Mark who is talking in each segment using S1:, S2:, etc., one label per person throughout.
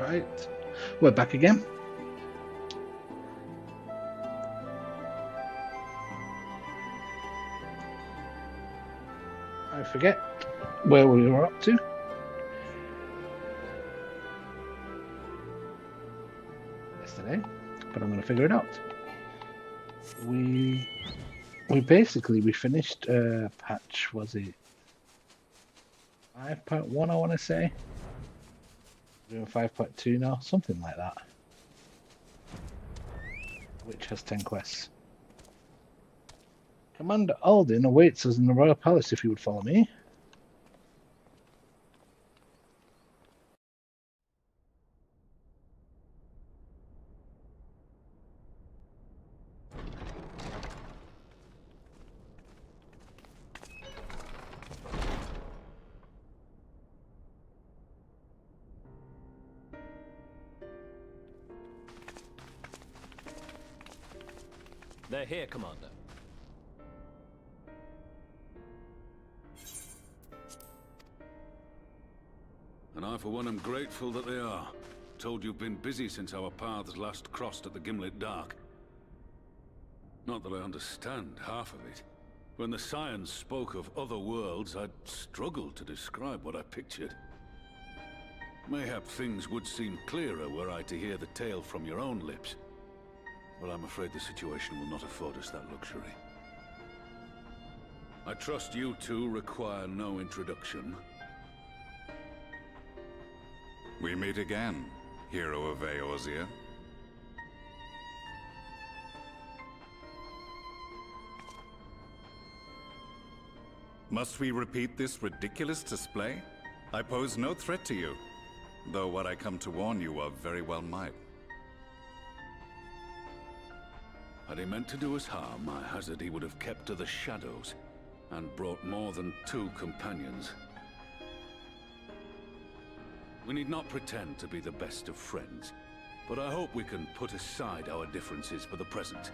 S1: Right, we're back again. I forget where we were up to. Yesterday, but I'm going to figure it out. We finished patch, was it 5.1, I want to say. We're doing 5.2 now, something like that. Which has 10 quests. Commander Alden awaits us in the Royal Palace if you would follow me.
S2: They're here, Commander.
S3: And I, for one, am grateful that they are. Told you've been busy since our paths last crossed at the Gimlet Dark. Not that I understand half of it. When the Scions spoke of other worlds, I'd struggled to describe what I pictured. Mayhap things would seem clearer were I to hear the tale from your own lips. But I'm afraid the situation will not afford us that luxury. I trust you two require no introduction.
S4: We meet again, hero of Eorzea. Must we repeat this ridiculous display? I pose no threat to you, though what I come to warn you of very well might.
S3: Had he meant to do us harm, I hazard he would have kept to the shadows, and brought more than 2 companions. We need not pretend to be the best of friends, but I hope we can put aside our differences for the present.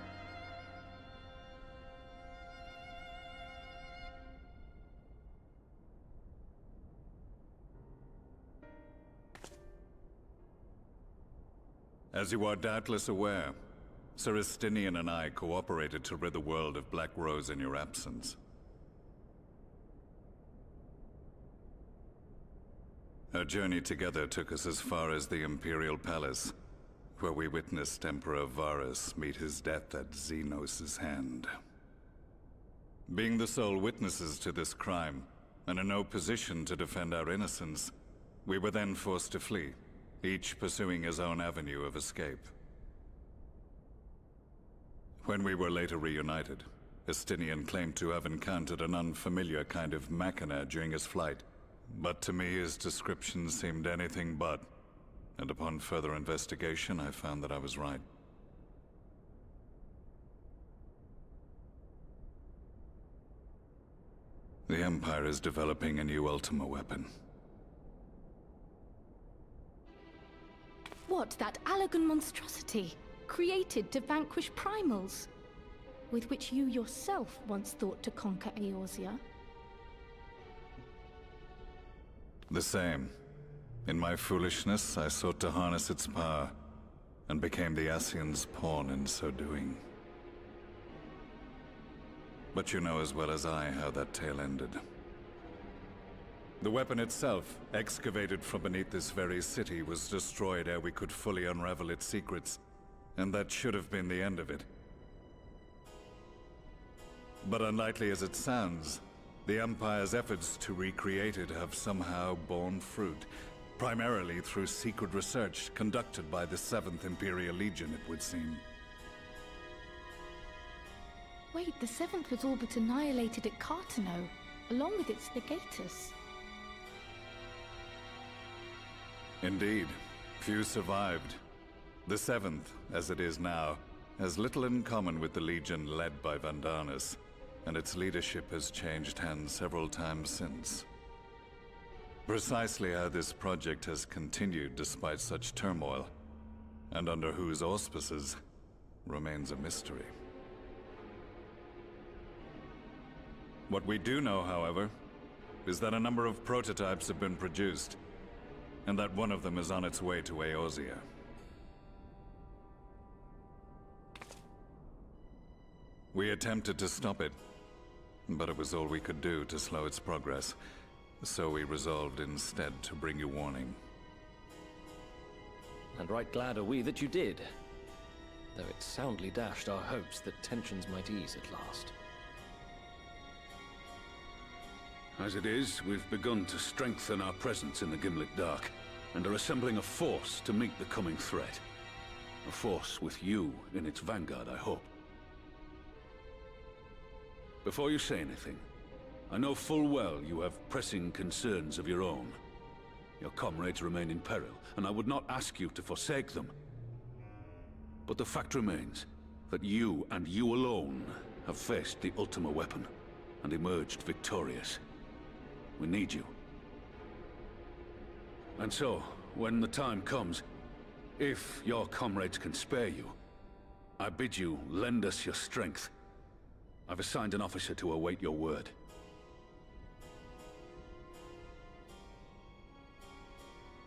S4: As you are doubtless aware, Sir Estinian and I cooperated to rid the world of Black Rose in your absence. Our journey together took us as far as the Imperial Palace, where we witnessed Emperor Varus meet his death at Xenos' hand. Being the sole witnesses to this crime, and in no position to defend our innocence, we were then forced to flee, each pursuing his own avenue of escape. When we were later reunited, Estinian claimed to have encountered an unfamiliar kind of machina during his flight, but to me his description seemed anything but, and upon further investigation I found that I was right. The Empire is developing a new Ultima weapon.
S5: What, that Allagan monstrosity, created to vanquish primals, with which you yourself once thought to conquer Eorzea?
S4: The same. In my foolishness, I sought to harness its power, and became the Ascian's pawn in so doing. But you know as well as I how that tale ended. The weapon itself, excavated from beneath this very city, was destroyed ere we could fully unravel its secrets, and that should have been the end of it. But unlikely as it sounds, the Empire's efforts to recreate it have somehow borne fruit, primarily through secret research conducted by the 7th Imperial Legion, it would seem.
S5: Wait, the 7th was all but annihilated at Cartano, along with its legatus.
S4: Indeed, few survived. The 7th, as it is now, has little in common with the Legion led by Vandarnus, and its leadership has changed hands several times since. Precisely how this project has continued despite such turmoil, and under whose auspices, remains a mystery. What we do know, however, is that a number of prototypes have been produced. and that one of them is on its way to Eorzea. We attempted to stop it, but it was all we could do to slow its progress, so we resolved instead to bring you warning.
S2: And right glad are we that you did, though it soundly dashed our hopes that tensions might ease at last.
S3: As it is, we've begun to strengthen our presence in the Gimlet Dark, and are assembling a force to meet the coming threat. A force with you in its vanguard, I hope. Before you say anything, I know full well you have pressing concerns of your own. Your comrades remain in peril, and I would not ask you to forsake them. But the fact remains that you, and you alone, have faced the Ultima weapon, and emerged victorious. We need you. And so, when the time comes, if your comrades can spare you, I bid you lend us your strength. I've assigned an officer to await your word.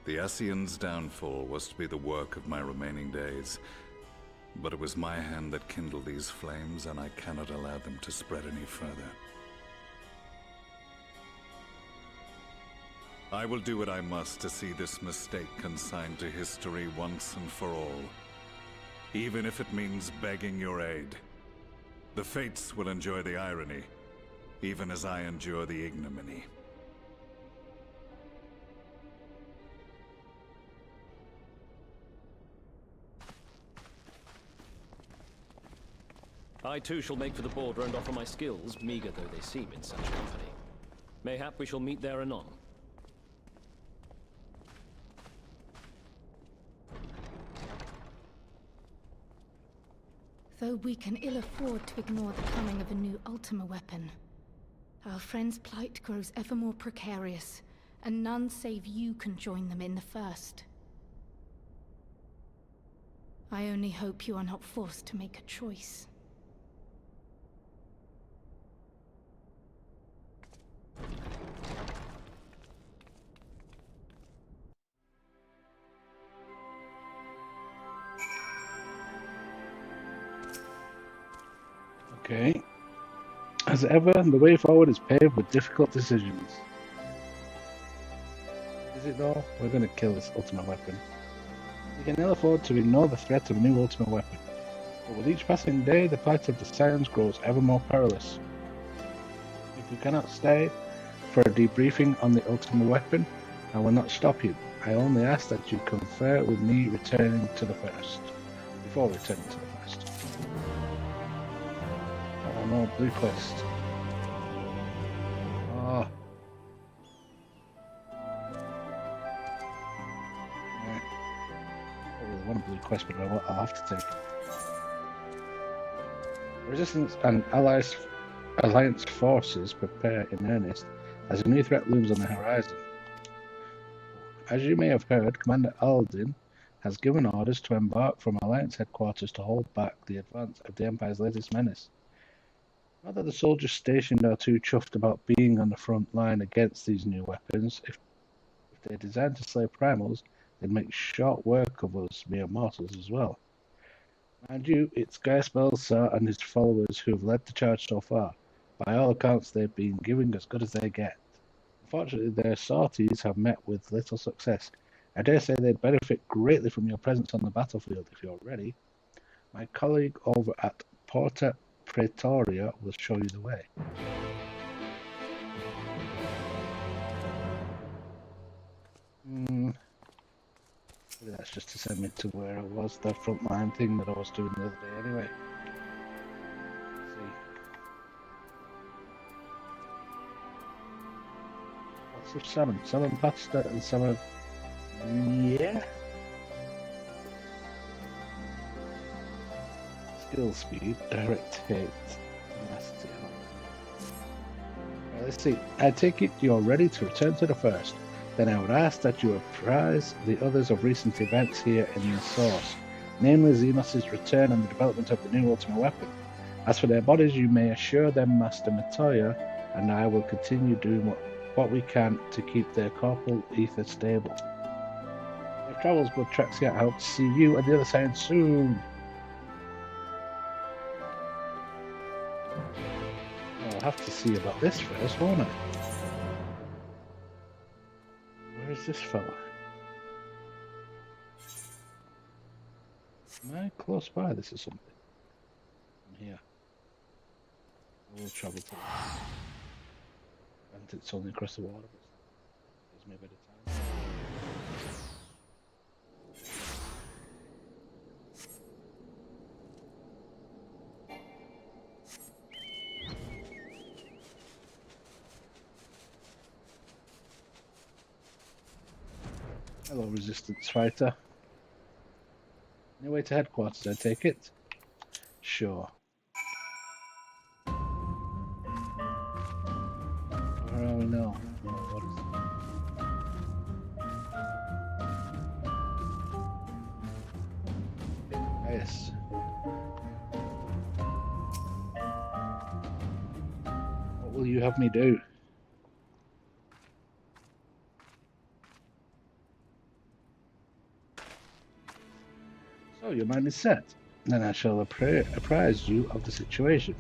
S4: The Ascian's downfall was to be the work of my remaining days. But it was my hand that kindled these flames, and I cannot allow them to spread any further. I will do what I must to see this mistake consigned to history once and for all. Even if it means begging your aid. The Fates will enjoy the irony, even as I endure the ignominy.
S2: I too shall make for the border and offer my skills, meager though they seem in such company. Mayhap we shall meet there anon.
S5: Though we can ill afford to ignore the coming of a new Ultima weapon, our friends' plight grows ever more precarious, and none save you can join them in the first. I only hope you are not forced to make a choice.
S1: Okay. As ever, the way forward is paved with difficult decisions. Is it though? We're going to kill this Ultima weapon. We can ill afford to ignore the threat of a new Ultima weapon, but with each passing day, the plight of the Scions grows ever more perilous. If you cannot stay for a debriefing on the Ultima weapon, I will not stop you. I only ask that you confer with me returning to the first. Before returning to the first. Oh no, blue quest. Oh. Yeah. I really want a blue quest, but I'll have to take it. Resistance and Alliance forces prepare in earnest as a new threat looms on the horizon. As you may have heard, Commander Aldin has given orders to embark from Alliance headquarters to hold back the advance of the Empire's latest menace. Not that the soldiers stationed are too chuffed about being on the front line against these new weapons. If they're designed to slay primals, they'd make short work of us mere mortals as well. Mind you, it's Geistbelzer and his followers who have led the charge so far. By all accounts, they've been giving as good as they get. Unfortunately, their sorties have met with little success. I dare say they'd benefit greatly from your presence on the battlefield if you're ready. My colleague over at Porta Praetoria will show you the way. Maybe that's just to send me to where I was, the frontline thing that I was doing the other day anyway. Let's see. Lots of salmon. Salmon pasta and salmon. Yeah. Skill speed, direct hit, tenacity. Right, let's see. I take it you're ready to return to the first. Then I would ask that you apprise the others of recent events here in the source, namely Xenos' return and the development of the new Ultima weapon. As for their bodies, you may assure them Master Matoya and I will continue doing what we can to keep their corporal ether stable. travels, but Traxia, I hope to see you at the other side soon. I'll have to see about this first, won't I? Where is this fella? Am I close by this or something? I'm here. I will travel to this. And it's only across the water, but it gives me a bit of time. Hello, Resistance Fighter. Any way to headquarters, I take it? Sure. Where are we now? Oh, what is it? Yes. What will you have me do? So your mind is set. Then I shall apprise you of the situation.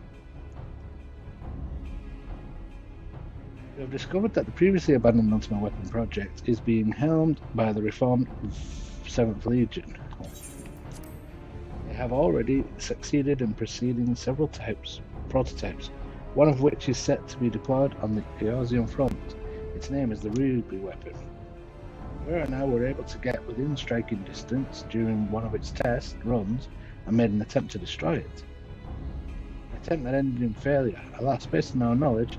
S1: We have discovered that the previously abandoned Ultima Weapon project is being helmed by the reformed 7th Legion. They have already succeeded in proceeding several prototypes, one of which is set to be deployed on the Eorzean front. Its name is the Ruby Weapon. Her and I were able to get within striking distance during one of its test runs and made an attempt to destroy it. An attempt that ended in failure. Alas, based on our knowledge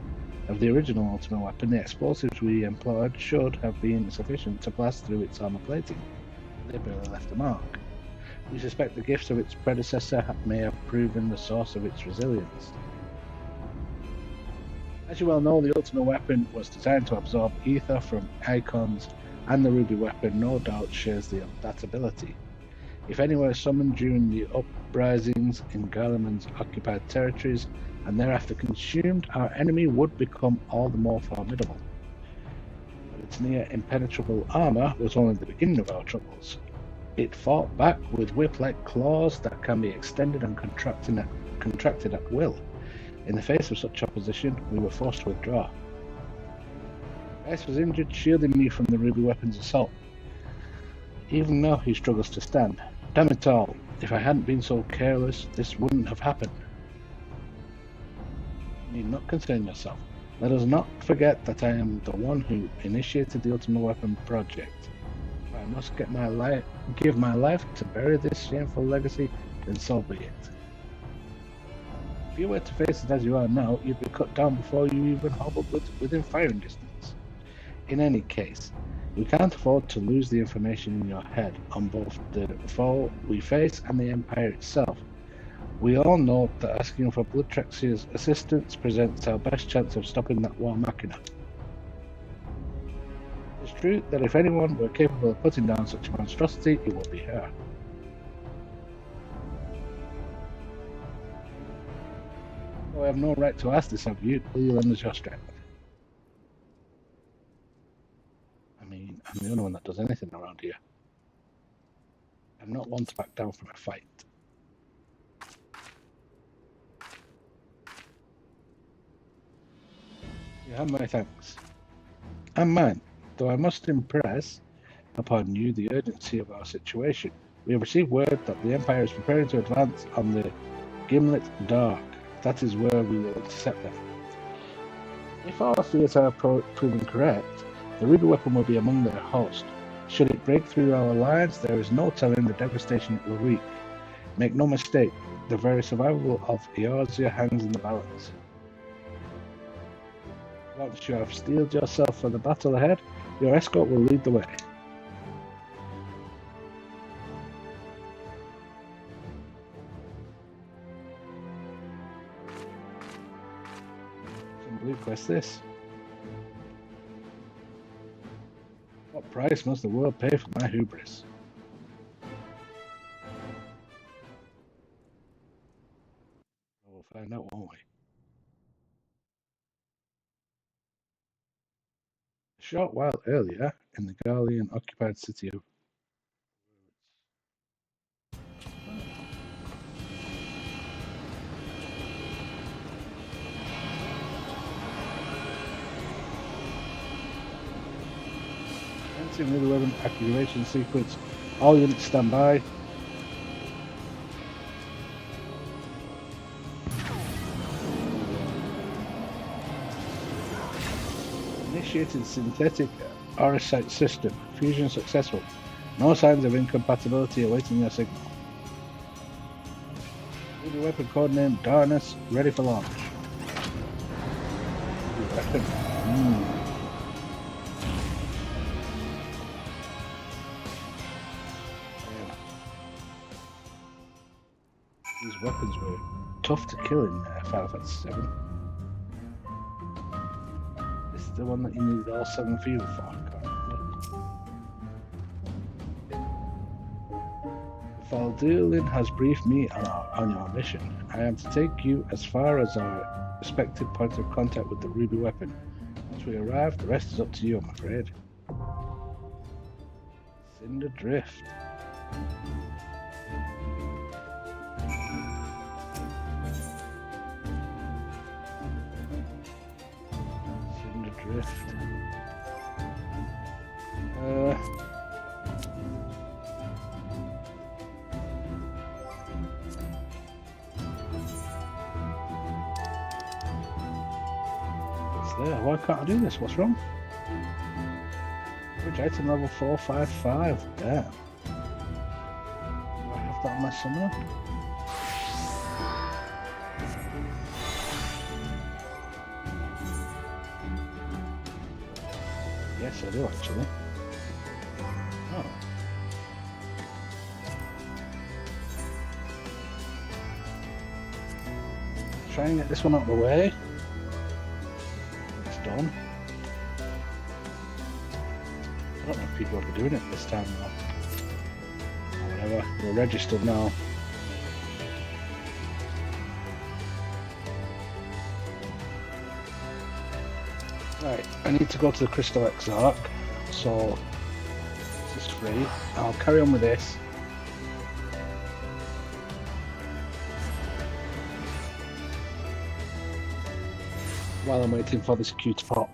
S1: of the original Ultima Weapon, the explosives we employed should have been sufficient to blast through its armor plating. They barely left a mark. We suspect the gifts of its predecessor may have proven the source of its resilience. As you well know, the Ultima Weapon was designed to absorb ether from icons, and the Ruby Weapon no doubt shares that ability. If any were summoned during the uprisings in Garlemand's occupied territories and thereafter consumed, our enemy would become all the more formidable. But its near impenetrable armor was only the beginning of our troubles. It fought back with whip-like claws that can be extended and contracted at will. In the face of such opposition, we were forced to withdraw. Ice was injured, shielding me from the Ruby Weapon's assault. Even now he struggles to stand. Damn it all, if I hadn't been so careless, this wouldn't have happened. You need not concern yourself. Let us not forget that I am the one who initiated the Ultima Weapon project. If I must give my life to bury this shameful legacy, then so be it. If you were to face it as you are now, you'd be cut down before you even hobbled within firing distance. In any case, we can't afford to lose the information in your head on both the foe we face and the Empire itself. We all know that asking for Blood Traxia's assistance presents our best chance of stopping that war machina. It's true that if anyone were capable of putting down such a monstrosity, it would be her. So I have no right to ask this of you. Will you lend us your strength? I mean, I'm the only one that does anything around here. I'm not one to back down from a fight. You have my thanks. And mine, though I must impress upon you the urgency of our situation. We have received word that the Empire is preparing to advance on the Gimlet Dark. That is where we will intercept them. If our fears are proven correct, the Ruby Weapon will be among their host. Should it break through our lines, there is no telling the devastation it will wreak. Make no mistake, the very survival of Eorzea hangs in the balance. Once you have steeled yourself for the battle ahead, your escort will lead the way. Some blue quest this. What price must the world pay for my hubris? We'll find out, won't we? A short while earlier, in the Garlean-occupied city of Active Ruby Weapon activation sequence. All units stand by. Initiated synthetic Aurosite system. Fusion successful. No signs of incompatibility awaiting your signal. Ruby weapon codename Darkness, ready for launch. Ruby weapon. Yeah. These weapons were tough to kill in Final Fantasy VII. This is the one that you needed all 7 field for. Faldurin has briefed me on your mission. I am to take you as far as our respective point of contact with the ruby weapon. Once we arrive, the rest is up to you, I'm afraid. Cinder Drift. Cinder Drift. There. Why can't I do this? What's wrong? Which item level 455? Damn. Do I have that on my summoner? Yes, I do actually. Oh. Try and get this one out of the way. Done. I don't know if people are doing it this time though. Or whatever, we're registered now. Right, I need to go to the Crystal Exarch, so this is free. I'll carry on with this. While I'm waiting for this queue to pop.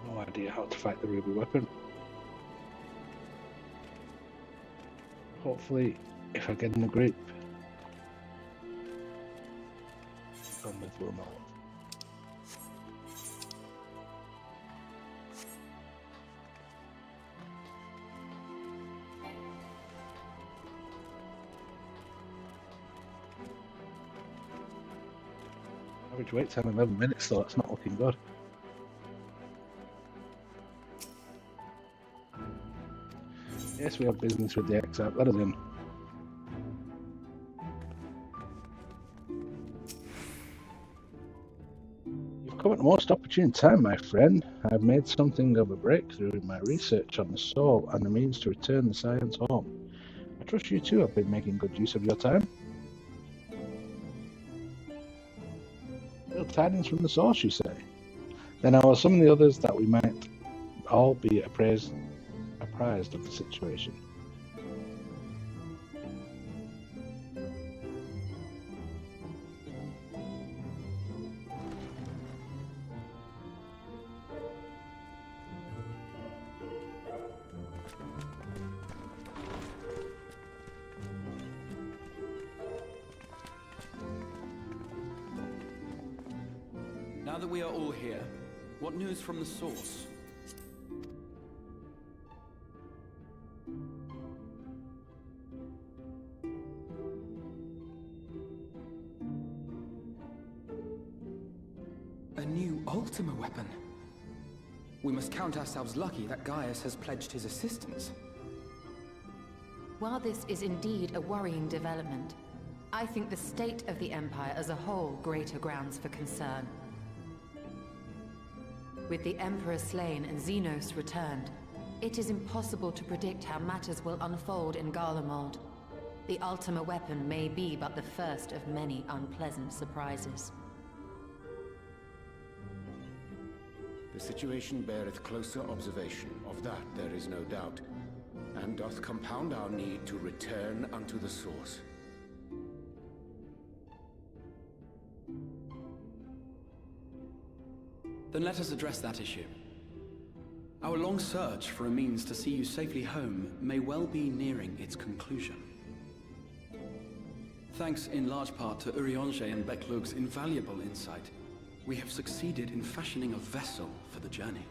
S1: No idea how to fight the ruby weapon. Hopefully, if I get in a group, come with remote. Average wait time 11 minutes, so that's not looking good. Yes, we have business with the XIV. Let us in. You've come at the most opportune time, my friend. I've made something of a breakthrough in my research on the soul and the means to return the science home. I trust you too have been making good use of your time. Tidings from the source, you say? Then are some of the others that we might all be apprised of the situation.
S6: Now that we are all here, what news from the source? A new Ultima weapon. We must count ourselves lucky that Gaius has pledged his assistance.
S7: While this is indeed a worrying development, I think the state of the Empire as a whole greater grounds for concern. With the Emperor slain and Xenos returned, it is impossible to predict how matters will unfold in Garlemald. The Ultima weapon may be but the first of many unpleasant surprises.
S8: The situation beareth closer observation, of that there is no doubt, and doth compound our need to return unto the source.
S6: Then let us address that issue. Our long search for a means to see you safely home may well be nearing its conclusion. Thanks in large part to Urianger and Beklug's invaluable insight, we have succeeded in fashioning a vessel for the journey.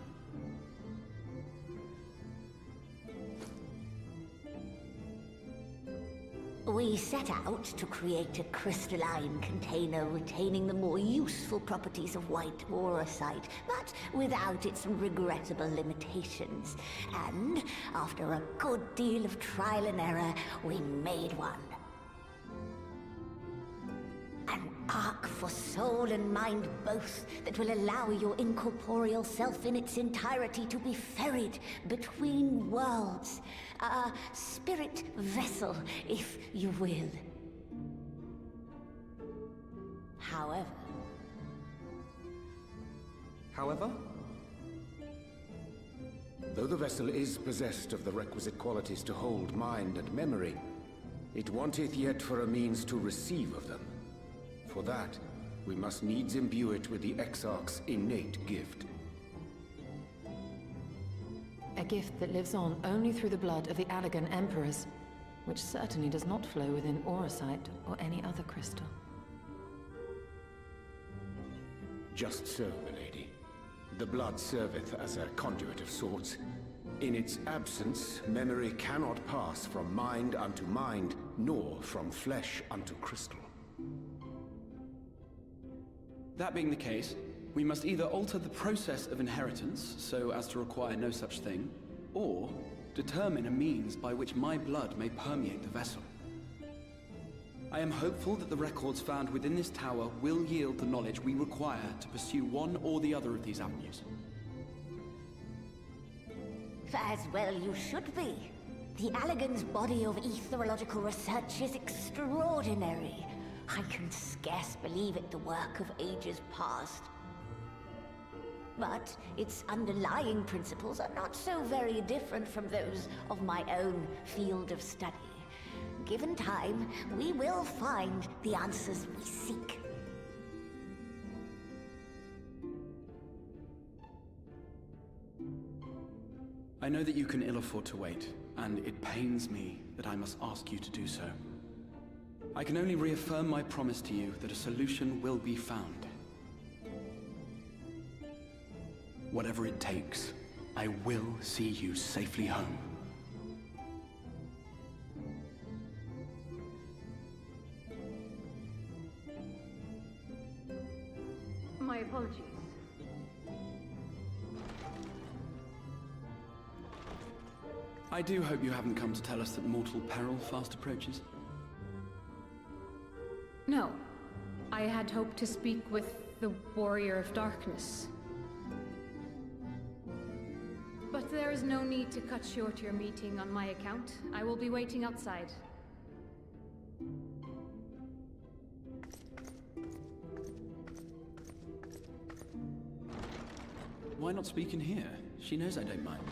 S9: We set out to create a crystalline container retaining the more useful properties of white aurosite, but without its regrettable limitations. And after a good deal of trial and error, we made one. An ark for soul and mind both that will allow your incorporeal self in its entirety to be ferried between worlds. A spirit vessel, if you will. However...
S8: Though the vessel is possessed of the requisite qualities to hold mind and memory, it wanteth yet for a means to receive of them. For that, we must needs imbue it with the Exarch's innate gift.
S7: A gift that lives on only through the blood of the Allagan Emperors, which certainly does not flow within aurosite or any other crystal.
S8: Just so, milady. The blood serveth as a conduit of sorts. In its absence, memory cannot pass from mind unto mind, nor from flesh unto crystal.
S6: That being the case, we must either alter the process of inheritance so as to require no such thing, or determine a means by which my blood may permeate the vessel. I am hopeful that the records found within this tower will yield the knowledge we require to pursue one or the other of these avenues.
S9: As well you should be. The Allagan's body of etherological research is extraordinary. I can scarce believe it the work of ages past. But its underlying principles are not so very different from those of my own field of study. Given time, we will find the answers we seek.
S6: I know that you can ill afford to wait, and it pains me that I must ask you to do so. I can only reaffirm my promise to you that a solution will be found. Whatever it takes, I will see you safely home.
S5: My apologies.
S6: I do hope you haven't come to tell us that mortal peril fast approaches.
S5: No. I had hoped to speak with the Warrior of Darkness. But there is no need to cut short your meeting on my account. I will be waiting outside.
S6: Why not speak in here? She knows I don't mind.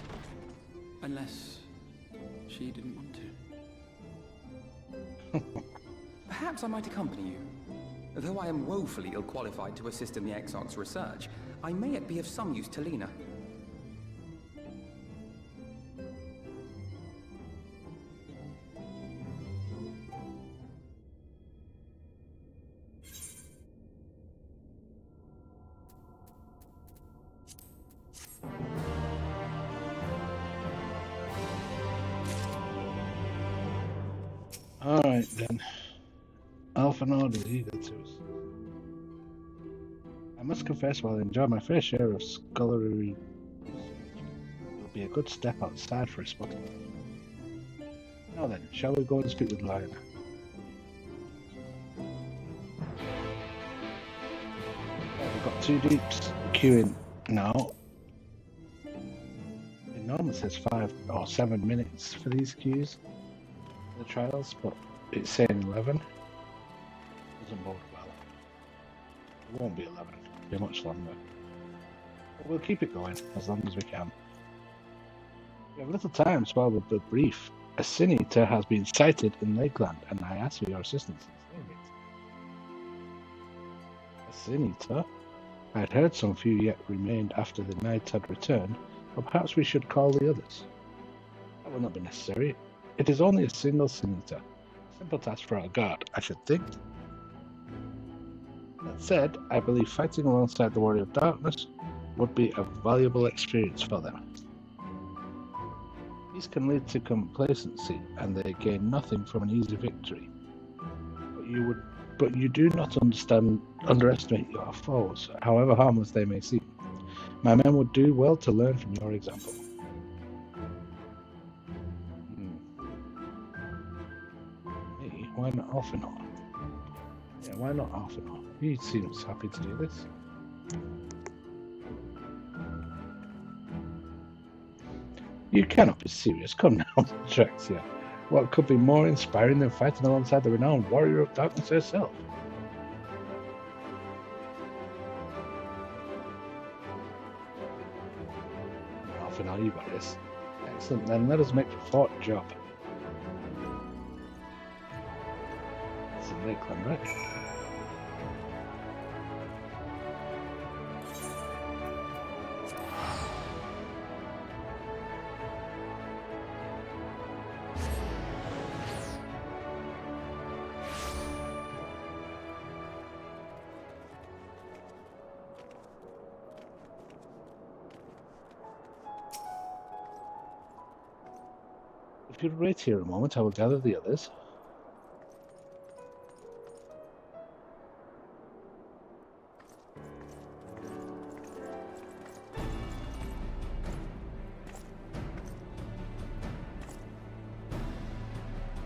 S6: Unless she didn't want to.
S10: Perhaps I might accompany you. Though I am woefully ill-qualified to assist in the Exarch's research, I may yet be of some use to Lena.
S1: Alright then. Alphanord is eager to us. I must confess, while I enjoy my fair share of scholarly research, it will be a good step outside for a spot. Now then, shall we go and speak with Lionel? We've got 2 deeps queuing now. It normally says 5 or 7 minutes for these queues. The trials, but it's saying 11. Doesn't bode well. It won't be 11, it'll be much longer. But we'll keep it going as long as we can. We have little time, so I will be brief. A sin eater has been sighted in Lakeland, and I ask for your assistance in slaying it. A sin eater? I had heard some few yet remained after the knight had returned, Or perhaps we should call the others. That will not be necessary. It is only a single senator. Simple task for our guard, I should think. That said, I believe fighting alongside the Warrior of Darkness would be a valuable experience for them. These can lead to complacency, and they gain nothing from an easy victory. But you do not underestimate your foes, however harmless they may seem. My men would do well to learn from your example. Me? Why not Alphenor? Yeah, why not Alphenor? He seems happy to do this. You cannot be serious. Come now, Drexia. What could be more inspiring than fighting alongside the renowned Warrior of Darkness herself? Alphenor, you got this. Excellent, then let us make the fort job. This is Lakeland, right? If you'd wait here a moment, I will gather the others.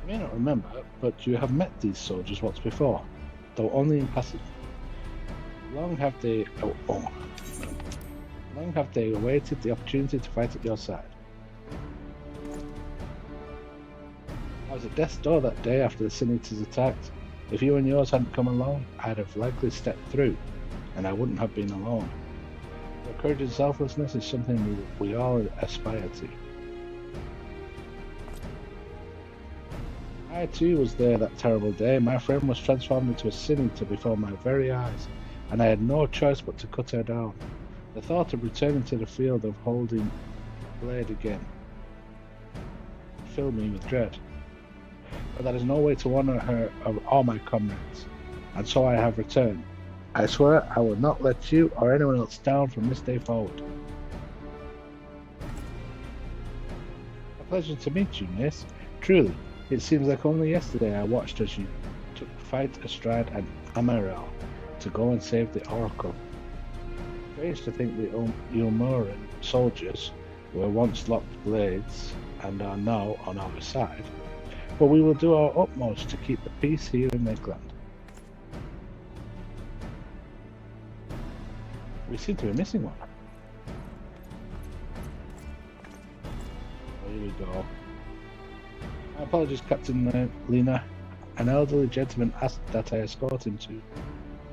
S1: You may not remember, but you have met these soldiers once before, though only in passing. Long have they awaited the opportunity to fight at your side. I was at death's door that day after the Sin Eaters attacked. If you and yours hadn't come along, I'd have likely stepped through, and I wouldn't have been alone. Your courage and selflessness is something we all aspire to. I too was there that terrible day. My friend was transformed into a Sin Eater before my very eyes, and I had no choice but to cut her down. The thought of returning to the field of holding blade again filled me with dread. But that is no way to honour her or my comrades, and so I have returned. I swear I will not let you or anyone else down from this day forward. A pleasure to meet you, miss. Truly, it seems like only yesterday I watched as you took fight astride an Amaral to go and save the Oracle. Strange to think the Ulmoran soldiers were once locked blades and are now on our side. But we will do our utmost to keep the peace here in Lakeland. We seem to be missing one. Oh, here we go. My apologies, Captain Lena. An elderly gentleman asked that I escort him to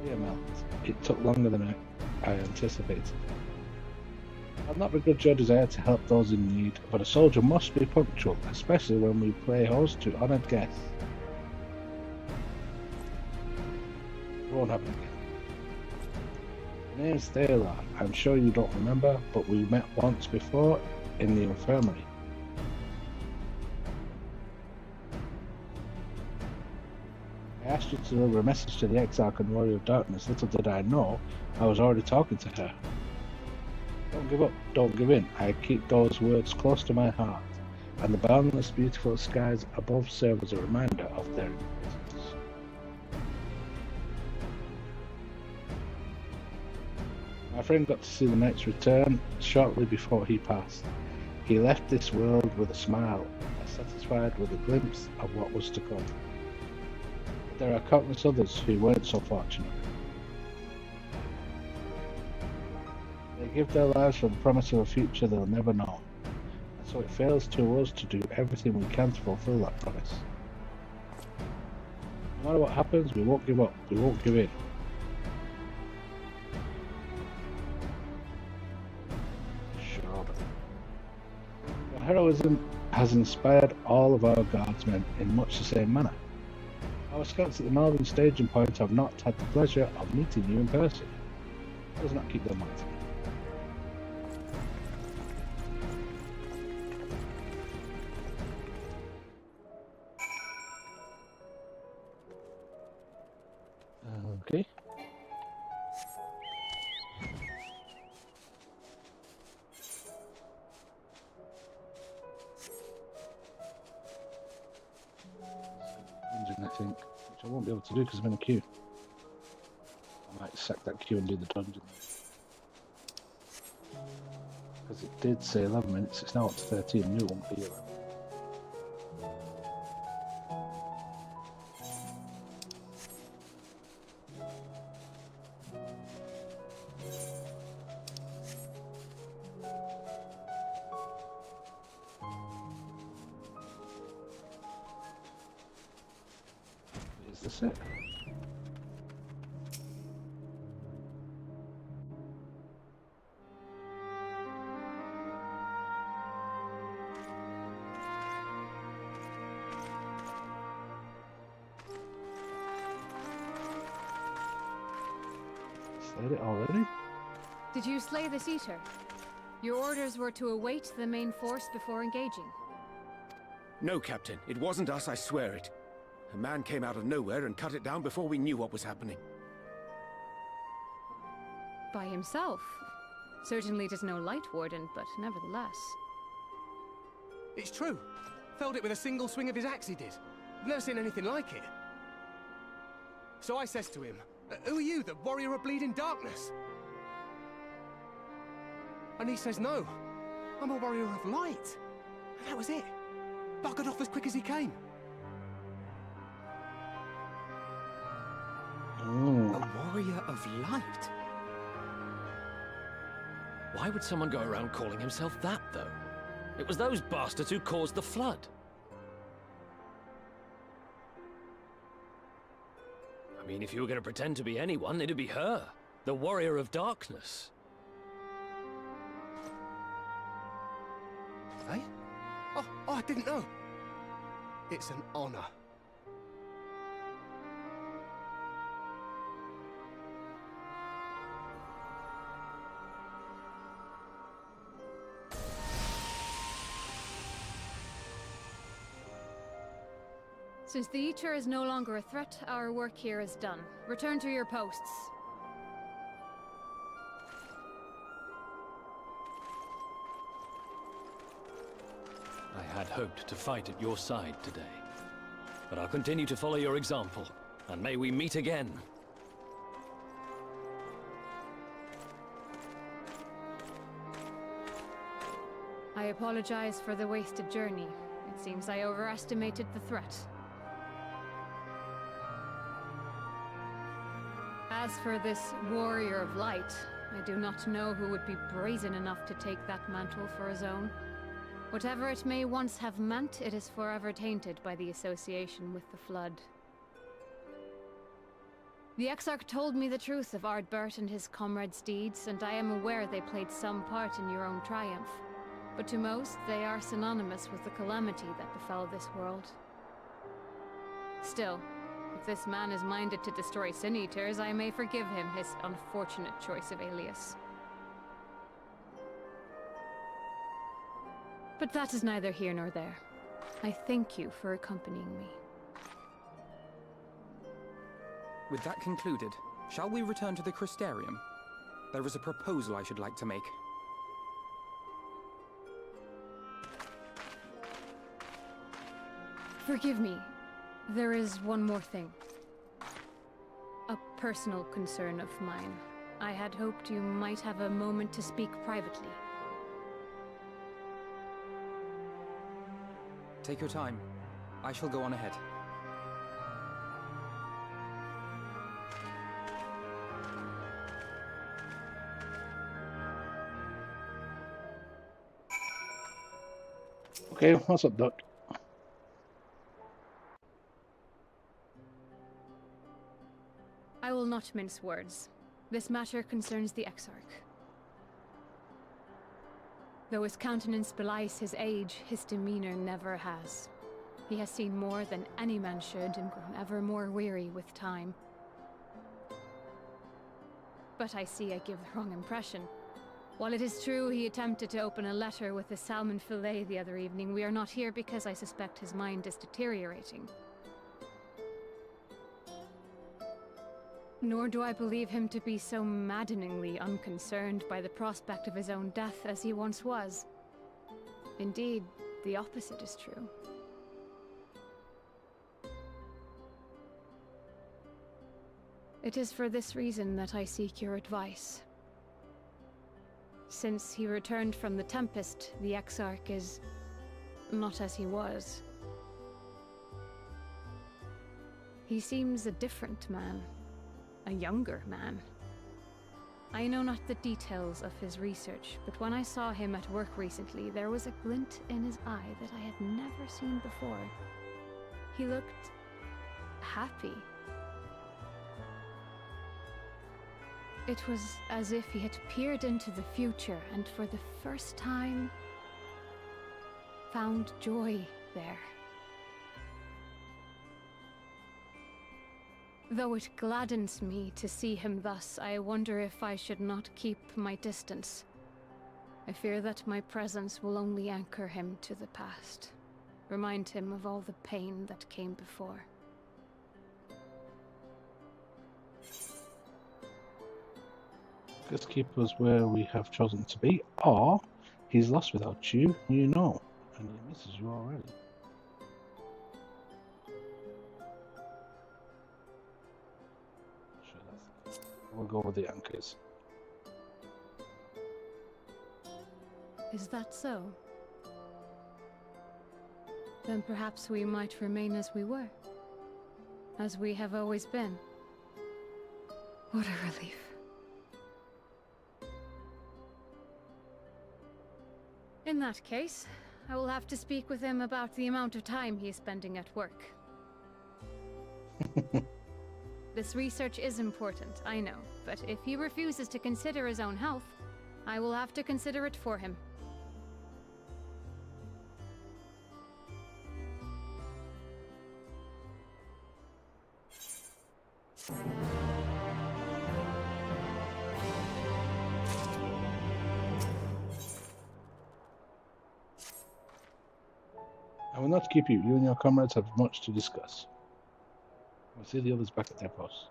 S1: Leomelt. It took longer than I anticipated. I'll not begrudge your desire to help those in need, but a soldier must be punctual, especially when we play host to honoured guests. It won't happen again. My name's Thaler. I'm sure you don't remember, but we met once before in the infirmary. I asked you to deliver a message to the Exarch and Warrior of Darkness. Little did I know, I was already talking to her. Don't give up, don't give in. I keep those words close to my heart, and the boundless beautiful skies above serve as a reminder of their importance. My friend got to see the knight's return shortly before he passed. He left this world with a smile, as satisfied with a glimpse of what was to come. But there are countless others who weren't so fortunate. They give their lives for the promise of a future they'll never know, and so it fails to us to do everything we can to fulfill that promise. No matter what happens, we won't give up, we won't give in. Sure. Your heroism has inspired all of our guardsmen in much the same manner. Our scouts at the northern staging point have not had the pleasure of meeting you in person. Let us not keep them waiting. think, which I won't be able to do because I'm in a queue. I might sack that queue and do the dungeon. Because it did say 11 minutes, it's now up to 13, new one for you. Is this it? Said it already?
S11: Did you slay this eater? Your orders were to await the main force before engaging.
S8: No, Captain. It wasn't us, I swear it. A man came out of nowhere and cut it down before we knew what was happening.
S11: By himself? Certainly it is no light warden, but nevertheless.
S12: It's true. Felled it with a single swing of his axe, he did. I've never seen anything like it. So I says to him, "Who are you, the warrior of bleeding darkness?" And he says, "No, I'm a warrior of light." And that was it. Buggered off as quick as he came.
S2: A warrior of light? Why would someone go around calling himself that, though? It was those bastards who caused the flood. I mean, if you were going to pretend to be anyone, it'd be her. The warrior of darkness.
S12: Eh? Oh, I didn't know. It's an honor.
S11: Since the Eater is no longer a threat, our work here is done. Return to your posts.
S2: I had hoped to fight at your side today. But I'll continue to follow your example, and may we meet again.
S11: I apologize for the wasted journey. It seems I overestimated the threat. As for this warrior of light, I do not know who would be brazen enough to take that mantle for his own. Whatever it may once have meant, it is forever tainted by the association with the Flood. The Exarch told me the truth of Ardbert and his comrades' deeds, and I am aware they played some part in your own triumph. But to most, they are synonymous with the calamity that befell this world. Still, if this man is minded to destroy Sin Eaters, I may forgive him his unfortunate choice of alias. But that is neither here nor there. I thank you for accompanying me.
S10: With that concluded, shall we return to the Crystarium? There is a proposal I should like to make.
S11: Forgive me. There is one more thing. A personal concern of mine. I had hoped you might have a moment to speak privately.
S10: Take your time. I shall go on ahead.
S1: Okay, what's up, Doc?
S11: I will not mince words. This matter concerns the Exarch. Though his countenance belies his age, his demeanor never has. He has seen more than any man should and grown ever more weary with time. But I see I give the wrong impression. While it is true he attempted to open a letter with a salmon fillet the other evening, we are not here because I suspect his mind is deteriorating. Nor do I believe him to be so maddeningly unconcerned by the prospect of his own death as he once was. Indeed, the opposite is true. It is for this reason that I seek your advice. Since he returned from the Tempest, the Exarch is not as he was. He seems a different man, a younger man. I know not the details of his research, but when I saw him at work recently, there was a glint in his eye that I had never seen before. He looked happy. It was as if he had peered into the future and for the first time found joy there. Though it gladdens me to see him thus, I wonder if I should not keep my distance. I fear that my presence will only anchor him to the past, remind him of all the pain that came before.
S1: Just keep us where we have chosen to be, or he's lost without you, you know, and he misses you already. Sure, we'll go with the anchors.
S11: Is that so? Then perhaps we might remain as we were, as we have always been. What a relief. In that case, I will have to speak with him about the amount of time he is spending at work. This research is important, I know, but if he refuses to consider his own health, I will have to consider it for him.
S1: I will not keep you. You and your comrades have much to discuss. We'll see the others back at their posts.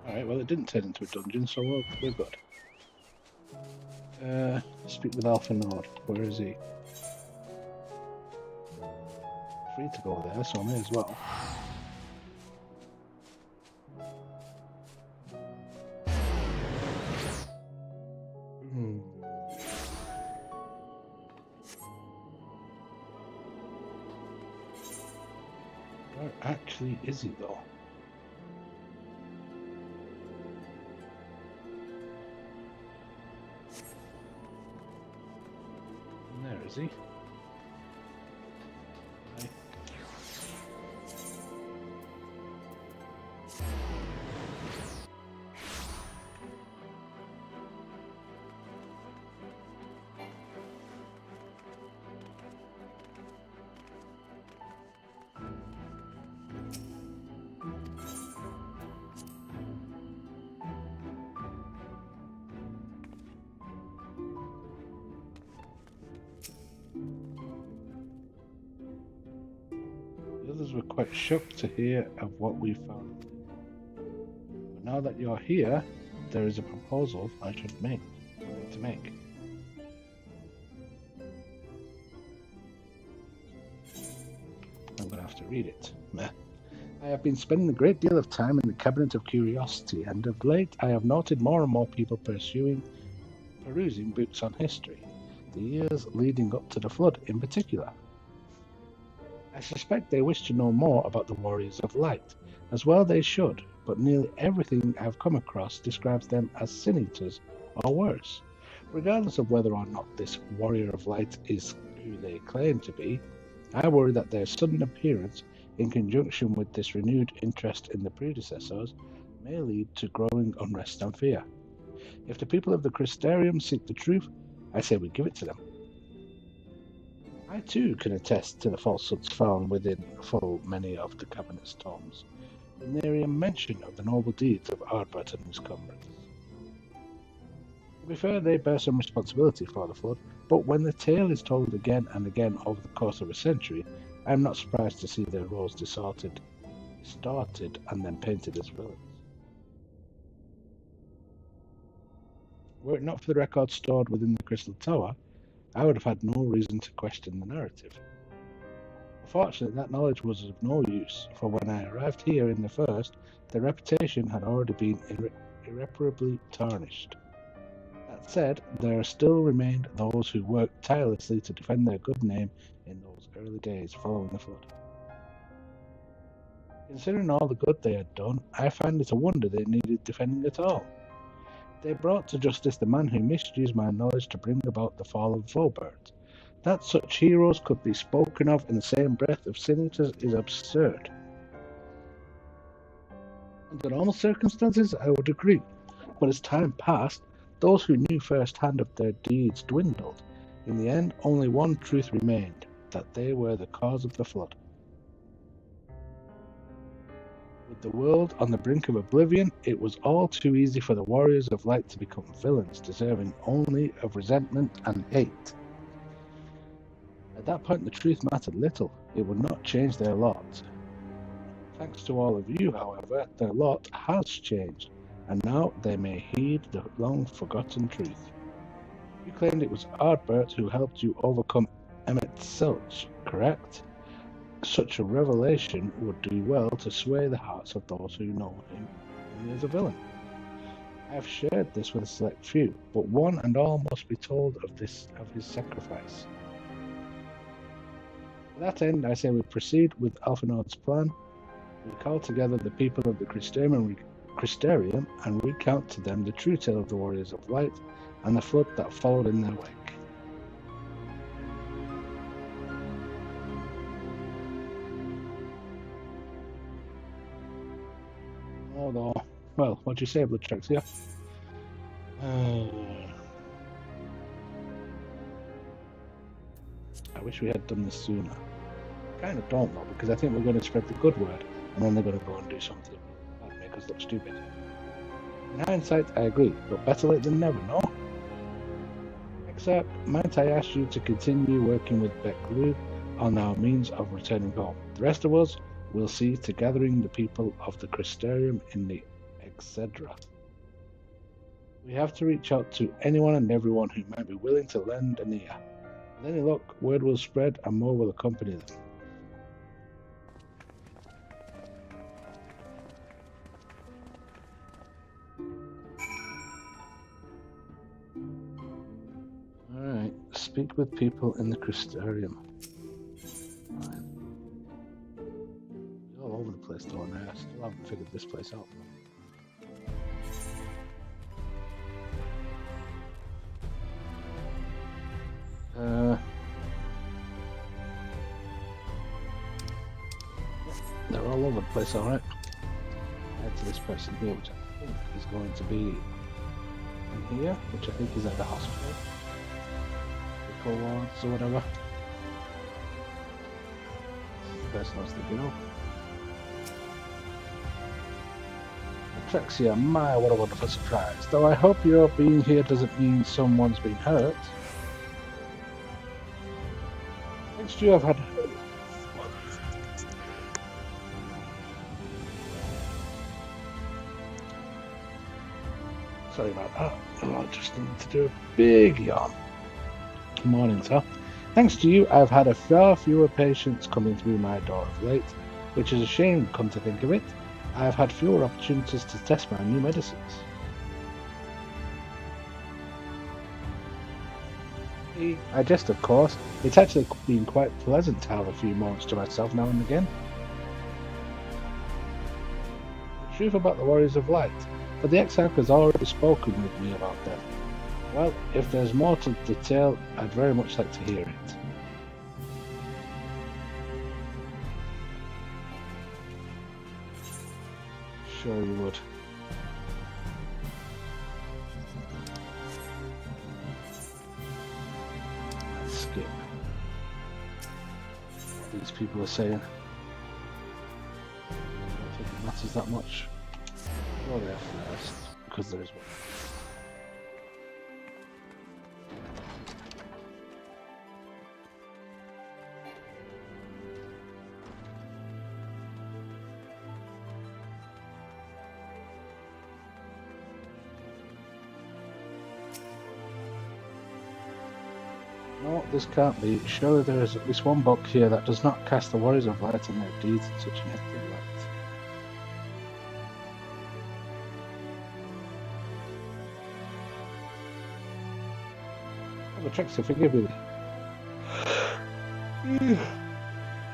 S1: Alright, well it didn't turn into a dungeon, so we're good. Speak with Alpha Nord. Where is he? Free to go there, so I may as well. Where actually is he though? And there is he. Hi. The others were quite shocked to hear of what we found. But now that you're here, there is a proposal I should make. I'm going to have to read it. Meh. I have been spending a great deal of time in the Cabinet of Curiosity, and of late I have noted more and more people perusing books on history, the years leading up to the Flood in particular. I suspect they wish to know more about the Warriors of Light, as well they should, but nearly everything I've come across describes them as sin-eaters or worse. Regardless of whether or not this Warrior of Light is who they claim to be, I worry that their sudden appearance, in conjunction with this renewed interest in the predecessors, may lead to growing unrest and fear. If the people of the Crystarium seek the truth, I say we give it to them. I too can attest to the falsehoods found within full many of the Cabinet's tomes, with nary a mention of the noble deeds of Ardbert and his comrades. To be fair, they bear some responsibility for the Flood, but when the tale is told again and again over the course of a century, I am not surprised to see their roles distorted and then painted as villains. Were it not for the records stored within the Crystal Tower, I would have had no reason to question the narrative. Unfortunately, that knowledge was of no use, for when I arrived here in the first, their reputation had already been irreparably tarnished. That said, there still remained those who worked tirelessly to defend their good name in those early days following the flood. Considering all the good they had done, I find it a wonder they needed defending at all. They brought to justice the man who misused my knowledge to bring about the fall of Volbert. That such heroes could be spoken of in the same breath of Sin Eaters is absurd. Under normal circumstances, I would agree, but as time passed, those who knew firsthand of their deeds dwindled. In the end, only one truth remained, that they were the cause of the flood. With the world on the brink of oblivion, it was all too easy for the Warriors of Light to become villains, deserving only of resentment and hate. At that point, the truth mattered little. It would not change their lot. Thanks to all of you, however, their lot has changed, and now they may heed the long-forgotten truth. You claimed it was Ardbert who helped you overcome Emmett Silch, correct? Such a revelation would do well to sway the hearts of those who know him only as a villain. I have shared this with a select few, but one and all must be told of his sacrifice. To that end, I say we proceed with Alphinaud's plan. We call together the people of the Crystarium and recount to them the true tale of the Warriors of Light and the flood that followed in their wake. Although, well, what do you say, Bloodtraxia? I wish we had done this sooner. Kind of don't though, because I think we're going to spread the good word, and then they're going to go and do something that make us look stupid. In hindsight, I agree, but better late than never, no? Except, might I ask you to continue working with Beck-Lu on our means of returning home? The rest of us will see to gathering the people of the Crystarium in the XIV. We have to reach out to anyone and everyone who might be willing to lend an ear. With any luck, word will spread and more will accompany them. Alright, speak with people in the Crystarium. Right. All over the place though, and I still haven't figured this place out. They're all over the place, alright. Head to this person here, which I think is going to be in here, which I think is at the hospital. The wards or whatever. The person wants to go. Trexia, my, what a wonderful surprise. Though I hope your being here doesn't mean someone's been hurt. Thanks to you, I've had... Sorry about that. Oh, I just need to do a big yawn. Morning, sir. Thanks to you, I've had a far fewer patients coming through my door of late, which is a shame, come to think of it. I have had fewer opportunities to test my new medicines. I jest, of course. It's actually been quite pleasant to have a few moments to myself now and again. The truth about the Warriors of Light, but the XIV has already spoken with me about them. Well, if there's more to detail, I'd very much like to hear it. Sure you would. Let's skip what these people are saying. I don't think it matters that much. Go there first, because there is one. No, this can't be. Surely there is at least one book here that does not cast the Warriors of Light and their deeds in such negative light. Trixie, forgive me.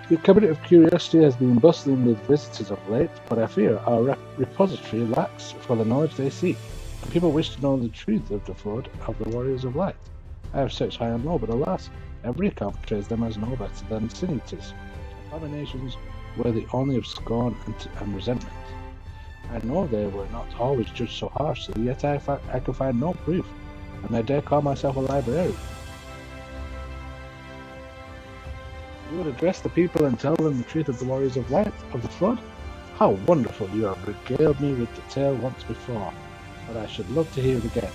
S1: The Cabinet of Curiosity has been bustling with visitors of late, but I fear our repository lacks for the knowledge they seek. People wish to know the truth of the fraud of the Warriors of Light. I have searched high and low, but alas, every account portrays them as no better than sin eaters. Abominations worthy only of scorn and resentment. I know they were not always judged so harshly, yet I can find no proof, and I dare call myself a librarian. You would address the people and tell them the truth of the Warriors of Light, of the Flood? How wonderful! You have regaled me with the tale once before, but I should love to hear it again.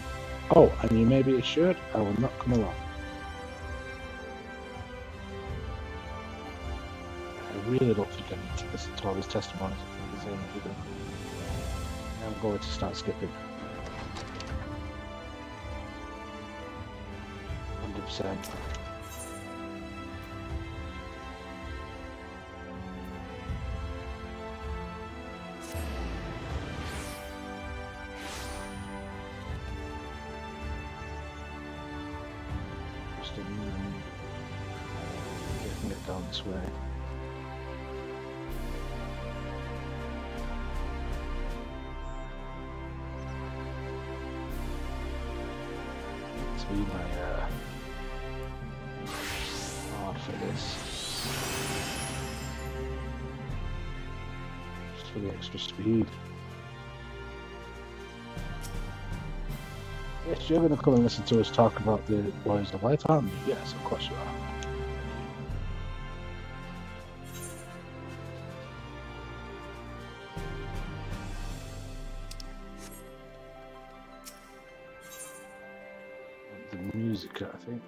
S1: Oh, and you may be assured I will not come along. I really don't think I need to listen to all these testimonies. I'm going to start skipping. 100%. Get down this way. To be my hard for this. Just for the extra speed. Yes, you're going to come and listen to us talk about the Warriors of Light, aren't you? Yes, of course you are. The music, I think.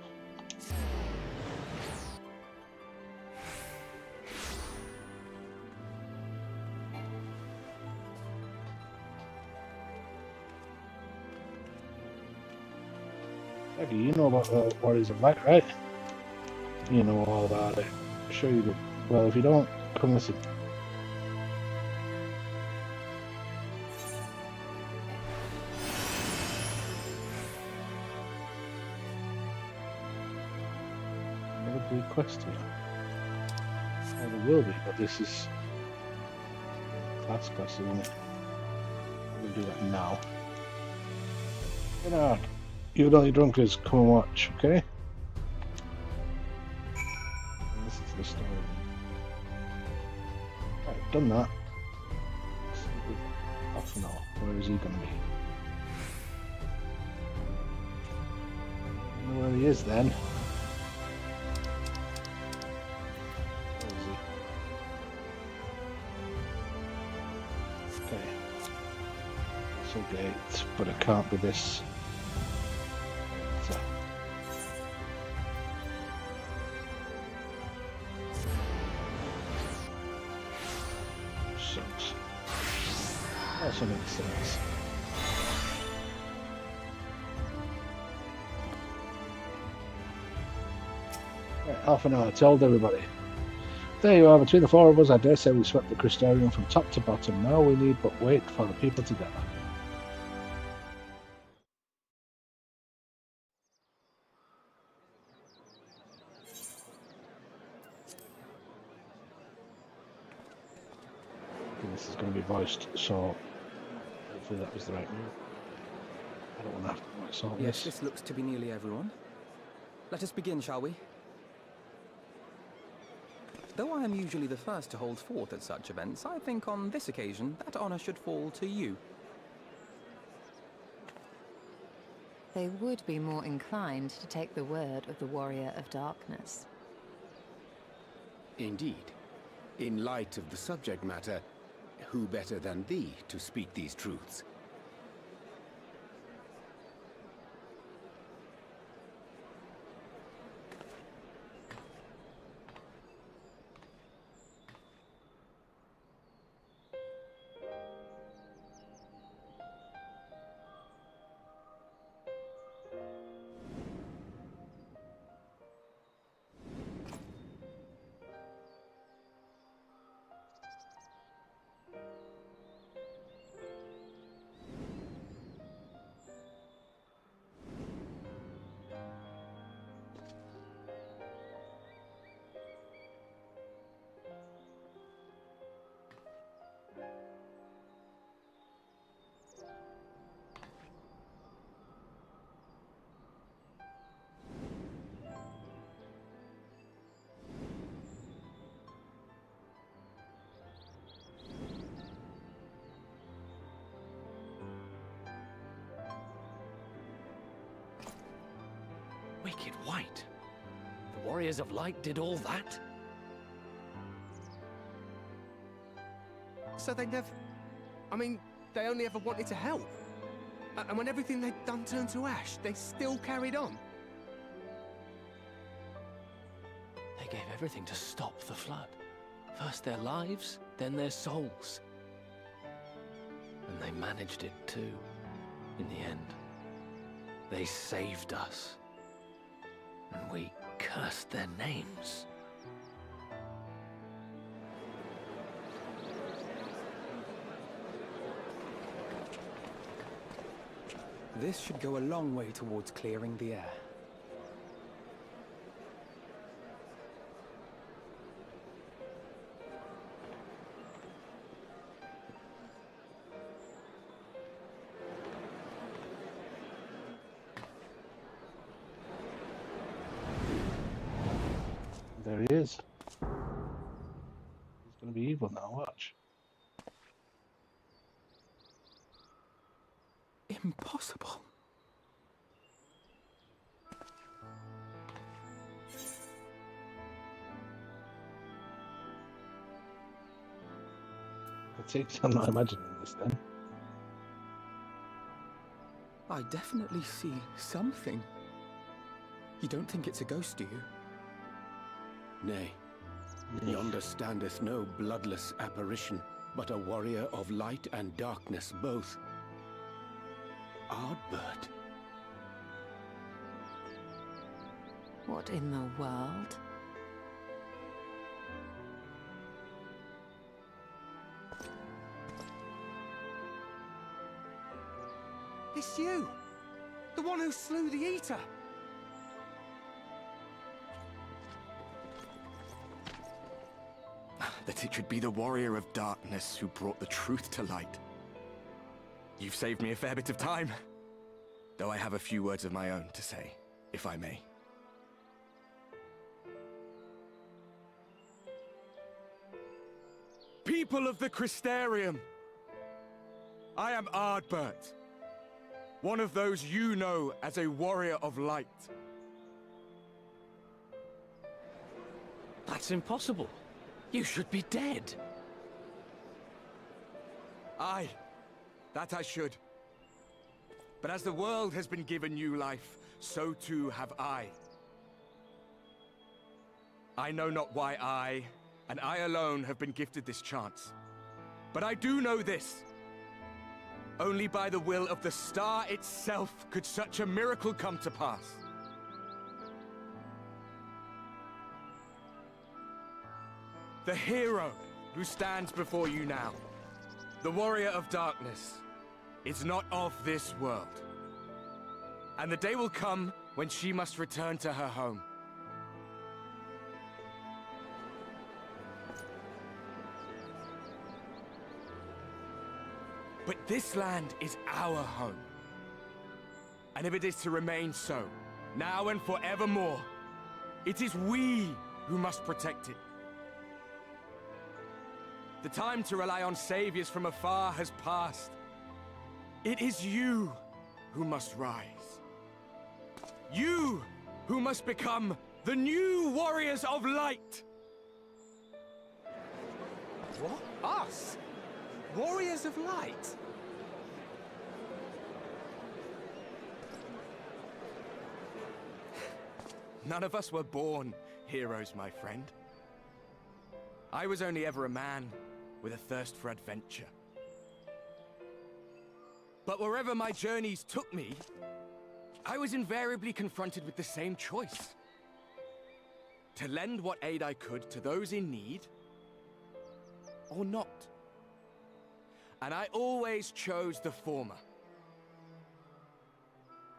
S1: Okay, you know about the Warriors of Light, right? You know all about it. I'm sure you do. Well, if you don't, come listen. Another big quest here. Well, there will be, but this is class quest, isn't it? I'm going to do that now. Bernard, you and all your drunkers, come and watch, okay? Listen to the story. Right, done that. Off now. Where is he going to be? I don't know where he is then. Where is he? Okay. It's a gate, but it can't be this. So. Sucks. Also makes sense. Right, half an hour, told everybody. There you are, between the four of us, I dare say we swept the Crystarium from top to bottom. Now we need but wait for the people to gather. This is going to be voiced, so hopefully that was the right move. I don't want to have to solve
S10: Yes,
S1: this.
S10: this looks to be nearly everyone. Let us begin, shall we? Though I am usually the first to hold forth at such events, I think on this occasion that honor should fall to you.
S7: They would be more inclined to take the word of the Warrior of Darkness.
S8: Indeed. In light of the subject matter, who better than thee to speak these truths?
S2: make it white. The Warriors of Light did all that?
S12: So they never... I mean, they only ever wanted to help. And when everything they'd done turned to ash, they still carried on.
S2: They gave everything to stop the flood. First their lives, then their souls. And they managed it too, in the end. They saved us. And we cursed their names.
S10: This should go a long way towards clearing the air.
S1: There he is. He's going to be evil now, watch.
S10: Impossible.
S1: I'm not imagining this then.
S10: I definitely see something. You don't think it's a ghost, do you?
S8: Nay. Yonder standeth no bloodless apparition, but a warrior of light and darkness both. Ardbert.
S7: What in the world?
S12: It's you! The one who slew the Eater!
S13: That it should be the warrior of darkness who brought the truth to light. You've saved me a fair bit of time, though I have a few words of my own to say, if I may. People of the Crystarium, I am Ardbert, one of those you know as a warrior of light.
S2: That's impossible. You should be dead.
S13: Aye, that I should. But as the world has been given new life, so too have I. I know not why I, and I alone, have been gifted this chance. But I do know this. Only by the will of the star itself could such a miracle come to pass. The hero who stands before you now, the warrior of darkness, is not of this world. And the day will come when she must return to her home. But this land is our home. And if it is to remain so, now and forevermore, it is we who must protect it. The time to rely on saviors from afar has passed. It is you who must rise. You who must become the new warriors of light.
S12: What? Us? Warriors of Light?
S13: None of us were born heroes, my friend. I was only ever a man with a thirst for adventure. But wherever my journeys took me, I was invariably confronted with the same choice. To lend what aid I could to those in need, or not. And I always chose the former.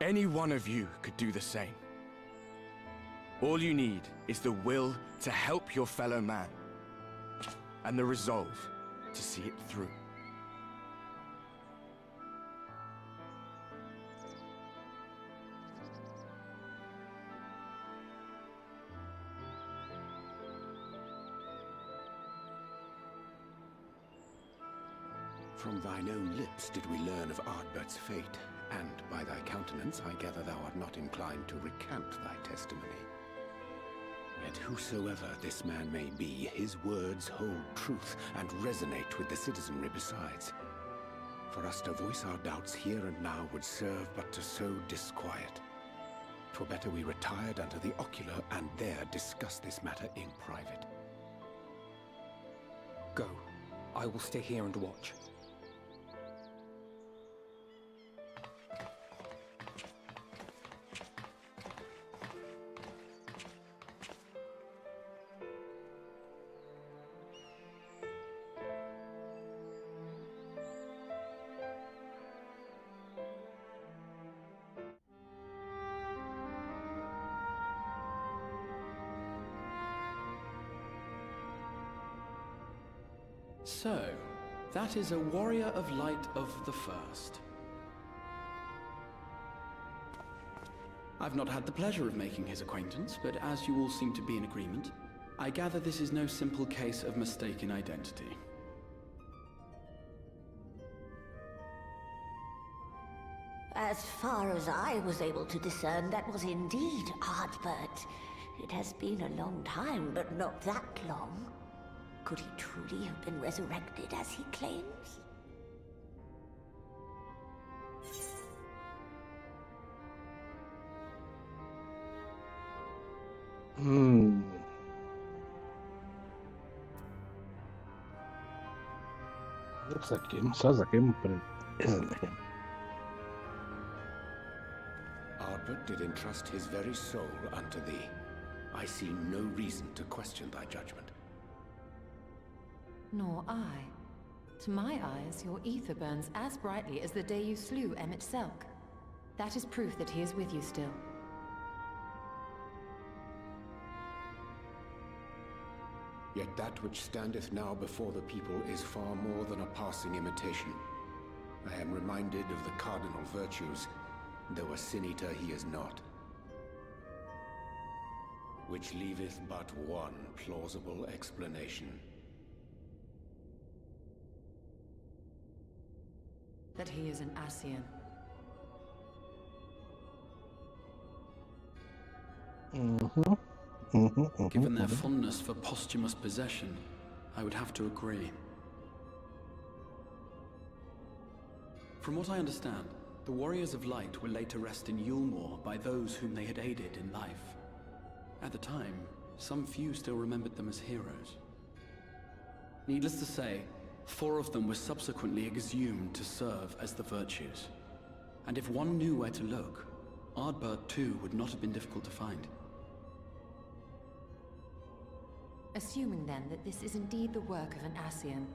S13: Any one of you could do the same. All you need is the will to help your fellow man, and the resolve to see it through.
S8: From thine own lips did we learn of Ardbert's fate, and by thy countenance I gather thou art not inclined to recant thy testimony. Yet whosoever this man may be, his words hold truth and resonate with the citizenry besides. For us to voice our doubts here and now would serve but to sow disquiet. 'Twere better we retired under the ocular and there discuss this matter in private.
S10: Go. I will stay here and watch.
S6: So, that is a warrior of light of the First. I've not had the pleasure of making his acquaintance, but as you all seem to be in agreement, I gather this is no simple case of mistaken identity.
S9: As far as I was able to discern, that was indeed Ardbert. It has been a long time, but not that long. Could he truly have been resurrected as he claims?
S1: Looks like him, sounds like him, but it isn't him.
S8: Ardbert did entrust his very soul unto thee. I see no reason to question thy judgment.
S7: Nor I. To my eyes, your ether burns as brightly as the day you slew Emmett Selk. That is proof that he is with you still.
S8: Yet that which standeth now before the people is far more than a passing imitation. I am reminded of the cardinal virtues, though a sin-eater he is not. Which leaveth but one plausible explanation.
S7: That he is an Ascian.
S6: Given their fondness for posthumous possession, I would have to agree. From what I understand, the Warriors of Light were laid to rest in Yulmore by those whom they had aided in life. At the time, some few still remembered them as heroes. Needless to say, 4 of them were subsequently exhumed to serve as the Virtues. And if one knew where to look, Ardbert too would not have been difficult to find.
S7: Assuming then that this is indeed the work of an Ascian,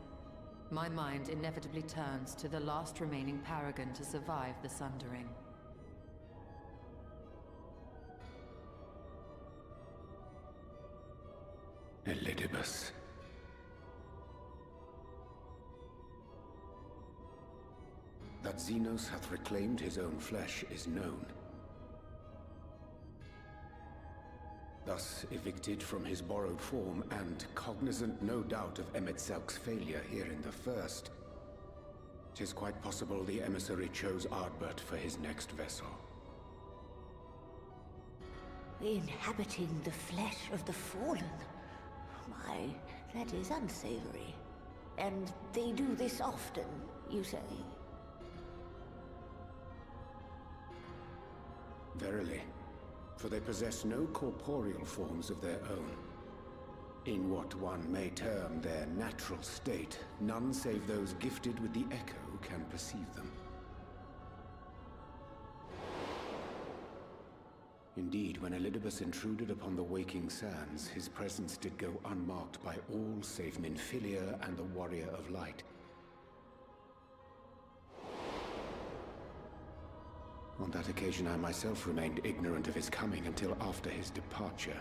S7: my mind inevitably turns to the last remaining paragon to survive the Sundering.
S8: Elidibus. That Xenos hath reclaimed his own flesh is known. Thus evicted from his borrowed form, and cognizant no doubt of Emmett Selk's failure here in the First, 'tis quite possible the emissary chose Ardbert for his next vessel.
S9: Inhabiting the flesh of the fallen? My, that is unsavory. And they do this often, you say?
S8: Verily, for they possess no corporeal forms of their own. In what one may term their natural state, none save those gifted with the echo can perceive them. Indeed, when Elidibus intruded upon the waking sands, his presence did go unmarked by all save Minfilia and the Warrior of Light. On that occasion, I myself remained ignorant of his coming until after his departure.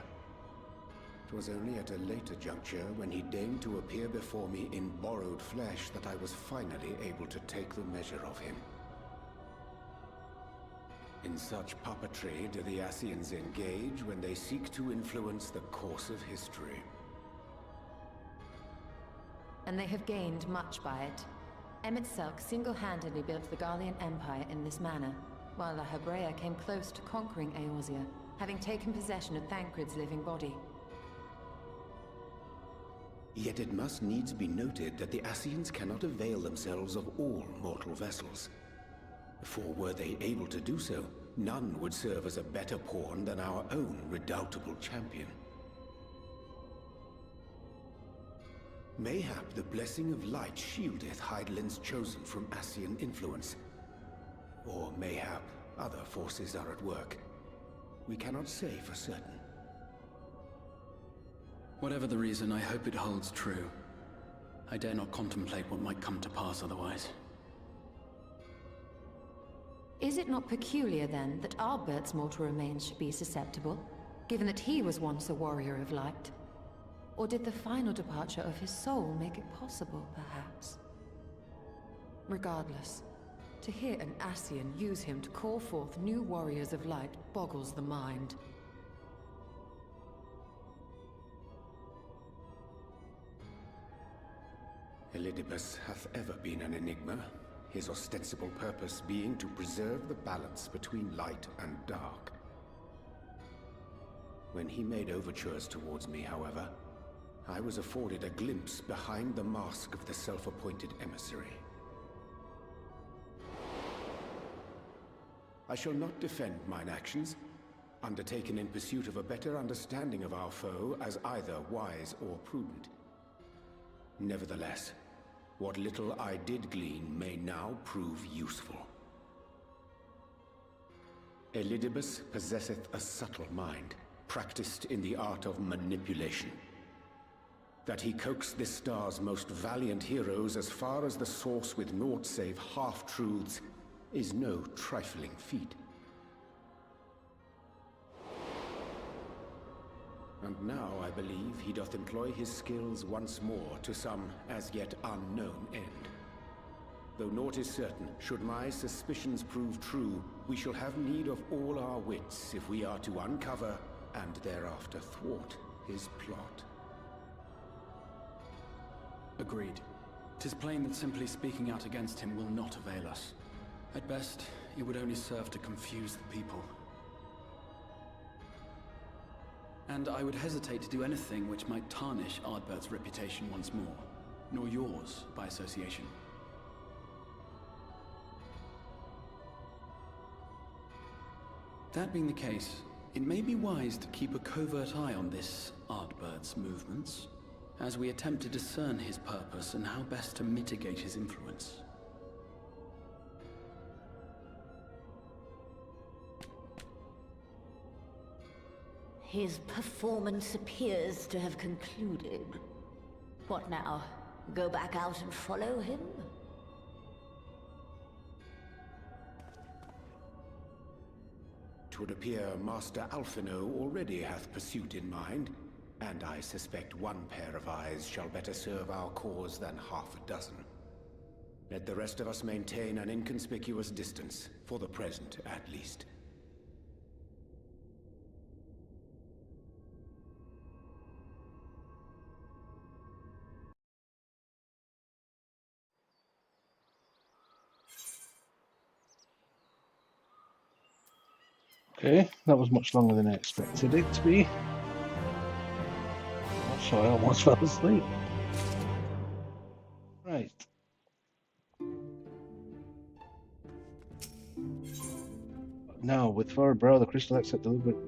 S8: It was only at a later juncture, when he deigned to appear before me in borrowed flesh, that I was finally able to take the measure of him. In such puppetry do the Ascians engage when they seek to influence the course of history.
S7: And they have gained much by it. Emmett Selk single-handedly built the Garlean Empire in this manner, while La Hebrea came close to conquering Eorzea, having taken possession of Thancred's living body.
S8: Yet it must needs be noted that the Ascians cannot avail themselves of all mortal vessels. For were they able to do so, none would serve as a better pawn than our own redoubtable champion. Mayhap the blessing of light shieldeth Hydaelyn's chosen from Ascian influence. Or mayhap other forces are at work. We cannot say for certain.
S6: Whatever the reason, I hope it holds true. I dare not contemplate what might come to pass otherwise.
S7: Is it not peculiar, then, that Ardbert's mortal remains should be susceptible, given that he was once a warrior of light? Or did the final departure of his soul make it possible, perhaps? Regardless, to hear an Ascian use him to call forth new warriors of light boggles the mind.
S8: Elidibus hath ever been an enigma, his ostensible purpose being to preserve the balance between light and dark. When he made overtures towards me, however, I was afforded a glimpse behind the mask of the self-appointed emissary. I shall not defend mine actions, undertaken in pursuit of a better understanding of our foe as either wise or prudent. Nevertheless, what little I did glean may now prove useful. Elidibus possesseth a subtle mind, practiced in the art of manipulation. That he coaxed this star's most valiant heroes as far as the source with naught save half-truths is no trifling feat. And now I believe he doth employ his skills once more to some as yet unknown end. Though naught is certain, should my suspicions prove true, we shall have need of all our wits if we are to uncover and thereafter thwart his plot.
S6: Agreed. 'Tis plain that simply speaking out against him will not avail us. At best, it would only serve to confuse the people. And I would hesitate to do anything which might tarnish Ardbert's reputation once more, nor yours by association. That being the case, it may be wise to keep a covert eye on this Ardbert's movements, as we attempt to discern his purpose and how best to mitigate his influence.
S9: His performance appears to have concluded. What now? Go back out and follow him?
S8: Twould appear Master Alphino already hath pursuit in mind, and I suspect one pair of eyes shall better serve our cause than half a dozen. Let the rest of us maintain an inconspicuous distance, for the present at least.
S1: Okay, that was much longer than I expected it to be. So I almost fell asleep. Right. Now, with Thorbrow, the crystal except deliberate.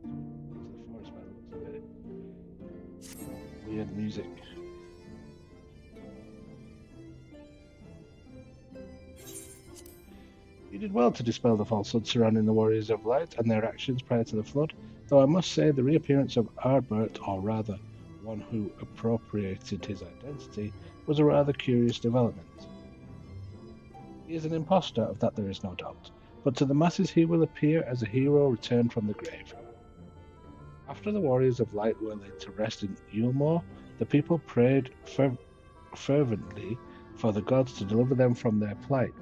S1: The forest by the looks of it. Weird music. You did well to dispel the falsehood surrounding the Warriors of Light and their actions prior to the Flood, though I must say the reappearance of Ardbert, or rather, one who appropriated his identity, was a rather curious development. He is an impostor, of that there is no doubt, but to the masses he will appear as a hero returned from the grave. After the Warriors of Light were laid to rest in Eulmore, the people prayed fervently for the gods to deliver them from their plight,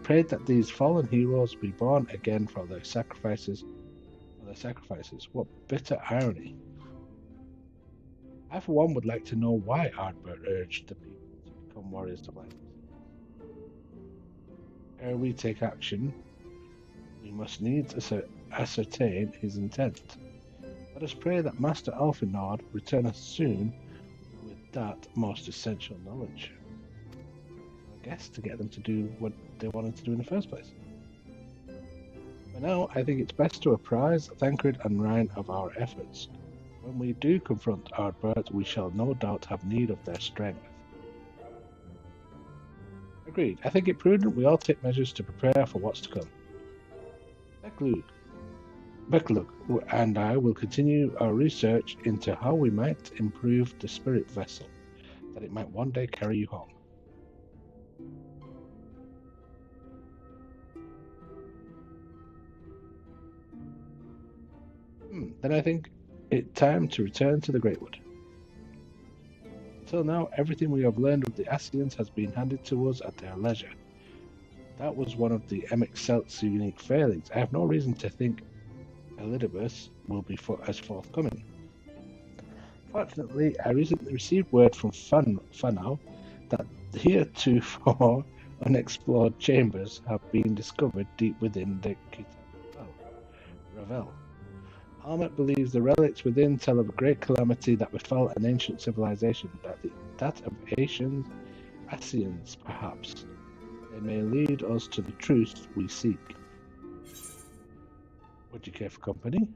S1: prayed that these fallen heroes be born again for their sacrifices. What bitter irony. I for one would like to know why Ardbert urged the people to become warriors of light. Ere we take action, we must needs ascertain his intent. Let us pray that Master Alfinord return us soon with that most essential knowledge. I guess to get them to do what they wanted to do in the first place. For now, I think it's best to apprise Thancred and Ryan of our efforts. When we do confront Ardbert, we shall no doubt have need of their strength. Agreed. I think it prudent we all take measures to prepare for what's to come. Beklug and I will continue our research into how we might improve the spirit vessel, that it might one day carry you home. Then I think it time to return to the Greatwood. Until now, everything we have learned of the Ascians has been handed to us at their leisure. That was one of the MX-Celt's unique failings. I have no reason to think Elidibus will be as forthcoming. Fortunately, I recently received word from Fanau that heretofore unexplored chambers have been discovered deep within the Ravel. Almet believes the relics within tell of a great calamity that befell an ancient civilization, that of Ascians, perhaps. They may lead us to the truth we seek. Would you care for company?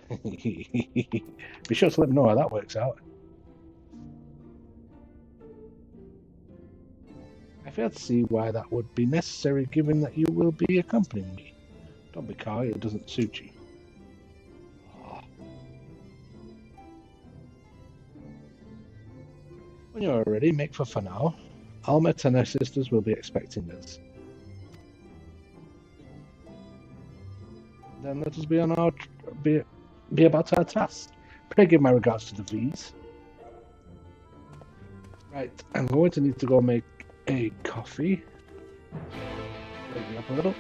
S1: Be sure to let me know how that works out. I fail to see why that would be necessary given that you will be accompanying me. Don't be coy, it doesn't suit you. When you are ready, make for Fanau. Almet and her sisters will be expecting us. Then let us be on our be about our task. Pray give my regards to the V's. Right, I'm going to need to go make a coffee. Wake me up a little.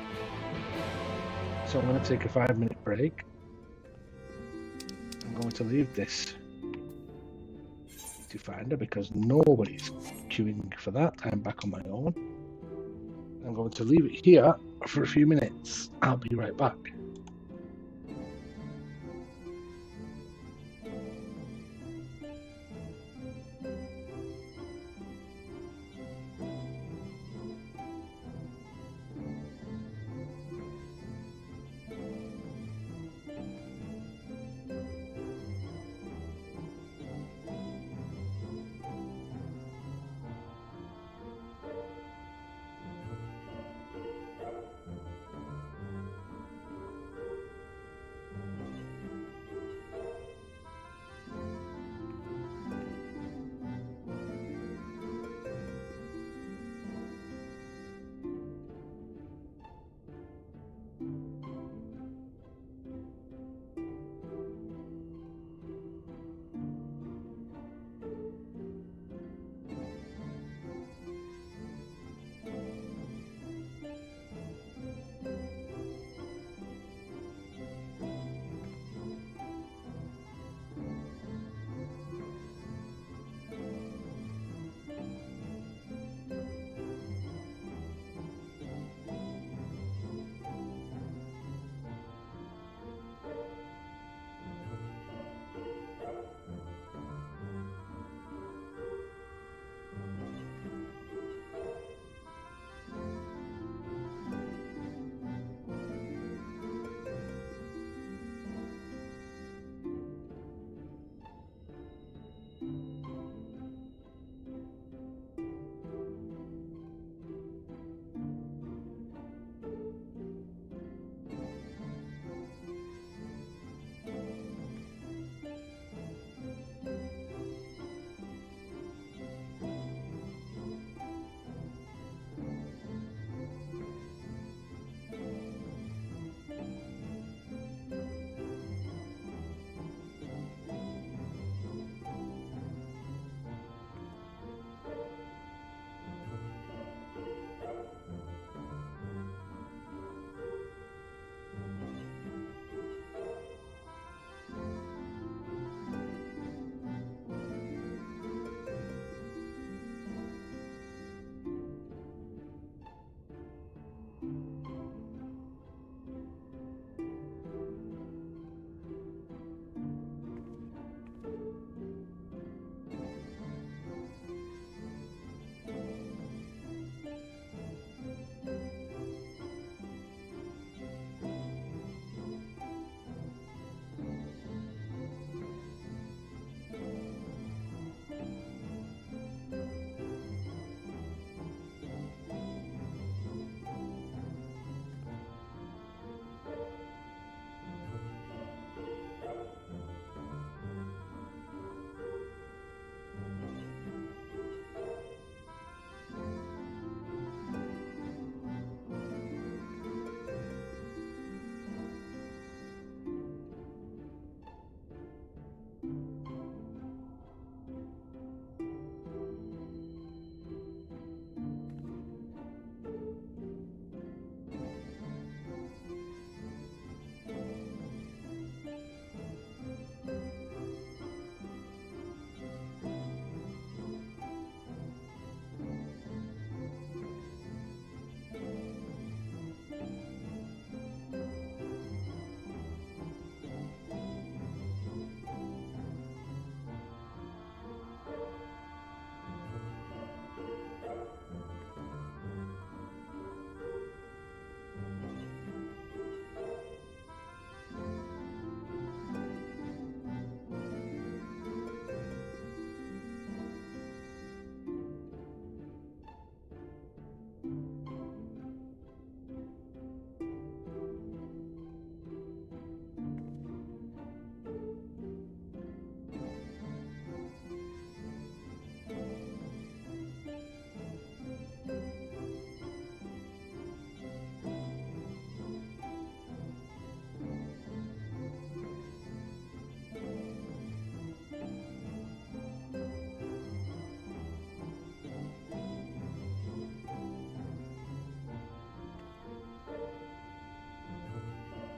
S1: So I'm going to take a 5-minute break. I'm going to leave this to find her because nobody's queuing for that. I'm back on my own. I'm going to leave it here for a few minutes. I'll be right back.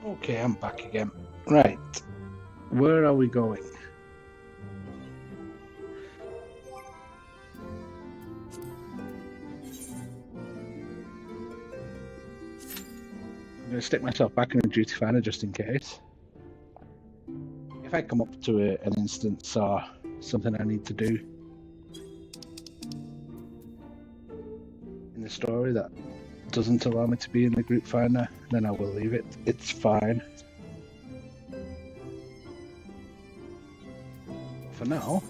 S1: Okay, I'm back again. Right. Where are we going? I'm going to stick myself back in a duty finder just in case. If I come up to an instance or something I need to do in the story that doesn't allow me to be in the group finder, then I will leave it. It's fine. For now,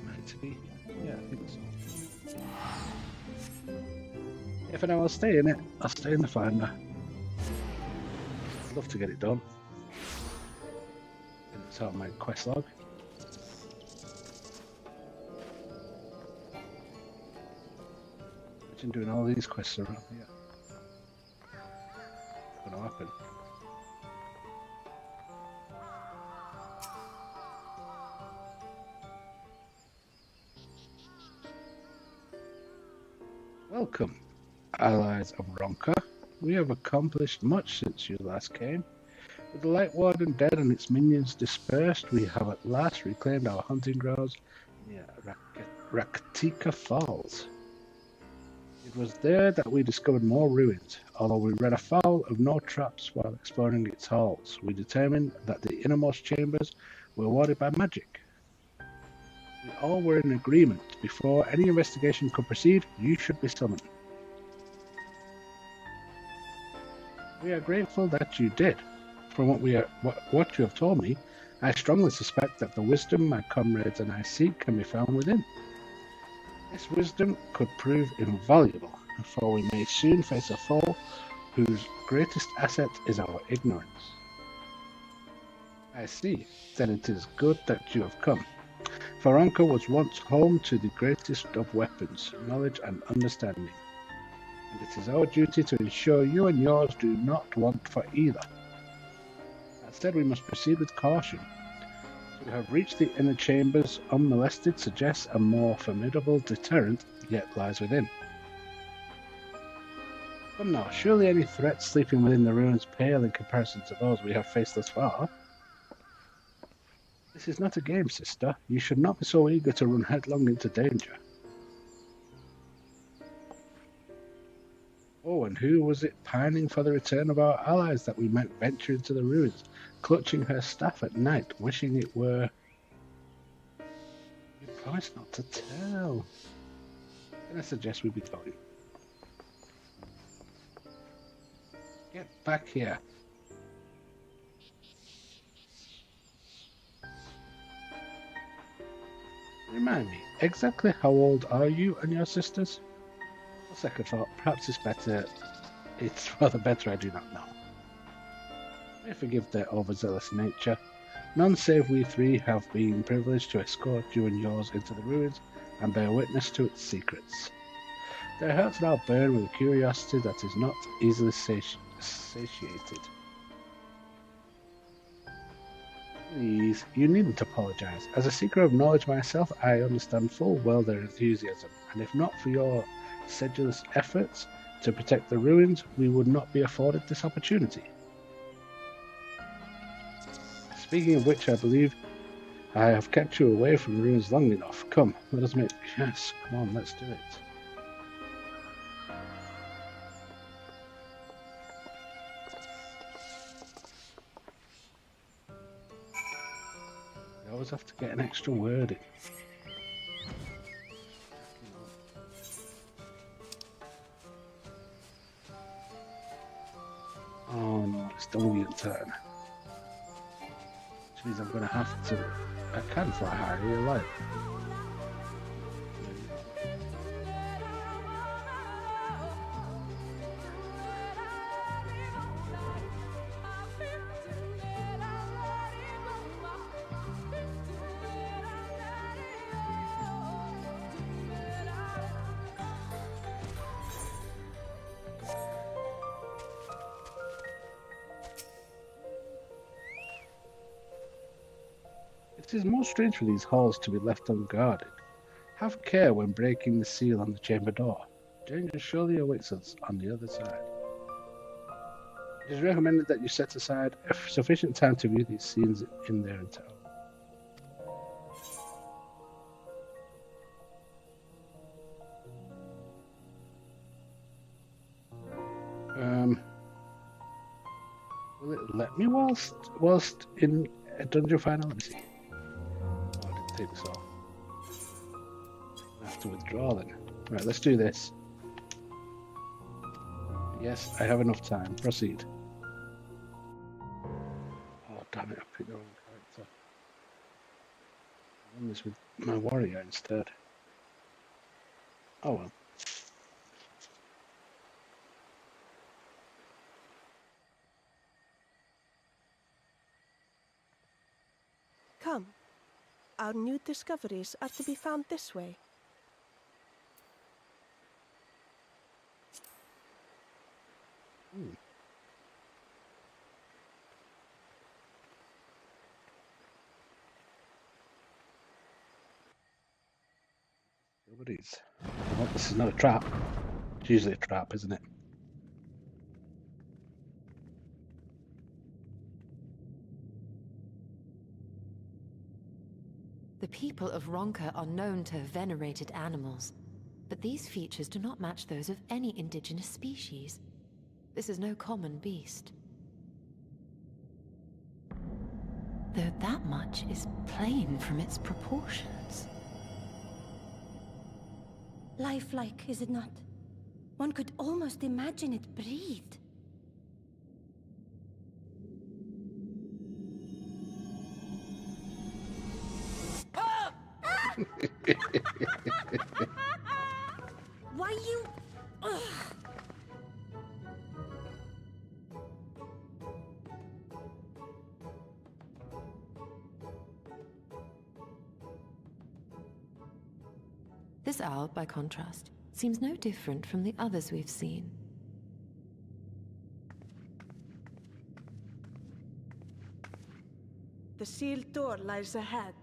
S1: meant to be. Yeah, I think so. Yeah, for now, I'll stay in it. I'll stay in the finder. I'd love to get it done. And it's out of my quest log. Imagine doing all these quests around here. What's going to happen? Welcome, allies of Ronka. We have accomplished much since you last came. With the Light Warden dead and its minions dispersed, we have at last reclaimed our hunting grounds near Raktika Falls. It was there that we discovered more ruins. Although we ran afoul of no traps while exploring its halls, we determined that the innermost chambers were warded by magic. We all were in agreement. Before any investigation could proceed, you should be summoned. We are grateful that you did. From what you have told me, I strongly suspect that the wisdom my comrades and I seek can be found within. This wisdom could prove invaluable, for we may soon face a foe whose greatest asset is our ignorance. I see. Then it is good that you have come. Ronka was once home to the greatest of weapons, knowledge and understanding. And it is our duty to ensure you and yours do not want for either. That said, we must proceed with caution. To have reached the inner chambers unmolested suggests a more formidable deterrent yet lies within. Come now, surely any threats sleeping within the ruins pale in comparison to those we have faced thus far. This is not a game, sister. You should not be so eager to run headlong into danger. Oh, and who was it pining for the return of our allies that we might venture into the ruins, clutching her staff at night, wishing it were... You promised not to tell. Then I suggest we be going. Get back here. Remind me, exactly how old are you and your sisters? On second thought, perhaps it's rather better I do not know. May forgive their overzealous nature. None save we three have been privileged to escort you and yours into the ruins and bear witness to its secrets. Their hearts now burn with a curiosity that is not easily satiated. Please, you needn't apologize. As a seeker of knowledge myself, I understand full well their enthusiasm, and if not for your sedulous efforts to protect the ruins, we would not be afforded this opportunity. Speaking of which, I believe I have kept you away from the ruins long enough. Come, let us make... Yes, come on, let's do it. I always have to get an extra word in. Oh no, it's Dungeon turn. Which means I'm going to have to... I can fly high, you're alive. It is most strange for these halls to be left unguarded. Have care when breaking the seal on the chamber door. Danger surely awaits us on the other side. It is recommended that you set aside sufficient time to view these scenes in their entirety. Will it let me whilst in a dungeon final? Let me see. Oh, I didn't think so. I have to withdraw then. Right, let's do this. Yes, I have enough time. Proceed. Oh, damn it, I picked the wrong character. I've done this with my warrior instead. Oh well.
S14: Come. Our new discoveries are to be found this way.
S1: Nobody's. Well, this is not a trap. It's usually a trap, isn't it?
S7: The people of Ronka are known to have venerated animals, but these features do not match those of any indigenous species. This is no common beast. Though that much is plain from its proportions.
S14: Lifelike, is it not? One could almost imagine it breathed.
S9: Why you... Ugh.
S7: This owl, by contrast, seems no different from the others we've seen.
S14: The sealed door lies ahead.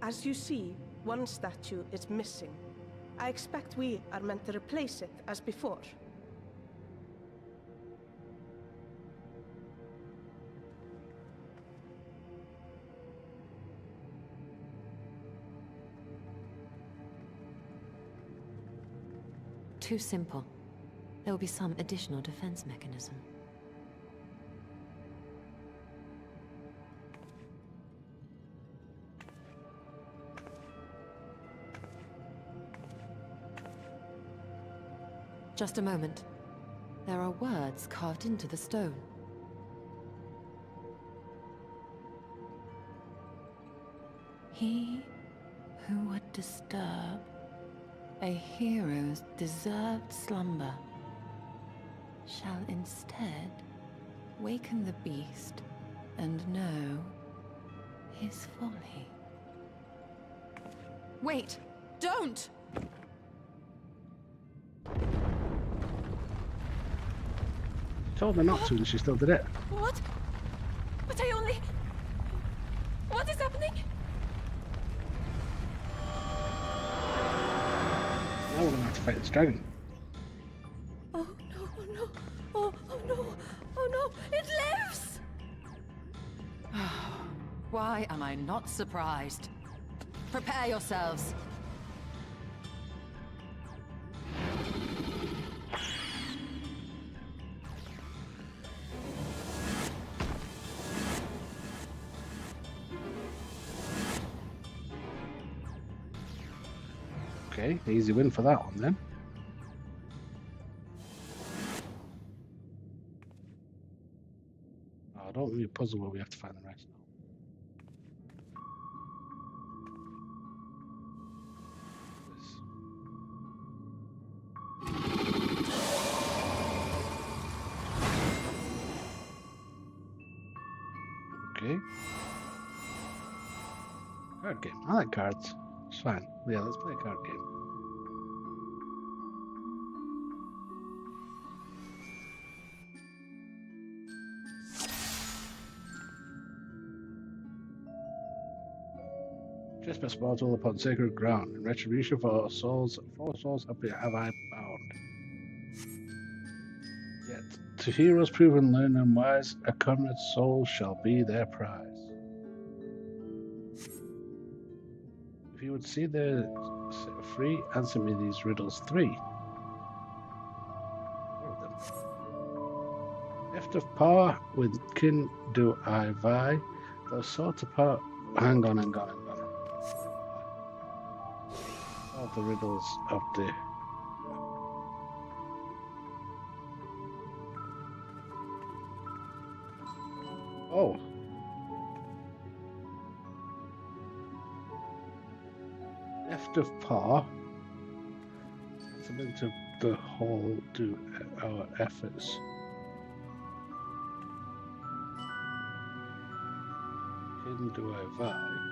S14: As you see, one statue is missing. I expect we are meant to replace it as before.
S7: Too simple. There will be some additional defense mechanism. Just a moment. There are words carved into the stone. He who would disturb a hero's deserved slumber shall instead waken the beast and know his folly. Wait! Don't!
S1: Told her not to and she still did it.
S14: What? But I only... What is happening?
S1: Now we're going to have to fight this dragon.
S14: Oh no, oh no, oh no, oh no, it lives!
S7: Why am I not surprised? Prepare yourselves.
S1: Okay, easy win for that one then. Oh, I don't really puzzle where we have to find the rest. Okay. Card game. I like cards. It's fine. Yeah, let's play a card game. Trespass mortal upon sacred ground. In retribution for souls, 4 souls have I bound. Yet, to heroes proven learned and wise, a comrade's soul shall be their prize. If you would see the set free, answer me these riddles 3. 4 of them. Left of power, with kin do I vie, though sought apart, hang on and gone and gone. All the riddles of the... Oh. Left of paw. Something to the whole do our efforts. Kin do I vie?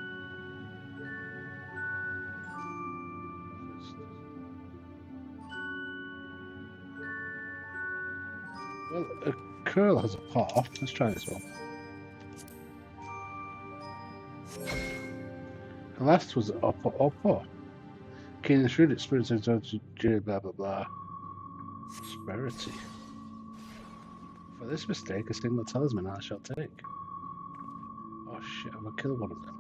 S1: Well, a curl has a paw. Let's try this one. The last was upper. Keen and shrewd experience of blah blah blah. Prosperity. For this mistake, a single talisman I shall take. Oh shit, I'm gonna kill one of them.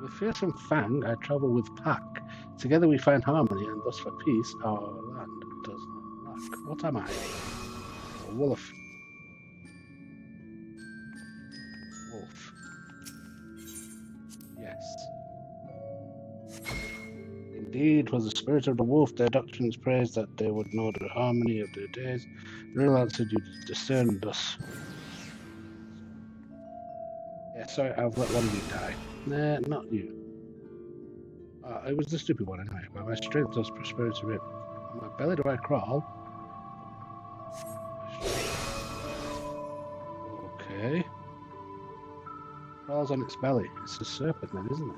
S1: With fearsome Fang, I travel with pack. Together we find harmony, and thus for peace our land does not lack. What am I? A wolf. Wolf. Yes. Indeed, was the spirit of the wolf their doctrines praised that they would know the harmony of their days. Real answered you discerned us. Yeah, sorry, I've let one of you die. Nah, not you. It was the stupid one anyway. Where my strength does prosperity rip. On my belly do I crawl? Okay. Crawls on its belly. It's a serpent then, isn't it?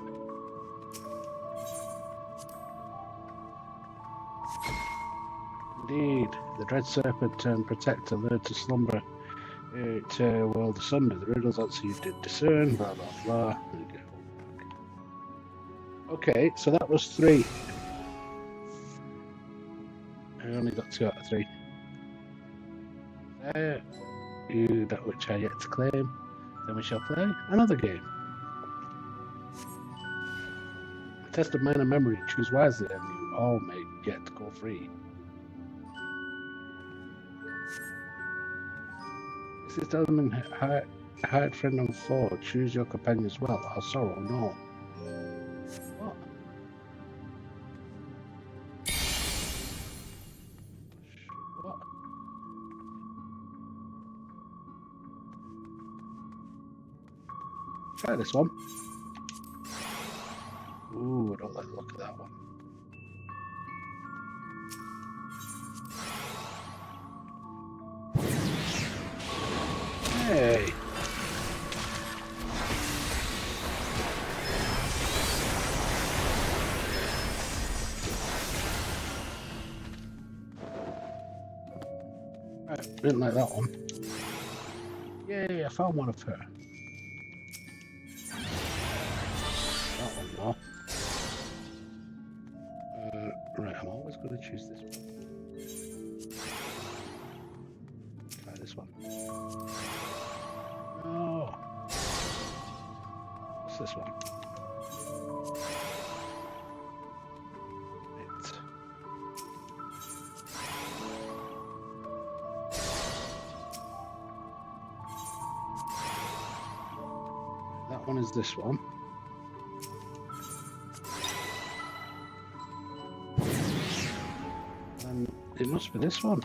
S1: Indeed. The dread serpent turned protector, lured to slumber. It whirled asunder. The riddles answer you did discern. Blah blah blah. There we go. Okay, so that was 3. I only got 2 out of 3. There, you that which I yet to claim. Then we shall play another game. A test of mind and memory. Choose wisely, and you all may yet go free. This is Delman hired friend and foe. Choose your companions well. Our sorrow, no. What? What? Try this one. Ooh, I don't like the look of that one. Hey! I didn't like that one. Yay, I found one of her. That one, no. Right, I'm always going to choose this one. Try this one. No. What's this one? It. That one is this one. And it must be this one.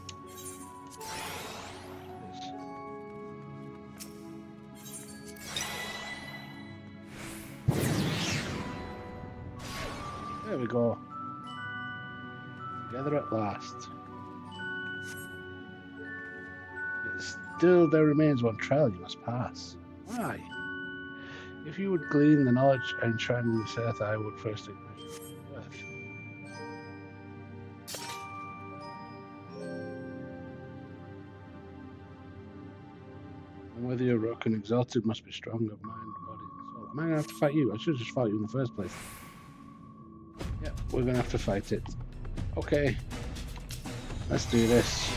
S1: There we go. Together at last. Still, there remains one trial you must pass. Why? If you would glean the knowledge enshrined in this earth, I would first acknowledge your worth. And whether you're rock and exalted must be strong of mind, body, and soul. Am I going to have to fight you? I should have just fought you in the first place. Yeah, we're going to have to fight it. Okay. Let's do this.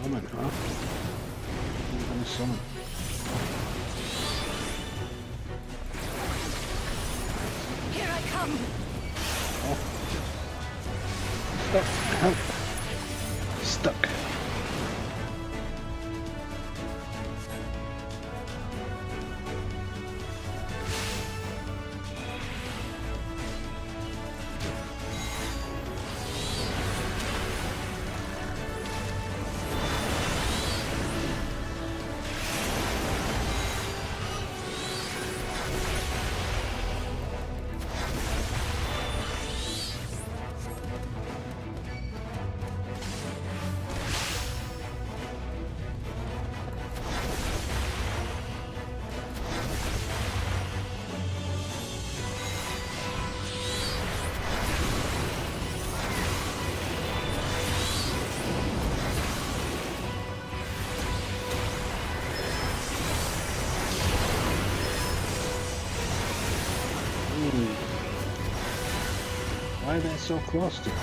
S1: Summon, huh? I'm gonna summon.
S9: Here I come!
S1: Oh. Stuck. Help. Stuck. Why are they so close to it?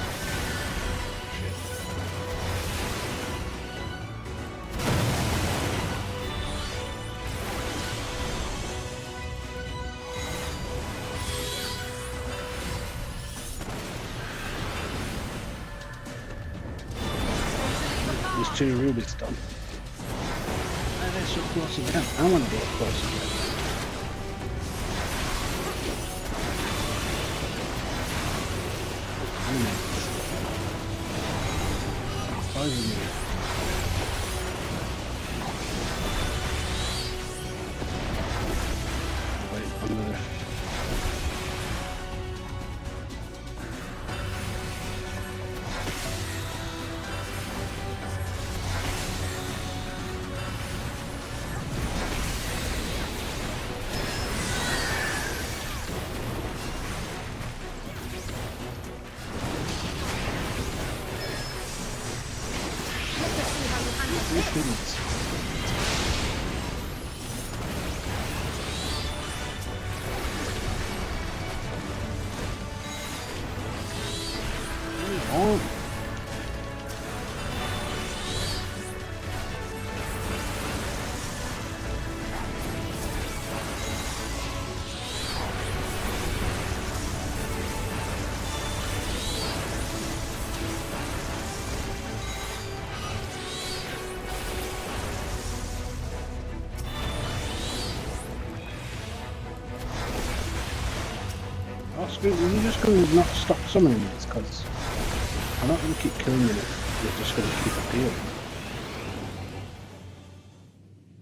S1: There's 2 rubies done. Why are they so close again? I want to get close again. Poison me. Wait, another. Oh. Oh, screw it, you're just going to not stop summoning these, because I'm not going to keep killing them if you're just going to keep appealing.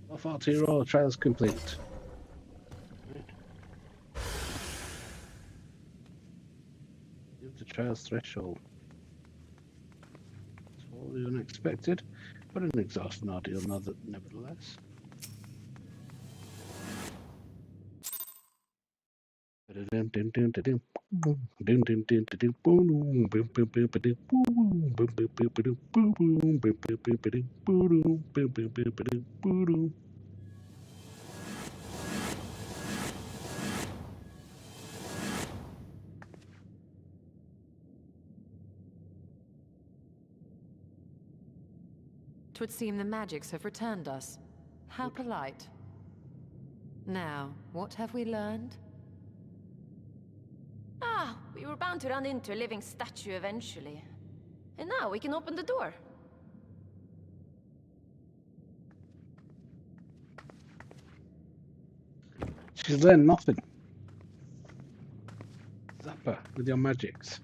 S1: Well, 40 roll, trials complete. Give the trials threshold. It's wholly unexpected, but an exhausting ordeal nevertheless.
S7: Twould seem the magics have returned us. How polite. Now, what have we learned?
S15: Ah, we were bound to run into a living statue eventually. And now we can open the door.
S1: She's learned nothing. Zappa, with your magics.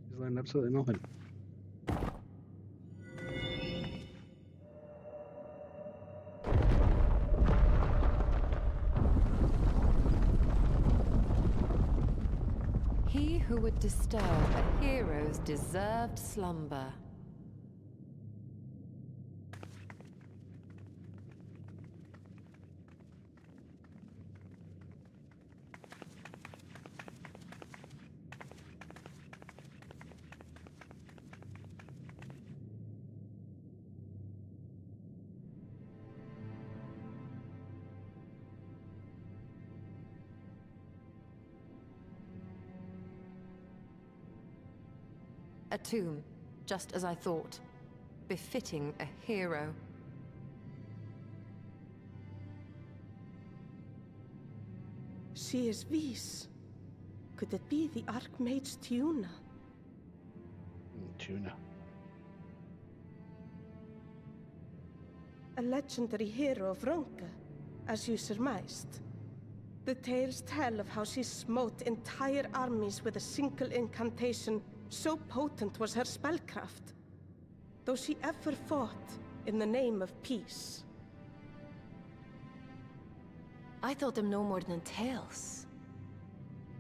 S1: She's learned absolutely nothing.
S7: He who would disturb a hero's deserved slumber. A tomb, just as I thought. Befitting a hero.
S14: She is Vis. Could it be the Archmage Tiuna?
S1: Tuna.
S14: A legendary hero of Ronka, as you surmised. The tales tell of how she smote entire armies with a single incantation. So potent was her spellcraft, though she ever fought in the name of peace.
S15: I thought them no more than tales.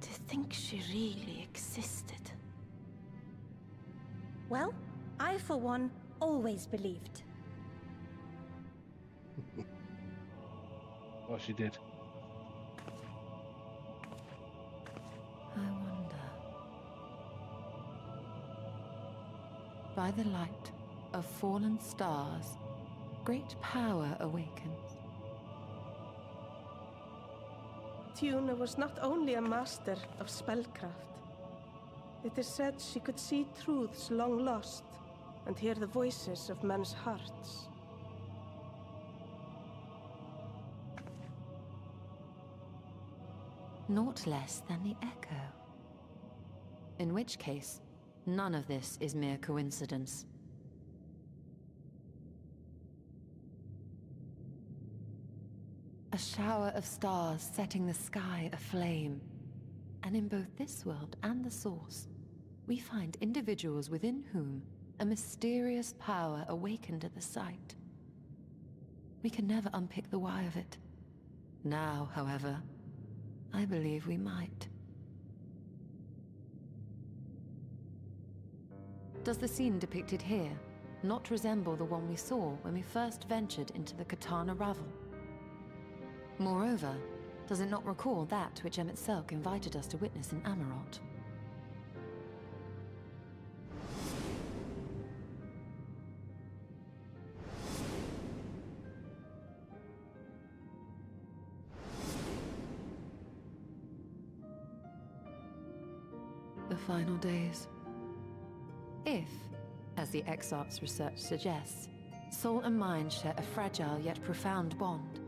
S15: To think she really existed.
S16: Well, I for one always believed.
S1: Well, she did.
S7: I wonder. By the light of fallen stars, great power awakens.
S14: Tiuna was not only a master of spellcraft. It is said she could see truths long lost and hear the voices of men's hearts.
S7: Naught less than the echo. In which case, none of this is mere coincidence. A shower of stars setting the sky aflame. And in both this world and the Source, we find individuals within whom a mysterious power awakened at the sight. We can never unpick the why of it. Now, however, I believe we might. Does the scene depicted here not resemble the one we saw when we first ventured into the Katana Ravel? Moreover, does it not recall that which Emmett Selk invited us to witness in Amarot? The final days. If, as the XIV's research suggests, soul and mind share a fragile yet profound bond,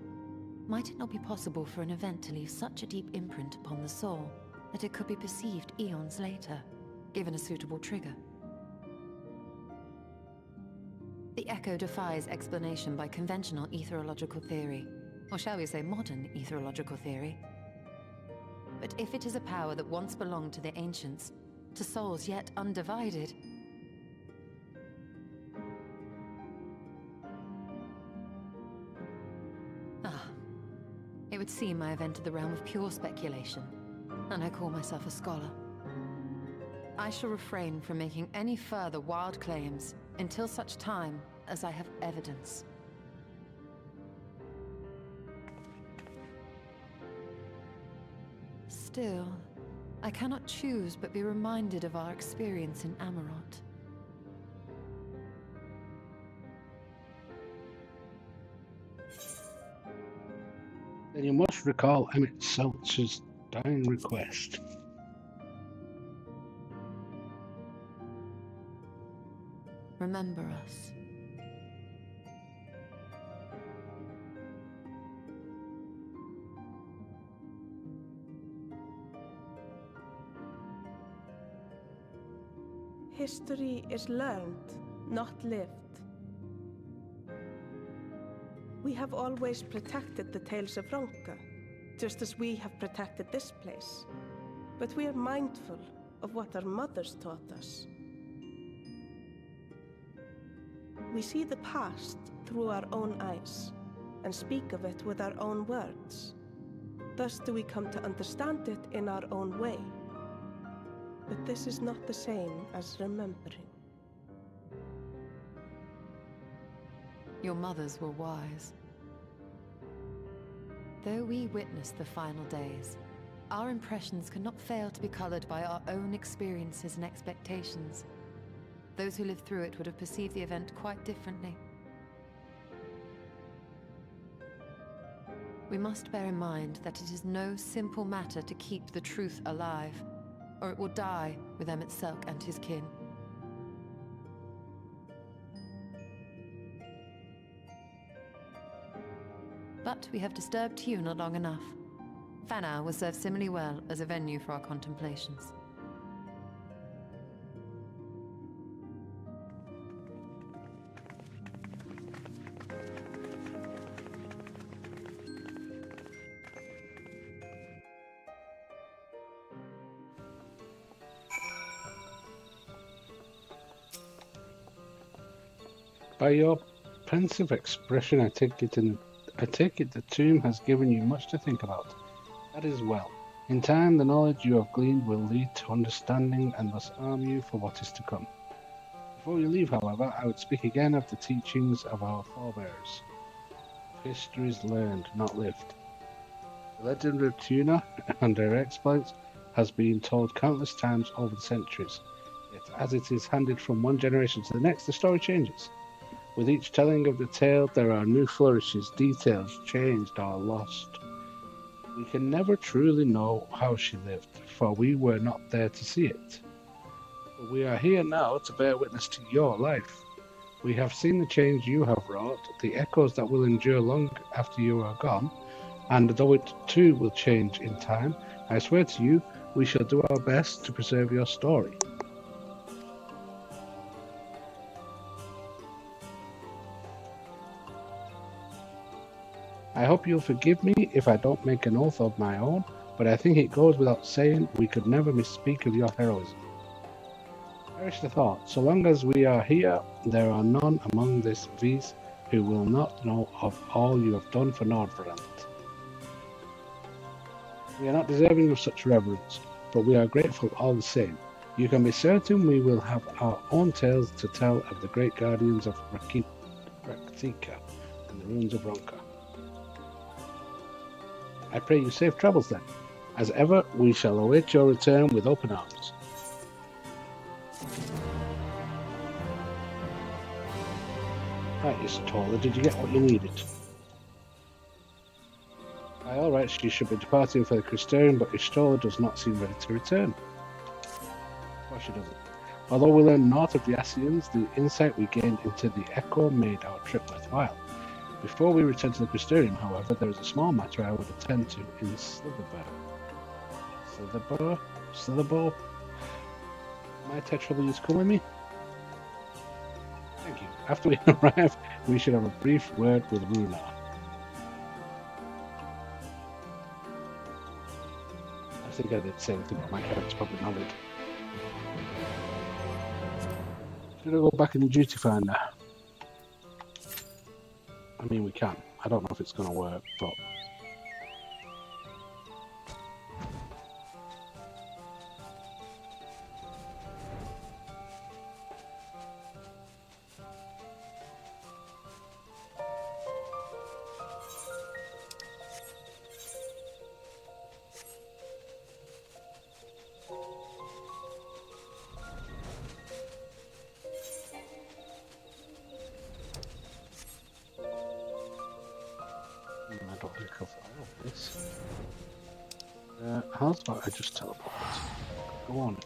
S7: might it not be possible for an event to leave such a deep imprint upon the soul that it could be perceived eons later, given a suitable trigger? The echo defies explanation by conventional etherological theory, or shall we say modern etherological theory. But if it is a power that once belonged to the ancients, to souls yet undivided, it would seem I have entered the realm of pure speculation, and I call myself a scholar. I shall refrain from making any further wild claims until such time as I have evidence. Still, I cannot choose but be reminded of our experience in Amarot.
S1: Then you must recall Emmett Seltz's dying request.
S7: Remember us.
S14: History is learned, not lived. We have always protected the Tales of Ronka, just as we have protected this place. But we are mindful of what our mothers taught us. We see the past through our own eyes, and speak of it with our own words. Thus do we come to understand it in our own way. But this is not the same as remembering.
S7: Your mothers were wise. Though we witnessed the final days, our impressions cannot fail to be colored by our own experiences and expectations. Those who lived through it would have perceived the event quite differently. We must bear in mind that it is no simple matter to keep the truth alive, or it will die with Emmett Selk and his kin. But we have disturbed Tuna long enough. Fanau will serve similarly well as a venue for our contemplations.
S1: By your pensive expression, I take it the tomb has given you much to think about. That is well. In time, the knowledge you have gleaned will lead to understanding and thus arm you for what is to come. Before you leave, however, I would speak again of the teachings of our forebears. Histories learned, not lived. The legend of Tuna and her exploits has been told countless times over the centuries, yet as it is handed from one generation to the next, the story changes. With each telling of the tale, there are new flourishes, details changed or lost. We can never truly know how she lived, for we were not there to see it. But we are here now to bear witness to your life. We have seen the change you have wrought, the echoes that will endure long after you are gone, and though it too will change in time, I swear to you, we shall do our best to preserve your story. I hope you'll forgive me if I don't make an oath of my own, but I think it goes without saying we could never misspeak of your heroism. Perish the thought, so long as we are here, there are none among these who will not know of all you have done for Nordbrand. We are not deserving of such reverence, but we are grateful all the same. You can be certain we will have our own tales to tell of the great guardians of Raktika and the ruins of Ronka. I pray you safe travels then. As ever, we shall await your return with open arms. Right, Istola, did you get what you needed? Aye, alright, she should be departing for the Crystarium, but Istola does not seem ready to return. Of course she doesn't. Although we learned naught of the Ascians, the insight we gained into the Echo made our trip worthwhile. Before we return to the Crystarium, however, there is a small matter I would attend to in Slitherbow. Slitherbow? Might I trouble you to come with me? Thank you. After we arrive, we should have a brief word with Runar. I think I did say anything about my character's probably knowledge. Should I go back in the duty finder? I mean, we can. I don't know if it's going to work, but... I don't think I've all of this. How's about I just teleport? Go on.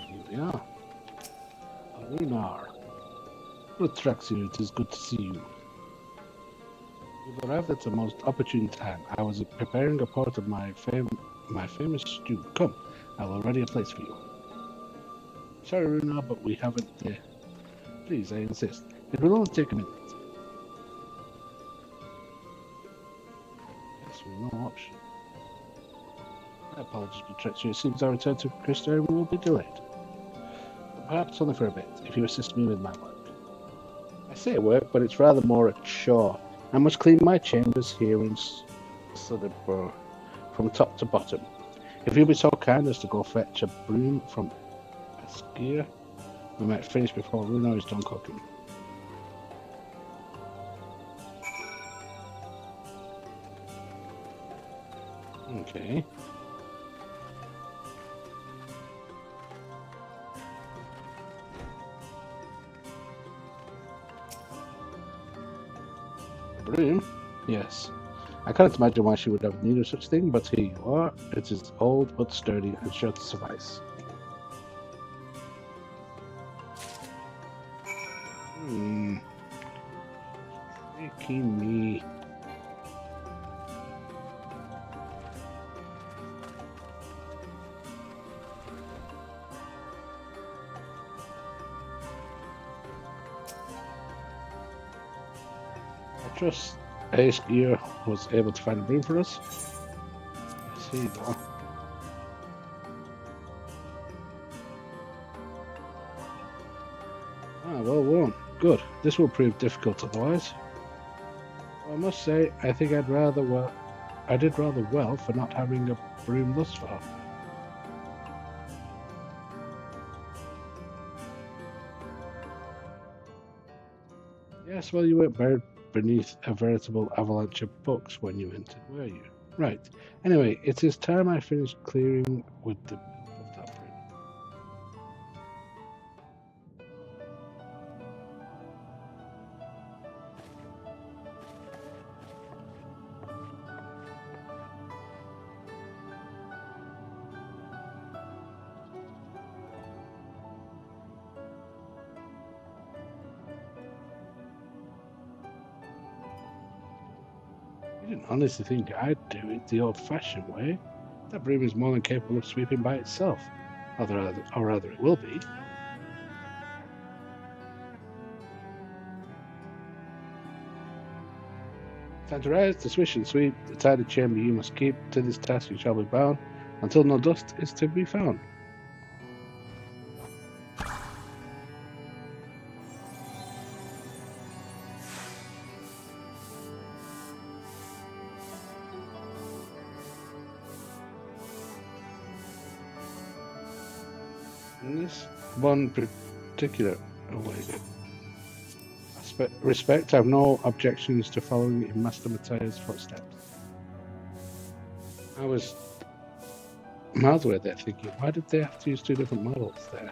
S1: Here we are. Runar. Good Traxxir, it is good to see you. You've arrived at the most opportune time. I was preparing a pot of my famous stew. Come, I've already a place for you. Sorry, Runa, but we haven't. Please, I insist. It will only take a minute. Yes, with no option. My apologies for treachery. It seems our return to Crystal will be delayed. But perhaps only for a bit, if you assist me with my work. I say work, but it's rather more a chore. I must clean my chambers here in Shadowbringers from top to bottom. If you'll be so kind as to go fetch a broom from Askir, we might finish before Runa is done cooking. Okay. Broom? Yes. I can't imagine why she would have need of such thing, but here you are. It is old but sturdy and sure to suffice. Freaking me. I trust Askir was able to find a broom for us. Yes, here you go. Ah, well worn. Good. This will prove difficult otherwise. Well, I must say, I think I did rather well for not having a broom thus far. Yes, well, you weren't buried beneath a veritable avalanche of books when you entered, were you? Right. Anyway, it is time I finished clearing with the of that broom. You didn't honestly think I'd do it the old-fashioned way. That broom is more than capable of sweeping by itself. Or rather it will be. Time to rise, to swish and sweep, the tidy chamber you must keep. To this task you shall be bound, until no dust is to be found. In this one particular respect, I have no objections to following in Master Matthias' footsteps. I was miles away there thinking, why did they have to use two different models there?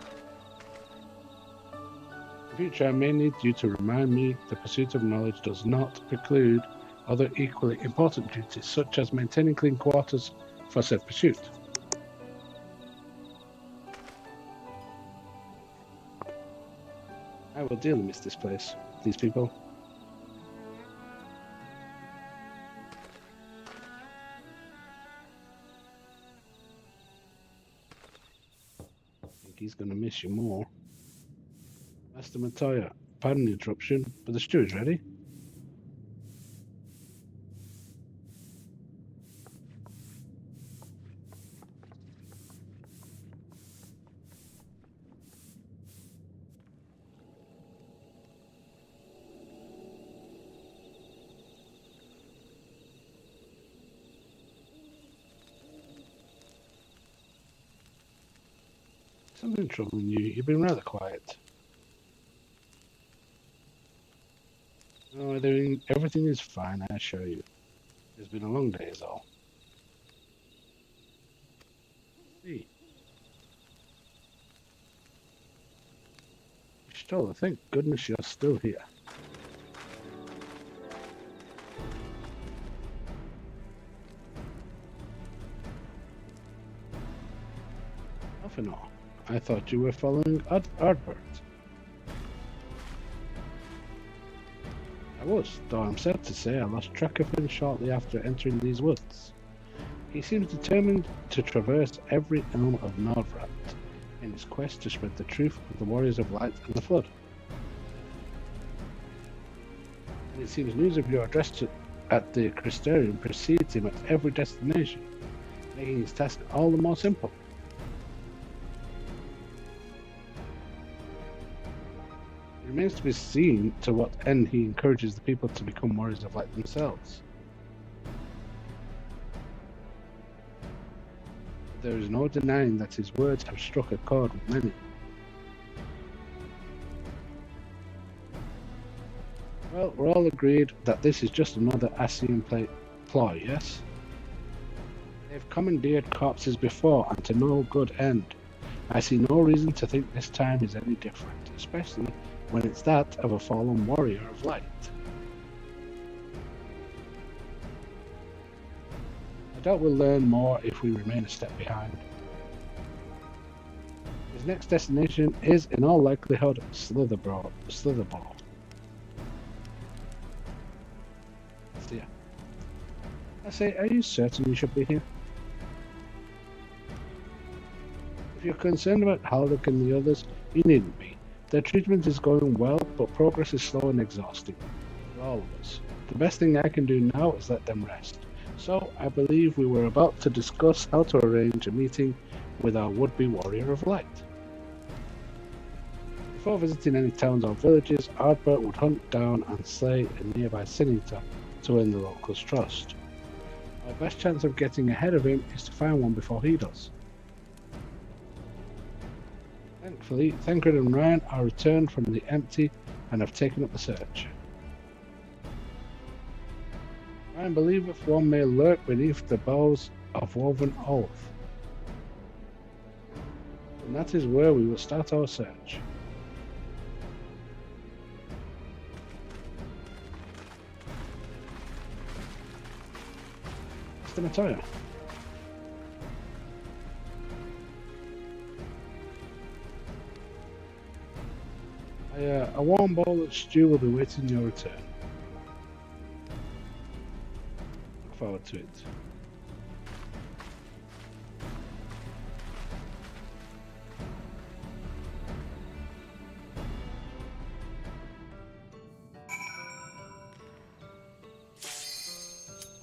S1: In future, I may need you to remind me the pursuit of knowledge does not preclude other equally important duties, such as maintaining clean quarters for said pursuit. I will dearly miss this place, these people. I think he's going to miss you more. Master Matoya, pardon the interruption, but the stew is ready. Something troubling you. You've been rather quiet. No, everything is fine, I assure you. It's been a long day is all. See. Stola, thank goodness you're still here. Nothing all. I thought you were following Ardbert. I was, though I'm sad to say I lost track of him shortly after entering these woods. He seems determined to traverse every elm of Nordrat in his quest to spread the truth of the Warriors of Light and the Flood. And it seems news of your address at the Crystarium precedes him at every destination, making his task all the more simple. It remains to be seen to what end he encourages the people to become Warriors of Light themselves. There is no denying that his words have struck a chord with many. Well, we're all agreed that this is just another Ascian ploy, yes? They've commandeered corpses before, and to no good end. I see no reason to think this time is any different, especially when it's that of a fallen warrior of light. I doubt we'll learn more if we remain a step behind. His next destination is, in all likelihood, Slitherball. So yeah. I say, are you certain you should be here? If you're concerned about Halvik and the others, you needn't be. Their treatment is going well, but progress is slow and exhausting. For all of us. The best thing I can do now is let them rest. So, I believe we were about to discuss how to arrange a meeting with our would-be Warrior of Light. Before visiting any towns or villages, Ardbert would hunt down and slay a nearby Senator to win the locals' trust. Our best chance of getting ahead of him is to find one before he does. Thankfully, Thancred and Ryan are returned from the empty and have taken up the search. Ryan believeth one may lurk beneath the boughs of woven oath. And that is where we will start our search. Mr. Matoya. A warm bowl of stew will be waiting your return. Look forward to it.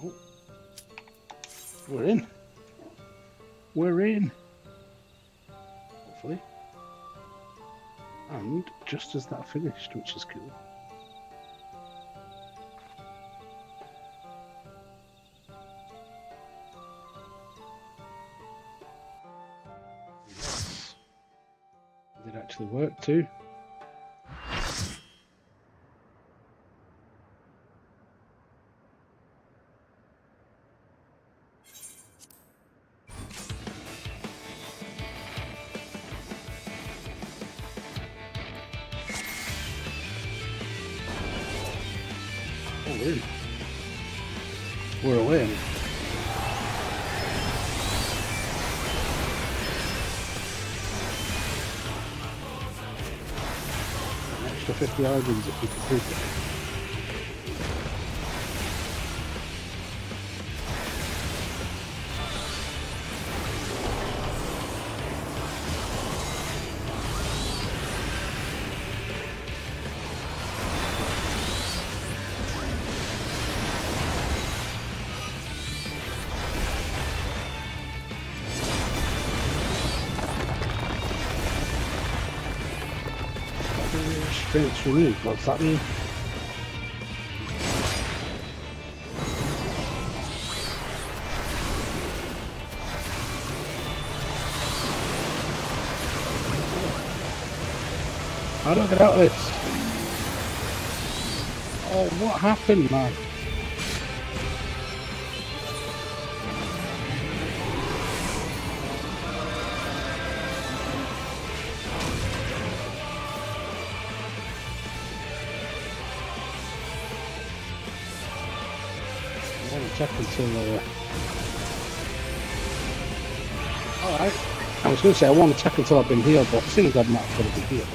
S1: Oh. We're in. We're in. Hopefully. And just as that finished, which is cool. Yes. It did actually work too. We're away. An extra 50 origins if we complete it. Strength removed, what's that mean? How do I get out of this? Oh, what happened, man? Check until alright. I was going to say I want to check until I've been healed, but as soon as I'm not going to be healed.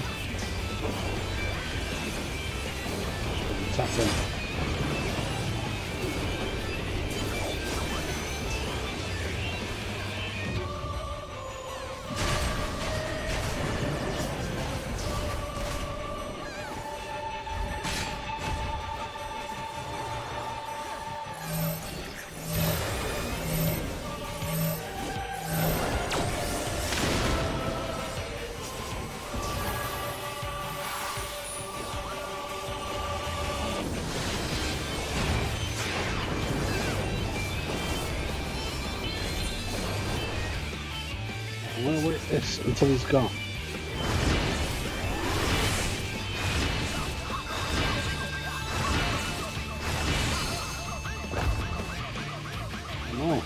S1: Tap in. this until he's gone. No.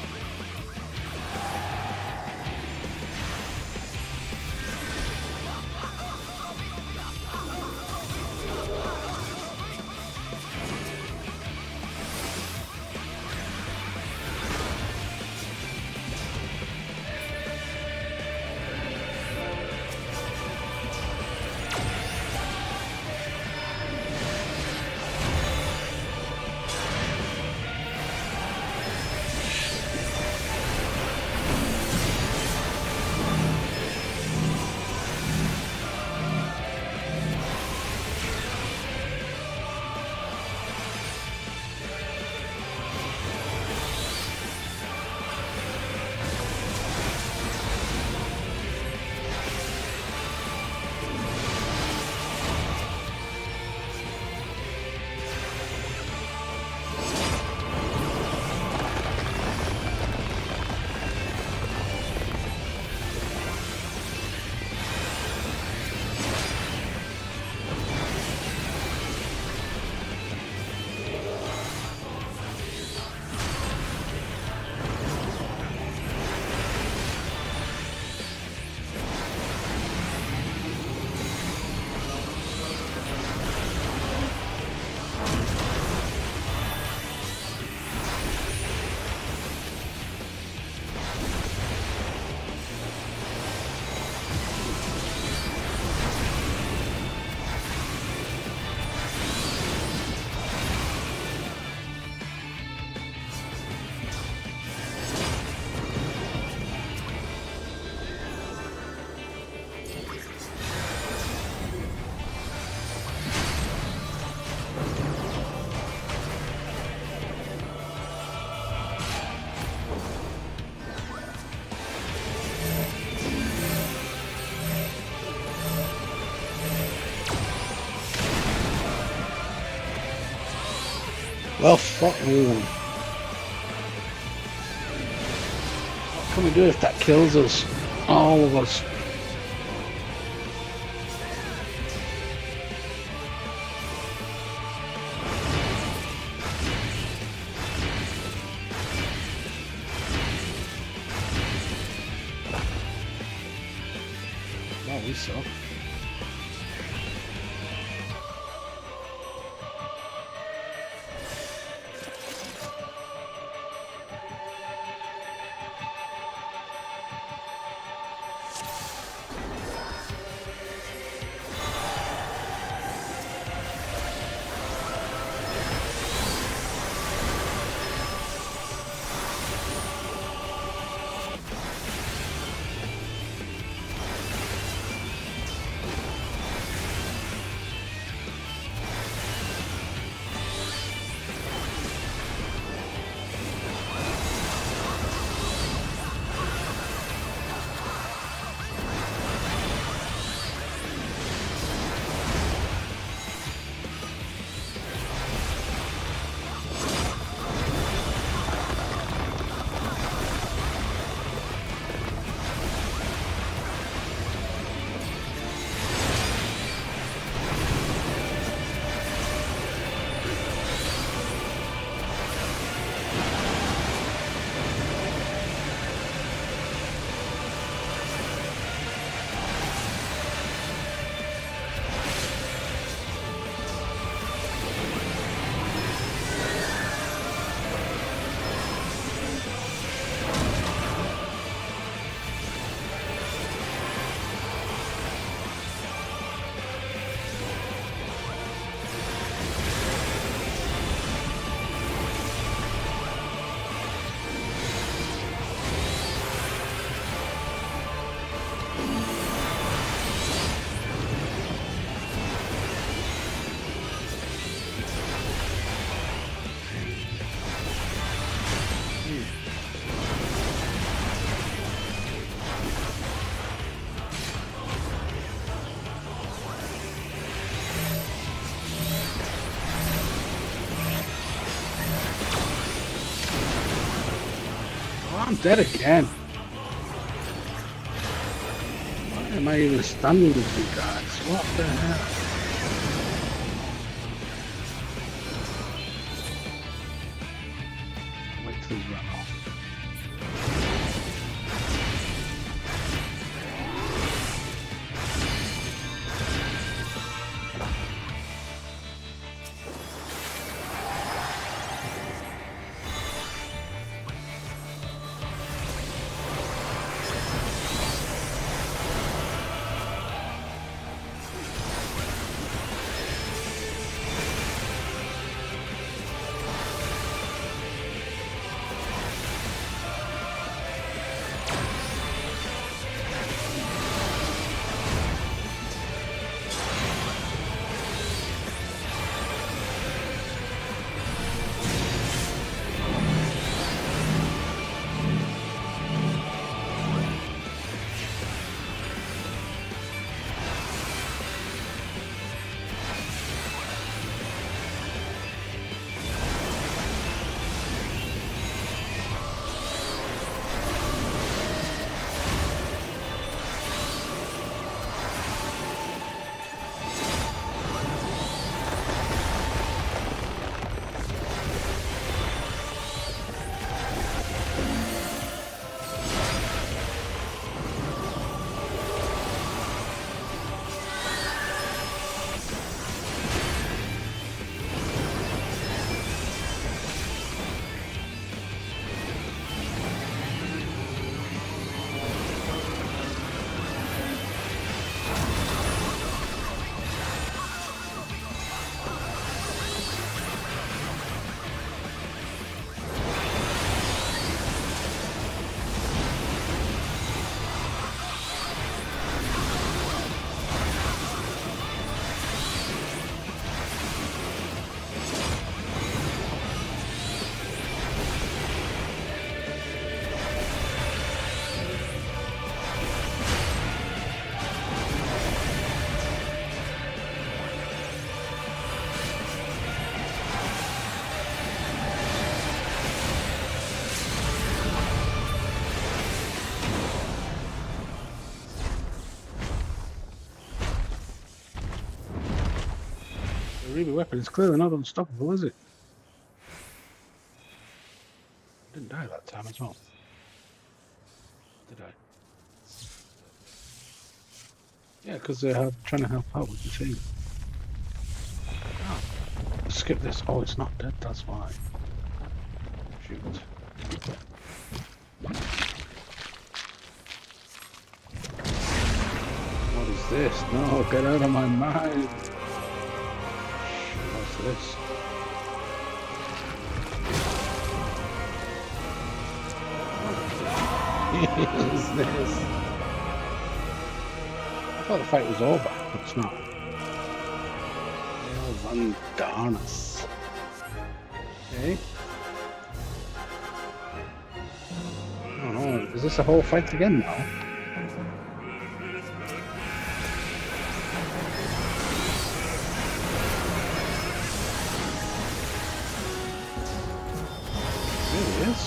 S1: Well, fuck me then. What can we do if that kills us? All of us. Well, we suck. I'm dead again. am I even standing with you guys? What the hell? Wait till he's run off. The Ruby weapon is clearly not unstoppable, is it? I didn't die that time as well. Did I? Yeah, because they're trying to help out with the thing. Oh, skip this. Oh, it's not dead, that's why. Shoot. What is this? No, get out of my mind. What's this? What is this? I thought the fight was over, but it's not. Van Darnus. Okay. Oh no, is this a whole fight again now? There it is.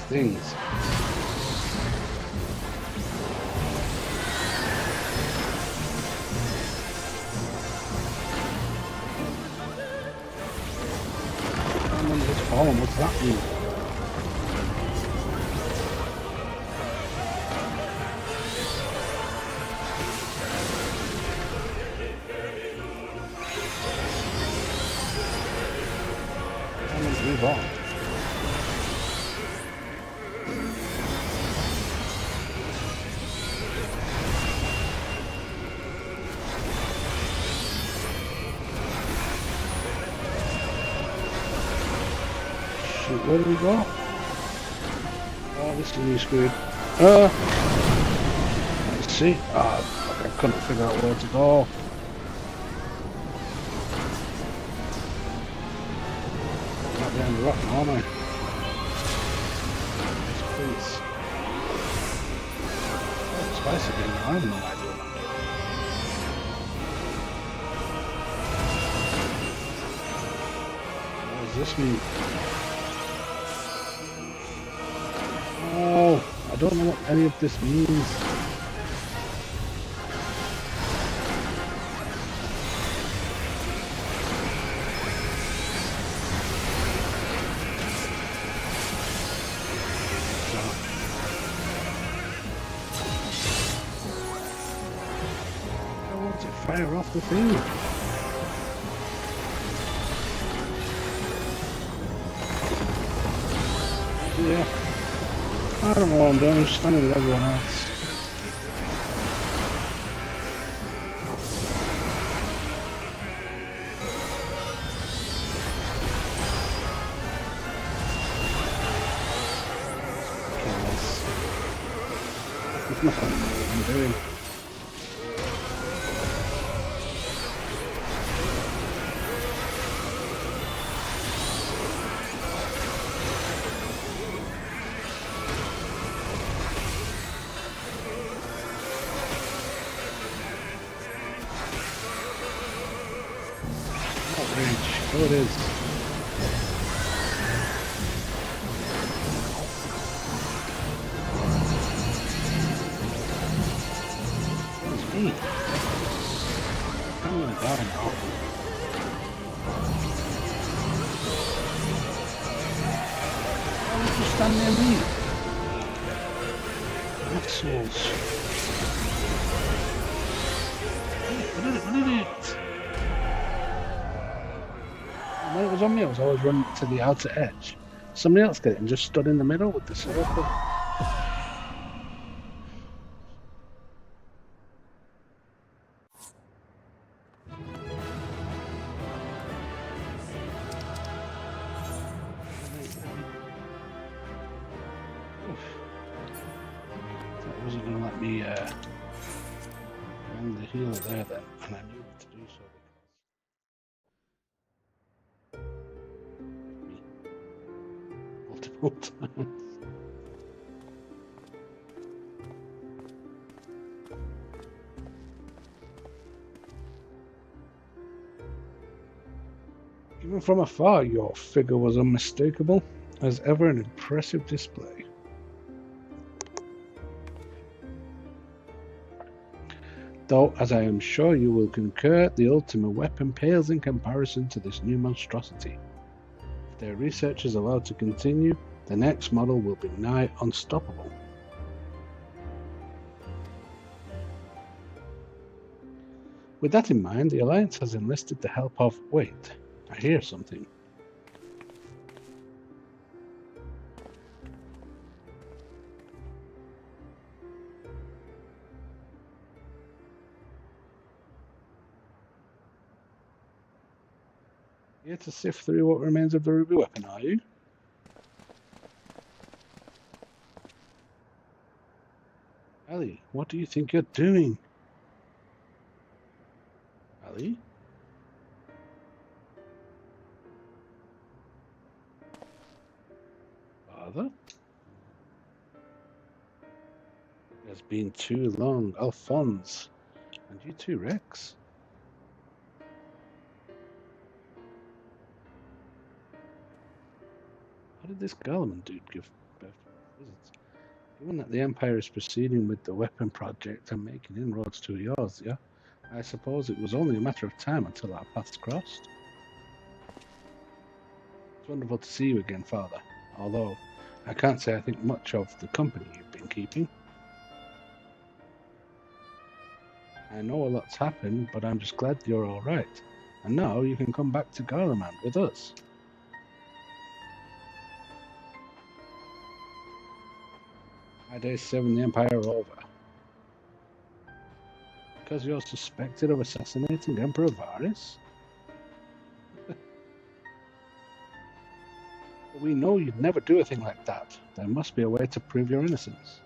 S1: Things. What's that mean? Move on. Shoot, where do we go? Oh, this is new screwed. Let's see. I couldn't figure out where to go. Not behind the rock now, am I? Yes, please. Oh, spicy again. I have no idea. What does this mean? Oh, I don't know what any of this means. I want to fire off the thing. Yeah. I don't know what I'm doing, I'm just standing with everyone else. There's nothing I'm doing. Oh, it is. It's me. I'm gonna die now. Why would you stand near me? Assholes. What did it? When it was on me, I was always running to the outer edge. Somebody else did it and just stood in the middle with the circle. That wasn't going to let me find the healer there then, and I knew what to do so. Multiple times. Even from afar, your figure was unmistakable, as ever an impressive display. Though, as I am sure you will concur, the Ultima weapon pales in comparison to this new monstrosity. If their research is allowed to continue, the next model will be nigh unstoppable. With that in mind, the Alliance has enlisted the help of... Wait, I hear something. Here to sift through what remains of the ruby weapon, are you? Ellie, what do you think you're doing? Ellie? Father? It has been too long, Alphonse. And you too, Rex. How did this Garlemald dude give birth to visits? Given that the Empire is proceeding with the weapon project and making inroads to Eorzea, I suppose it was only a matter of time until our paths crossed. It's wonderful to see you again, Father, although I can't say I think much of the company you've been keeping. I know a lot's happened, but I'm just glad you're alright. And now you can come back to Garlemald with us. My days serving the Empire are over. Because you're suspected of assassinating Emperor Varys? But we know you'd never do a thing like that. There must be a way to prove your innocence.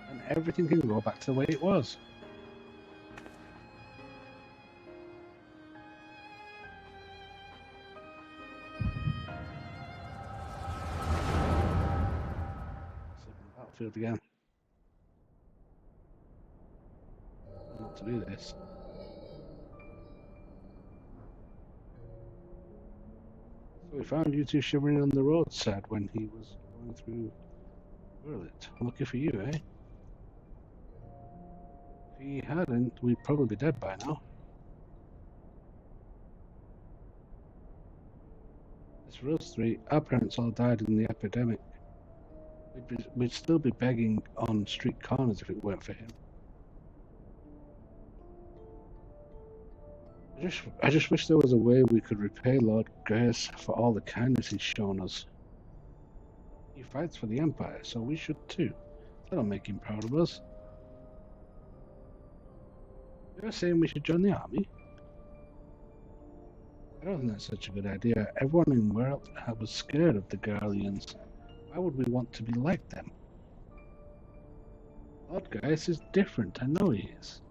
S1: And everything can go back to the way it was. Battlefield again. Not to do this. So we found you two shivering on the roadside when he was going through Burlet. Lucky for you, eh? If he hadn't, we'd probably be dead by now. As for us three, our parents all died in the epidemic. We'd still be begging on street corners if it weren't for him. I just wish there was a way we could repay Lord Grace for all the kindness he's shown us. He fights for the Empire, so we should too. That'll make him proud of us. You're saying we should join the army? I don't think that's such a good idea. Everyone in the world was scared of the Garleans. Why would we want to be like them? Lord Gaius is different, I know he is.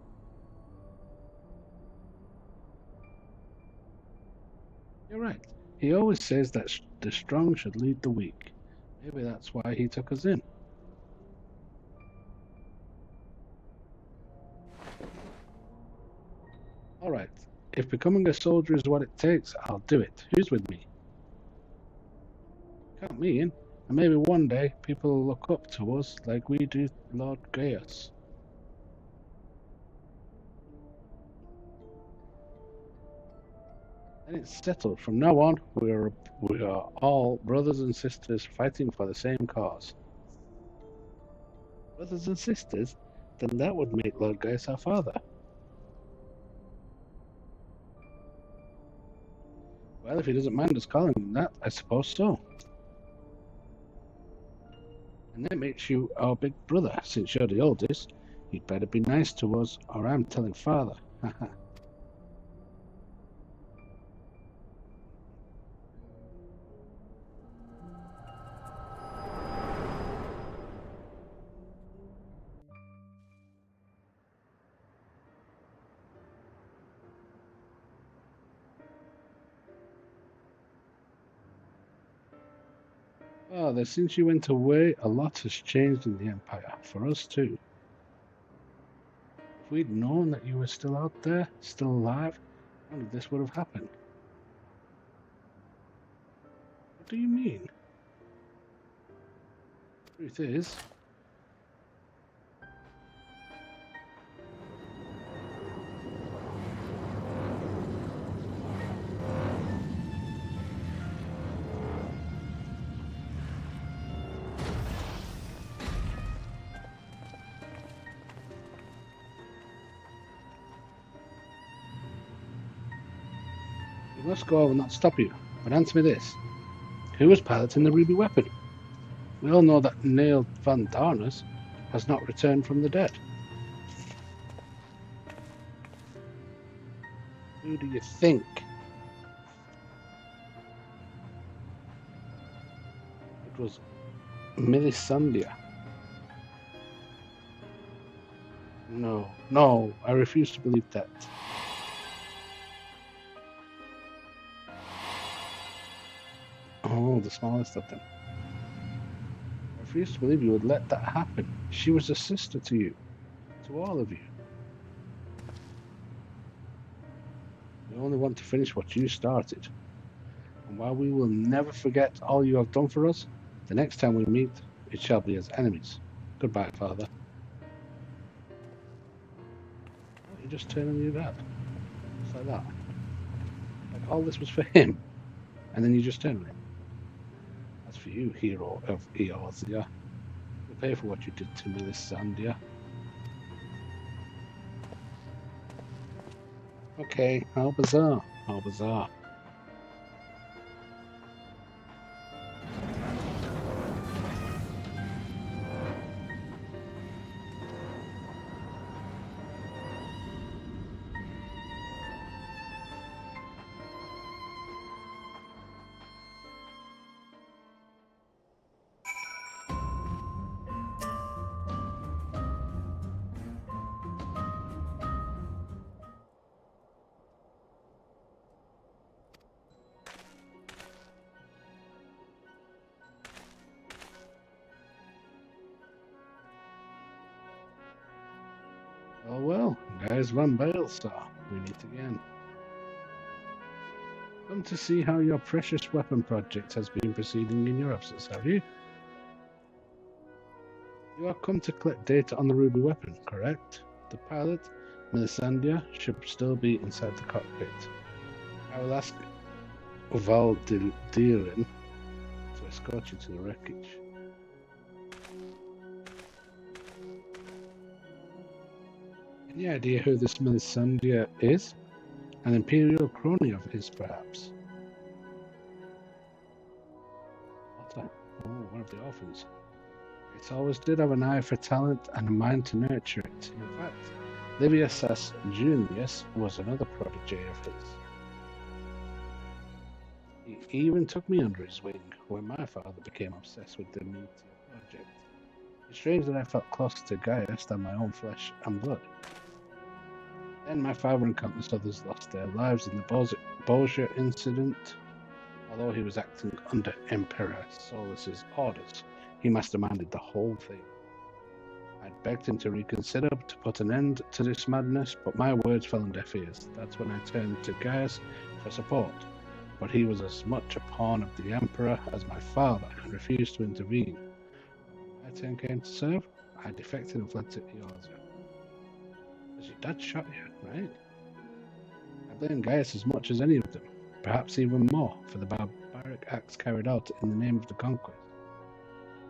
S1: You're right. He always says that the strong should lead the weak. Maybe that's why he took us in. Alright, if becoming a soldier is what it takes, I'll do it. Who's with me? Count me in, and maybe one day people will look up to us like we do Lord Gaius. And it's settled. From now on, we are all brothers and sisters fighting for the same cause. Brothers and sisters? Then that would make Lord Gaius our father. Well, if he doesn't mind us calling him that, I suppose so. And that makes you our big brother. Since you're the oldest, you'd better be nice to us, or I'm telling father. Haha. Father, since you went away, a lot has changed in the Empire. For us too. If we'd known that you were still out there, still alive, none of this would have happened. What do you mean? The truth is, we must go, I will not stop you. But answer me this. Who was piloting the ruby weapon? We all know that Neil van Darnus has not returned from the dead. Who do you think? It was Melisandre. No, I refuse to believe that. Oh, the smallest of them. I refuse to believe you would let that happen. She was a sister to you. To all of you. We only want to finish what you started. And while we will never forget all you have done for us, the next time we meet, it shall be as enemies. Goodbye, Father. You just turn on your dad. Just like that. Like all this was for him. And then you just turn on him. That's for you, hero of Eorzea. You'll pay for what you did to Melisandre. Okay, how bizarre. How bizarre. Thijs van Baelsar, we meet again. Come to see how your precious weapon project has been proceeding in your absence, have you? You have come to collect data on the ruby weapon, correct? The pilot, Melisandre, should still be inside the cockpit. I will ask Val Diren to escort you to the wreckage. Any idea who this Melisandre is? An imperial crony of his, perhaps? Otter. Oh, one of the orphans. It always did have an eye for talent and a mind to nurture it. In fact, Livius as Junius was another protege of his. He even took me under his wing when my father became obsessed with the Meteor project. It's strange that I felt closer to Gaius than my own flesh and blood. Then my father and countless others lost their lives in the Borgia incident. Although he was acting under Emperor Solus's orders, he masterminded the whole thing. I'd begged him to reconsider to put an end to this madness, but my words fell on deaf ears. That's when I turned to Gaius for support. But he was as much a pawn of the Emperor as my father and refused to intervene. When my turn came to serve, I defected and fled to Eorzea. As your dad shot you, right? I blame Gaius as much as any of them, perhaps even more, for the barbaric acts carried out in the name of the conquest.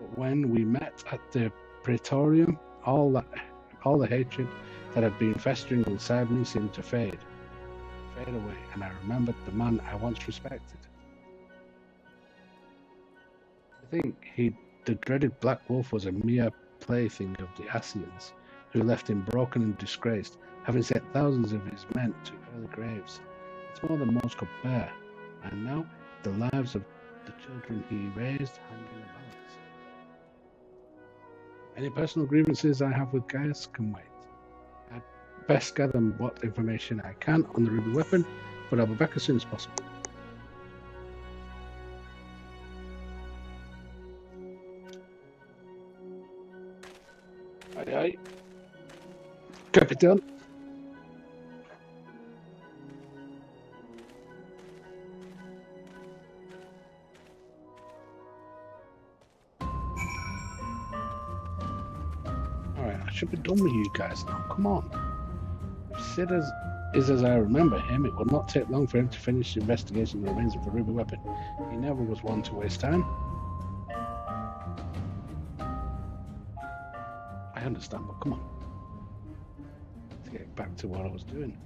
S1: But when we met at the Praetorium, all the hatred that had been festering inside me seemed to fade away, and I remembered the man I once respected. I think the dreaded Black Wolf was a mere plaything of the Assyrians, who left him broken and disgraced, having sent thousands of his men to early graves. It's more than most could bear, and now the lives of the children he raised hang in the balance. Any personal grievances I have with Gaius can wait. I'd best gather what information I can on the ruby weapon, but I'll be back as soon as possible. Aye, aye. Capitan. Alright, I should be done with you guys now. Come on. If Sid is as I remember him, it would not take long for him to finish the investigation of the remains of the ruby weapon. He never was one to waste time. I understand, but come on. To get back to what I was doing.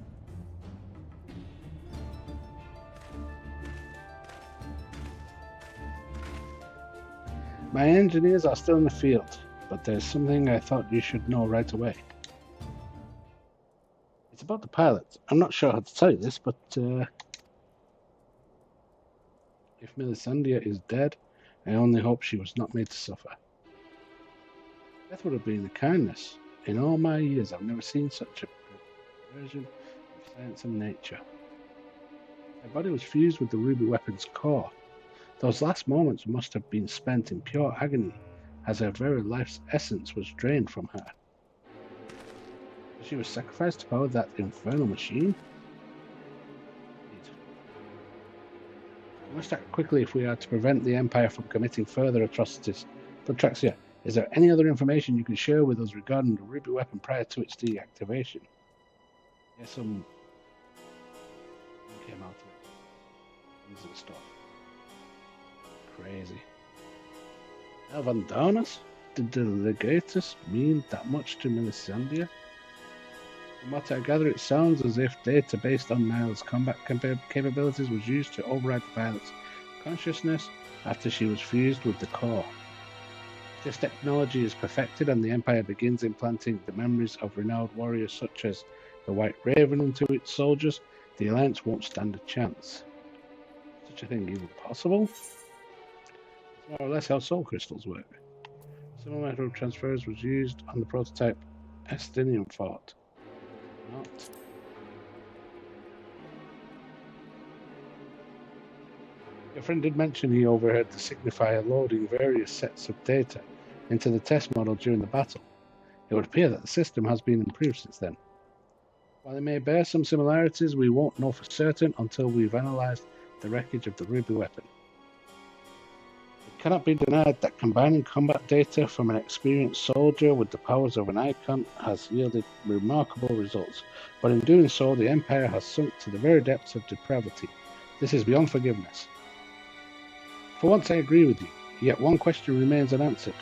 S1: My engineers are still in the field, but there's something I thought you should know right away. It's about the pilot. I'm not sure how to tell you this, but if Melisandre is dead, I only hope she was not made to suffer. Death would have been a kindness. In all my years, I've never seen such a perversion of science and nature. My body was fused with the ruby weapon's core. Those last moments must have been spent in pure agony, as her very life's essence was drained from her. She was sacrificed to power that infernal machine? We must act quickly if we are to prevent the Empire from committing further atrocities. But Traxia, is there any other information you can share with us regarding the ruby weapon prior to its deactivation? Yes, some came out of it. Things and stuff. Crazy. Elvandanas? Did the legatus mean that much to Melisandre? From what I gather, it sounds as if data based on Niall's combat capabilities was used to override the pilot's consciousness after she was fused with the core. If this technology is perfected and the Empire begins implanting the memories of renowned warriors such as the White Raven into its soldiers, the Alliance won't stand a chance. Such a thing even possible? It's more or less how soul crystals work. Similar method of transfers was used on the prototype Estinian fort. Not. Your friend did mention he overheard the signifier loading various sets of data into the test model during the battle. It would appear that the system has been improved since then. While they may bear some similarities, we won't know for certain until we've analysed the wreckage of the ruby weapon. It cannot be denied that combining combat data from an experienced soldier with the powers of an icon has yielded remarkable results, but in doing so the Empire has sunk to the very depths of depravity. This is beyond forgiveness. For once I agree with you, yet one question remains unanswered.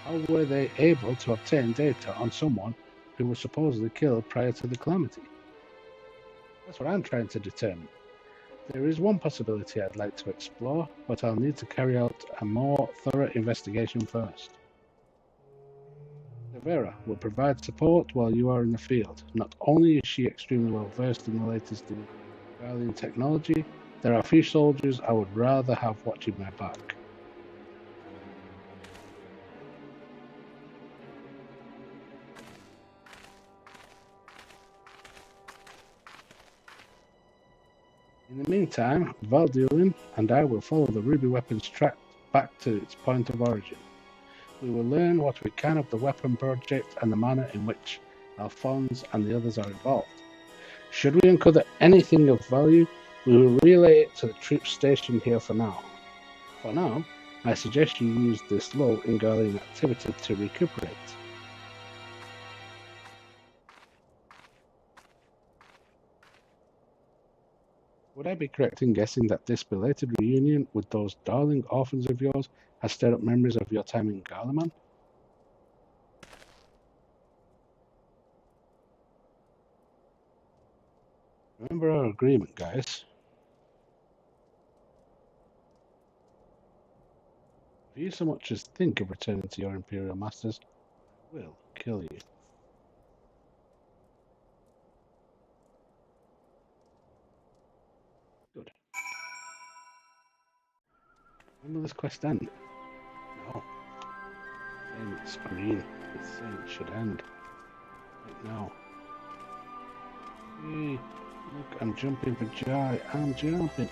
S1: How were they able to obtain data on someone who was supposedly killed prior to the calamity? That's what I'm trying to determine. There is one possibility I'd like to explore, but I'll need to carry out a more thorough investigation first. Vera will provide support while you are in the field. Not only is she extremely well versed in the latest in alien technology, there are few soldiers I would rather have watching my back. In the meantime, Valdulin and I will follow the ruby weapon's track back to its point of origin. We will learn what we can of the weapon project and the manner in which Alphonse and the others are involved. Should we uncover anything of value, we will relay it to the troops stationed here for now. For now, I suggest you use this lull in Garlean activity to recuperate. Would I be correct in guessing that this belated reunion with those darling orphans of yours has stirred up memories of your time in Garlemald? Remember our agreement, guys. If you so much as think of returning to your Imperial Masters, I will kill you. Good. When will this quest end? No. Saying it's green. It's saying it should end. Right now. Hey, look, I'm jumping for joy. I'm jumping.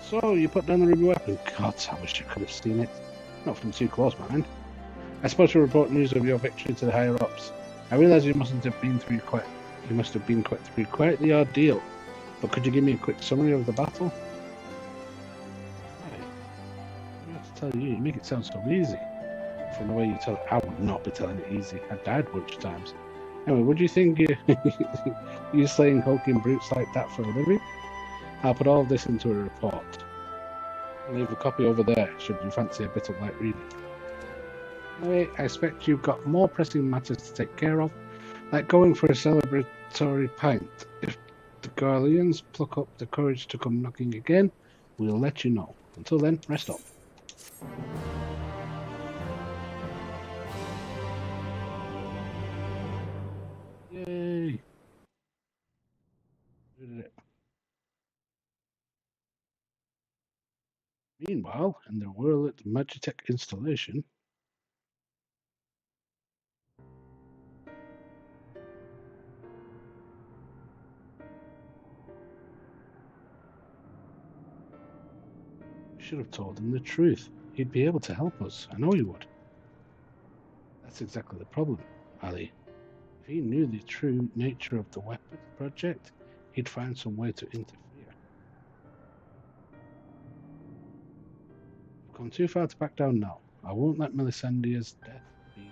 S1: So, you put down the ruby weapon. God, I wish you could have seen it. Not from too close, mind. I suppose you'll report news of your victory to the higher-ups. I realise you must have been through quite the ordeal. But could you give me a quick summary of the battle? I have to tell you, you make it sound so easy. From the way you tell it, I would not be telling it easy. I died a bunch of times. Anyway, would you think you slaying hulking brutes like that for a living? I'll put all of this into a report. I'll leave a copy over there, should you fancy a bit of light reading. Anyway, I expect you've got more pressing matters to take care of, like going for a celebratory pint. If the Garleans pluck up the courage to come knocking again, we'll let you know. Until then, rest up. Yay! We did it. Meanwhile, in the Whirlit Magitech installation, we should have told him the truth. He'd be able to help us. I know he would. That's exactly the problem, Ali. If he knew the true nature of the weapon project, he'd find some way to interfere. I've come too far to back down now. I won't let Melisandre's death be.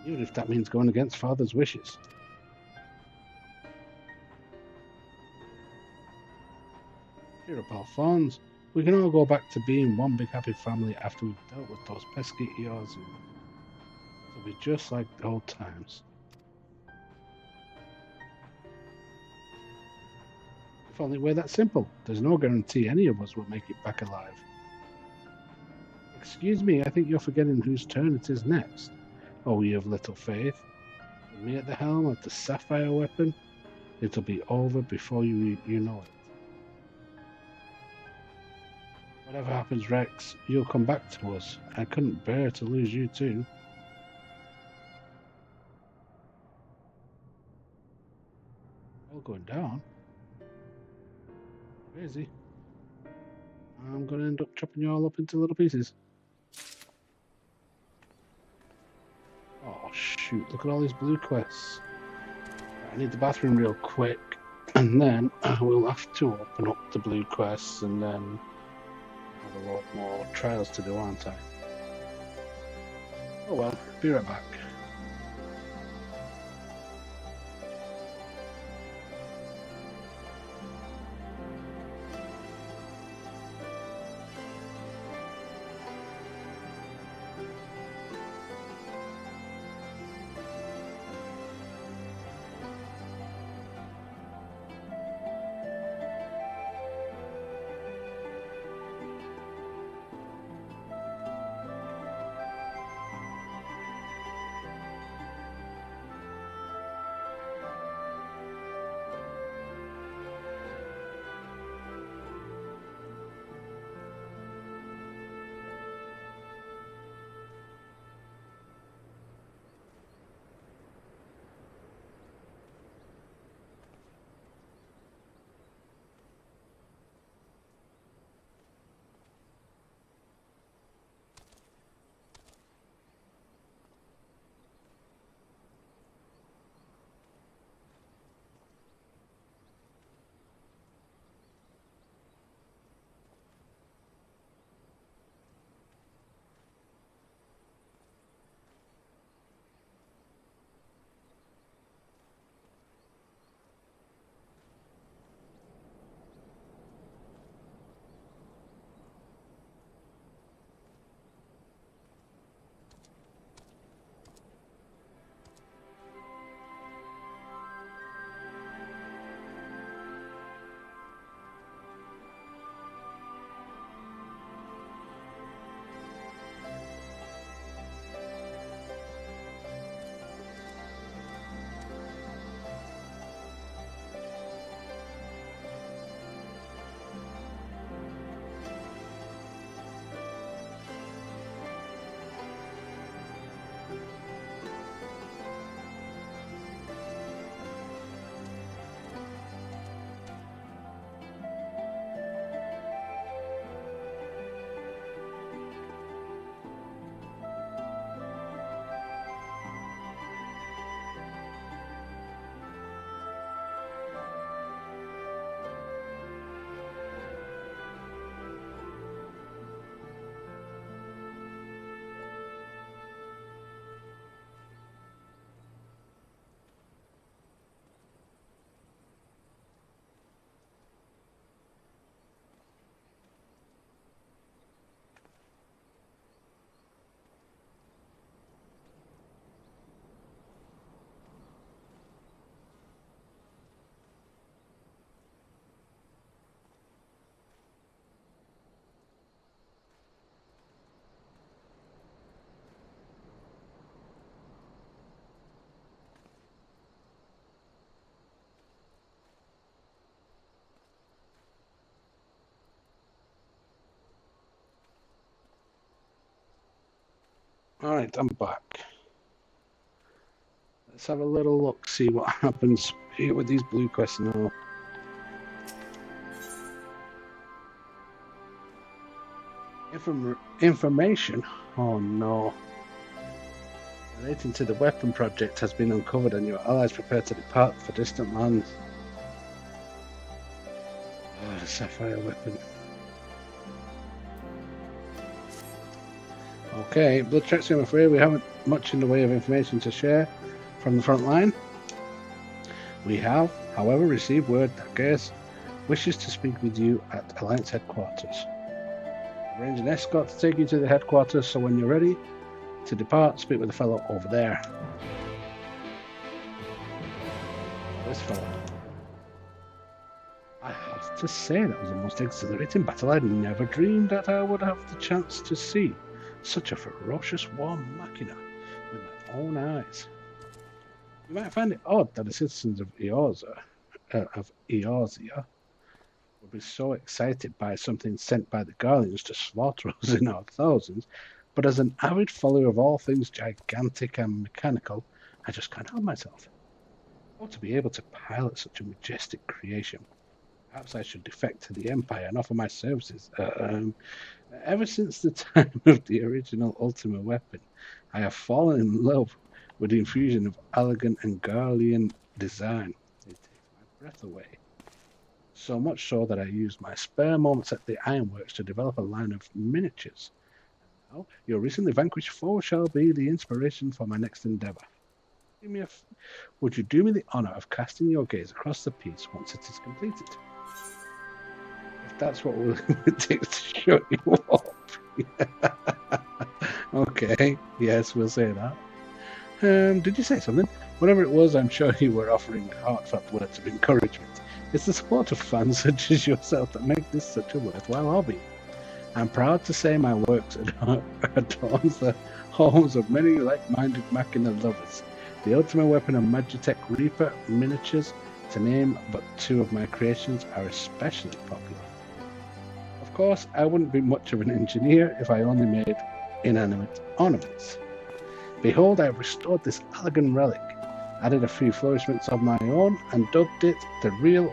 S1: Even if that means going against Father's wishes. Cheer up, Alphonse. We can all go back to being one big happy family after we've dealt with those pesky Eorzea. It'll be just like the old times. If only we're that simple. There's no guarantee any of us will make it back alive. Excuse me, I think you're forgetting whose turn it is next. Oh, you have little faith. With me at the helm of the sapphire weapon, it'll be over before you know it. Whatever happens, Rex, you'll come back to us. I couldn't bear to lose you too. going down. Crazy. I'm going to end up chopping you all up into little pieces. Oh, shoot. Look at all these blue quests. I need the bathroom real quick. And then I will have to open up the blue quests and then have a lot more trials to do, aren't I? Oh well, be right back. Alright, I'm back. Let's have a little look, see what happens here with these blue quests now. Information? Oh no. Relating to the weapon project has been uncovered and your allies prepare to depart for distant lands. Oh, the sapphire weapon. Okay, blood checks, I'm afraid we haven't much in the way of information to share from the front line. We have, however, received word that Gaius wishes to speak with you at Alliance headquarters. Arrange an escort to take you to the headquarters, so when you're ready to depart, speak with the fellow over there. This fellow. I have to say, that was the most exhilarating battle I'd never dreamed that I would have the chance to see. Such a ferocious war machina with my own eyes. You might find it odd that the citizens of Eorzea would be so excited by something sent by the Guardians to slaughter us in our thousands, but as an avid follower of all things gigantic and mechanical, I just can't help myself. Or to be able to pilot such a majestic creation. Perhaps I should defect to the Empire and offer my services. Ever since the time of the original Ultima weapon, I have fallen in love with the infusion of elegant and Garlean design. It takes my breath away. So much so that I used my spare moments at the ironworks to develop a line of miniatures. Now, your recently vanquished foe shall be the inspiration for my next endeavour. Would you do me the honour of casting your gaze across the piece once it is completed? If that's what it takes to show you up. Okay, yes, we'll say that. Did you say something? Whatever it was, I'm sure you were offering heartfelt words of encouragement. It's the support of fans such as yourself that make this such a worthwhile hobby. I'm proud to say my works adorns the homes of many like-minded Machina lovers. The Ultima Weapon and Magitech Reaper miniatures, to name but two of my creations, are especially popular. Of course, I wouldn't be much of an engineer if I only made inanimate ornaments. Behold, I have restored this elegant relic, added a few flourishments of my own, and dubbed it the Real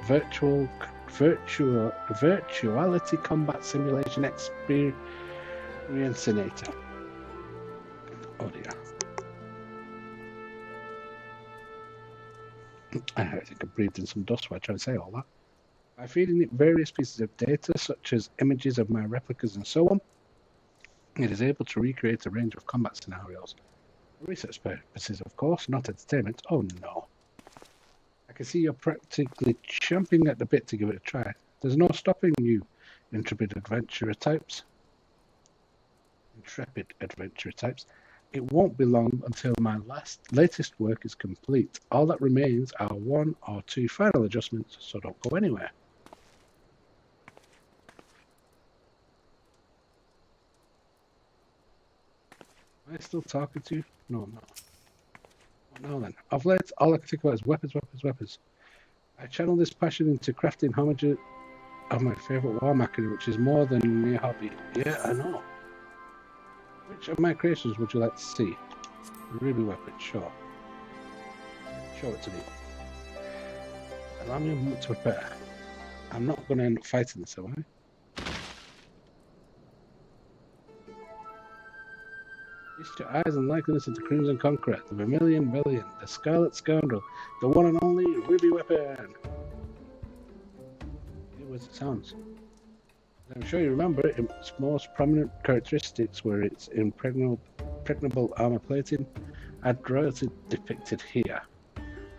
S1: Virtuality Combat Simulation Experiencinator. Oh dear. I think I breathed in some dust while I tried to say all that. By feeding it various pieces of data, such as images of my replicas and so on, it is able to recreate a range of combat scenarios. For research purposes, of course, not entertainment. Oh no. I can see you're practically champing at the bit to give it a try. There's no stopping you, intrepid adventurer types. It won't be long until my latest work is complete. All that remains are 1 or 2 final adjustments, so don't go anywhere. Am I still talking to you? No, I'm not. What now then? Of late, all I can think about is weapons. I channel this passion into crafting homages of my favourite war machina, which is more than a mere hobby. Yeah, I know. Which of my creations would you like to see? Ruby weapon, sure. Show it to me. Allow me a moment to prepare. I'm not going to end up fighting this, am I? Feast your eyes and likeness of the Crimson Conqueror, the Vermilion Villain, the Scarlet Scoundrel, the one and only Ruby weapon. Hear what it sounds. I'm sure you remember it, its most prominent characteristics were its impregnable armor plating, adroitly depicted here,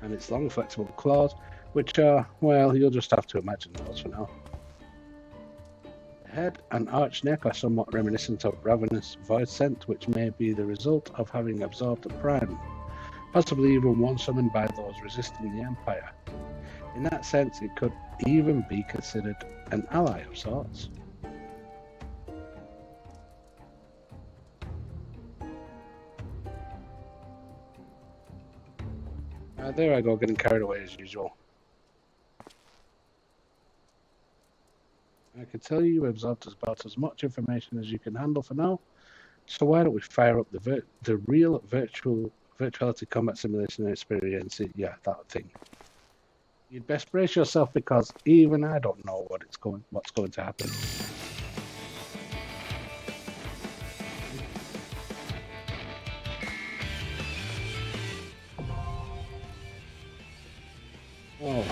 S1: and its long flexible claws, which are, well, you'll just have to imagine those for now. The head and arched neck are somewhat reminiscent of ravenous void scent, which may be the result of having absorbed a prime, possibly even one summoned by those resisting the Empire. In that sense, it could even be considered an ally of sorts. There I go, getting carried away as usual. I can tell you absorbed about as much information as you can handle for now, so why don't we fire up the real virtuality combat simulation experience? Yeah, that thing. You'd best brace yourself because even I don't know what's going to happen. Oh.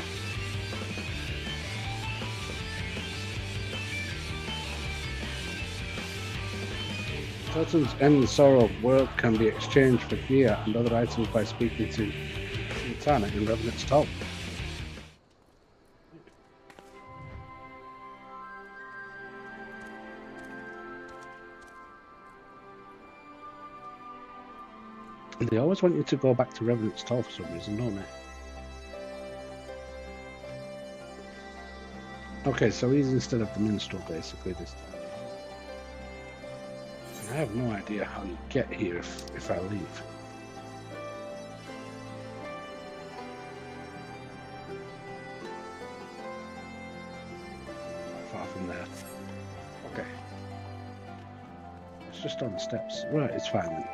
S1: Totem's End Sorrow world can be exchanged for gear and other items by speaking to Santana in Revenant's Top. They always want you to go back to Revenant's Toll for some reason, don't they? Okay, so he's instead of the minstrel basically this time. I have no idea how you get here if I leave. Not far from there. Okay. It's just on the steps. Right, it's fine then.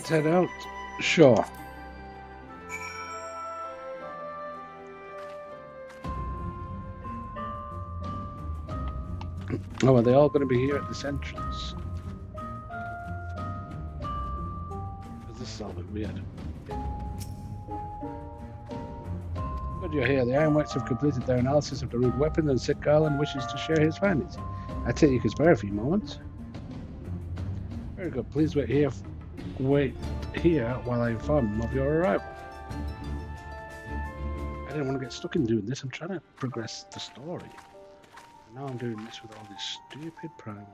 S1: Let's head out. Sure. Oh, are they all going to be here at this entrance? This is all a bit weird. Good, you're here. The Ironworks have completed their analysis of the rude weapon, and Sid Garland wishes to share his findings. I take you can spare a few moments. Very good. Please wait here while I inform him of your arrival. I didn't want to get stuck in doing this. I'm trying to progress the story. And now I'm doing this with all this stupid primal.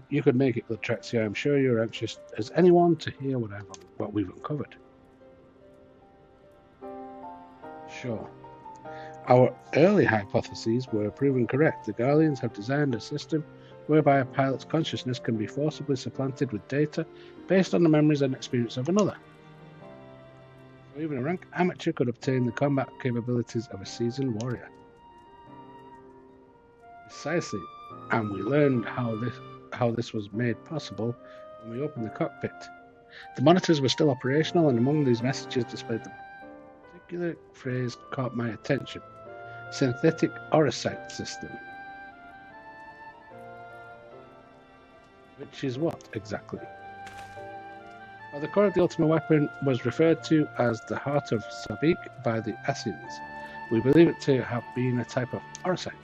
S1: You could make it good, Trexia. I'm sure you're anxious as anyone to hear what we've uncovered. Sure. Our early hypotheses were proven correct. The Garleans have designed a system whereby a pilot's consciousness can be forcibly supplanted with data based on the memories and experience of another. So even a rank amateur could obtain the combat capabilities of a seasoned warrior. Precisely, and we learned how this was made possible when we opened the cockpit. The monitors were still operational, and among these messages displayed the particular phrase caught my attention: synthetic orosite system. Which is what, exactly? Well, the core of the Ultima weapon was referred to as the Heart of Sabik by the Assyrians. We believe it to have been a type of orosite.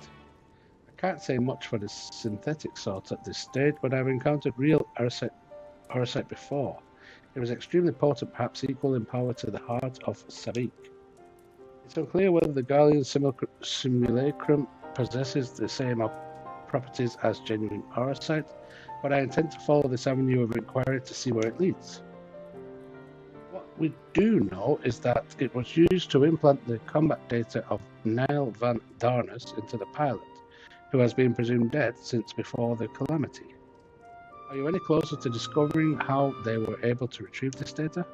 S1: I can't say much for the synthetic sort at this stage, but I've encountered real orosite before. It was extremely potent, perhaps equal in power to the Heart of Sabik. It's unclear whether the Garlean simulacrum possesses the same properties as genuine orosite, but I intend to follow this avenue of inquiry to see where it leads. What we do know is that it was used to implant the combat data of Niall van Darnus into the pilot, who has been presumed dead since before the calamity. Are you any closer to discovering how they were able to retrieve this data?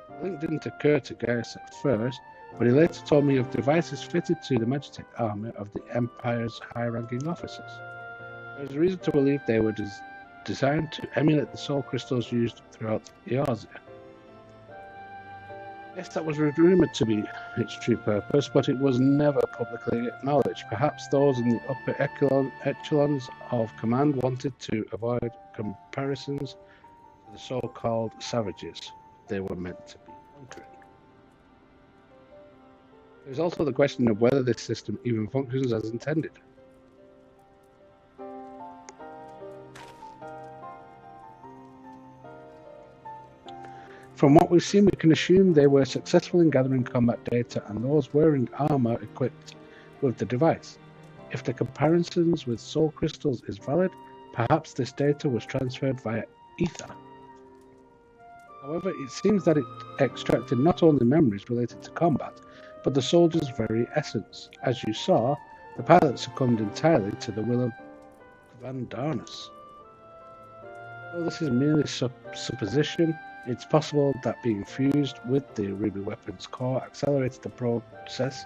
S1: The link didn't occur to Gaius at first, but he later told me of devices fitted to the Magitech armor of the Empire's high-ranking officers. There is reason to believe they were designed to emulate the soul crystals used throughout Eorzea. Yes, that was rumoured to be its true purpose, but it was never publicly acknowledged. Perhaps those in the upper echelons of command wanted to avoid comparisons to the so-called savages they were meant to be conquering. There is also the question of whether this system even functions as intended. From what we've seen, we can assume they were successful in gathering combat data and those wearing armor equipped with the device. If the comparisons with soul crystals is valid, perhaps this data was transferred via ether. However, it seems that it extracted not only memories related to combat, but the soldier's very essence. As you saw, the pilot succumbed entirely to the will of Van Darnus. Though this is merely supposition, it's possible that being fused with the ruby weapon's core accelerated the process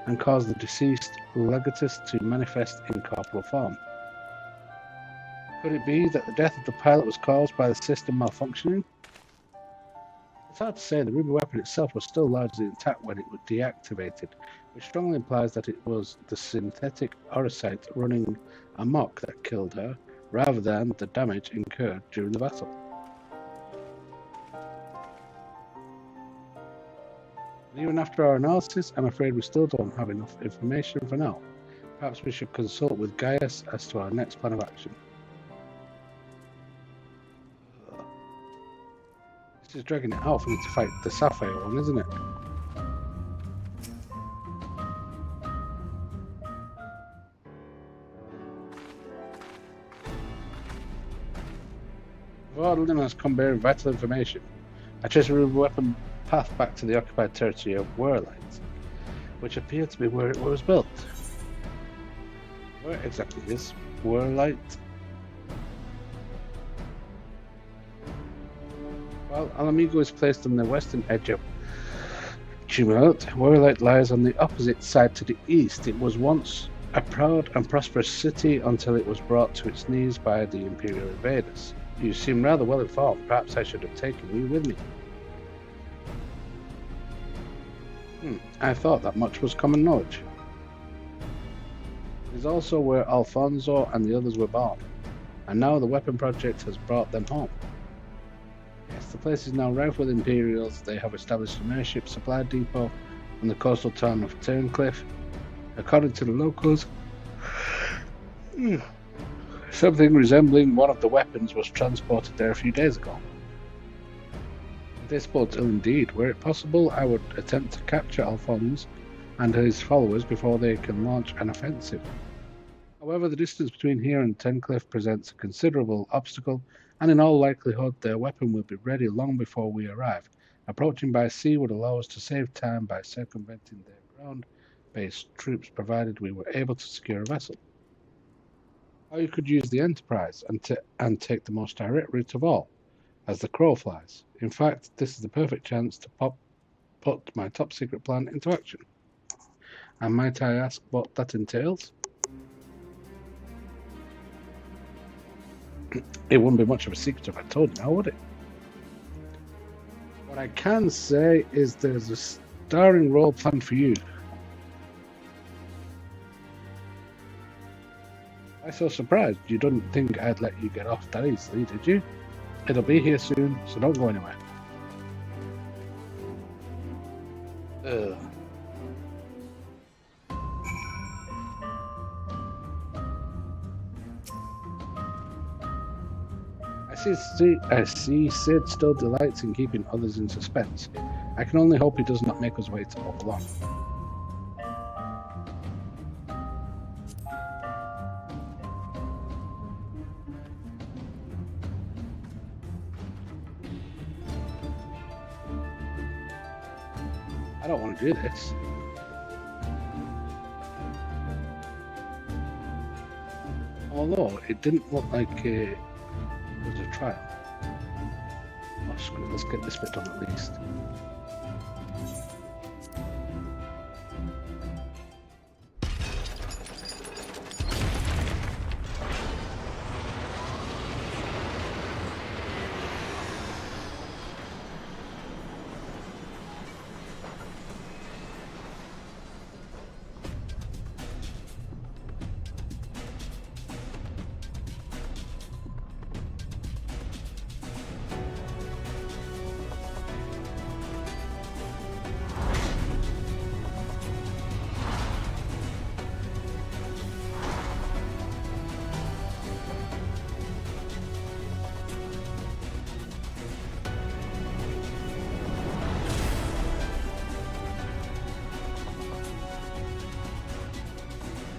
S1: and caused the deceased legatus to manifest in corporal form. Could it be that the death of the pilot was caused by the system malfunctioning? It's hard to say. The ruby weapon itself was still largely intact when it was deactivated, which strongly implies that it was the synthetic orosite running amok that killed her, rather than the damage incurred during the battle. Even after our analysis, I'm afraid we still don't have enough information for now. Perhaps we should consult with Gaius as to our next plan of action. This is dragging it out for me to fight the Sapphire one, isn't it? Vardalin has come bearing vital information. I traced a ruby weapon path back to the occupied territory of Werlight, which appeared to be where it was built. Where exactly is Werlight? While Alamigo is placed on the western edge of Tumult, Werlight lies on the opposite side to the east. It was once a proud and prosperous city until it was brought to its knees by the Imperial invaders. You seem rather well informed. Perhaps I should have taken you with me. I thought that much was common knowledge. It is also where Alfonso and the others were born, and now the weapon project has brought them home. Yes, the place is now rife with Imperials. They have established an airship supply depot on the coastal town of Turncliffe. According to the locals, something resembling one of the weapons was transported there a few days ago. This bodes ill indeed. Were it possible, I would attempt to capture Alphonse and his followers before they can launch an offensive. However, the distance between here and Turncliffe presents a considerable obstacle, and in all likelihood their weapon will be ready long before we arrive. Approaching by sea would allow us to save time by circumventing their ground-based troops, provided we were able to secure a vessel. Or you could use the Enterprise and take the most direct route of all, as the crow flies. In fact, this is the perfect chance to put my top secret plan into action. And might I ask what that entails? It wouldn't be much of a secret if I told you now, would it? What I can say is there's a starring role planned for you. I'm so surprised you didn't think I'd let you get off that easily, did you? It'll be here soon, so don't go anywhere. I see Sid still delights in keeping others in suspense. I can only hope he does not make us wait all long. I don't want to do this. Although it didn't look like it was a trial. Oh, screw it, let's get this bit done at least.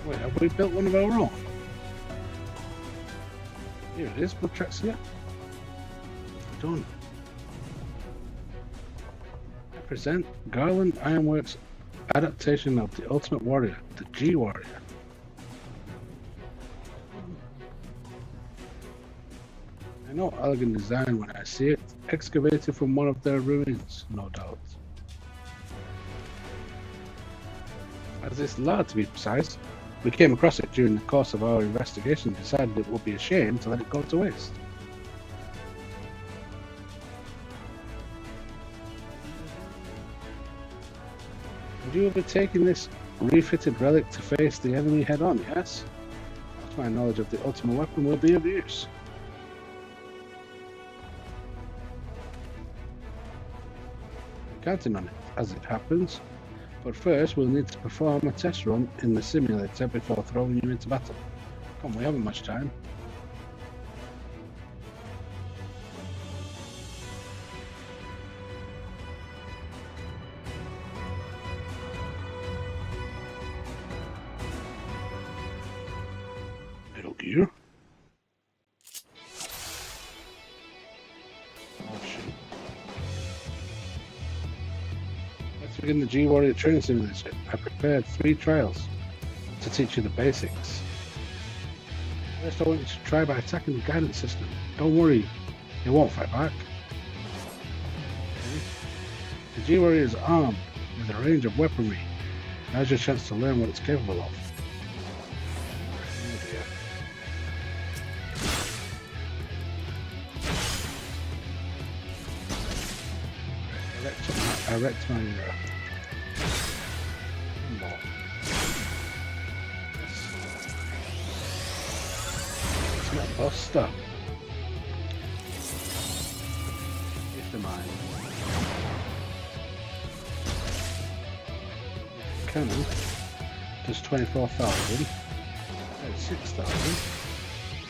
S1: Wait, have we built one of our own? Here it is, blood tracks here. Done. I present Garland Ironworks adaptation of The Ultimate Warrior, the G Warrior. I know elegant design when I see it, excavated from one of their ruins, no doubt. As this lad, to be precise, we came across it during the course of our investigation and decided it would be a shame to let it go to waste. Would you be taking this refitted relic to face the enemy head on, yes? Perhaps my knowledge of the ultimate weapon will be of use. I'm counting on it, as it happens. But first, we'll need to perform a test run in the simulator before throwing you into battle. Come on, we haven't much time. Middle gear. In the G Warrior training simulator, I prepared 3 trials to teach you the basics. First, I want you to try by attacking the guidance system. Don't worry, it won't fight back. Okay. The G Warrior is armed with a range of weaponry. Now's your chance to learn what it's capable of. Oh dear. I wrecked my ball. It's not Buster. If the mine. Cannon does 24,000. 6,000.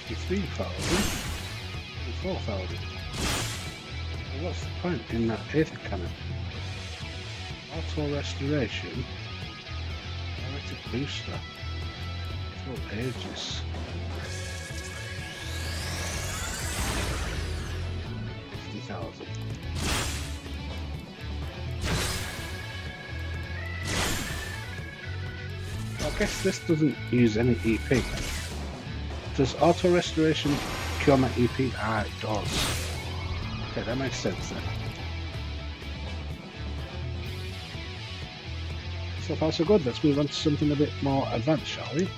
S1: 53,000. 4,000. What's the point in that Aether Cannon? Auto Restoration. Electric Booster. Full Aegis. 50,000. I guess this doesn't use any EP. Does Auto Restoration cure my EP? Ah, it does. Okay, that makes sense then. So far so good, let's move on to something a bit more advanced, shall we?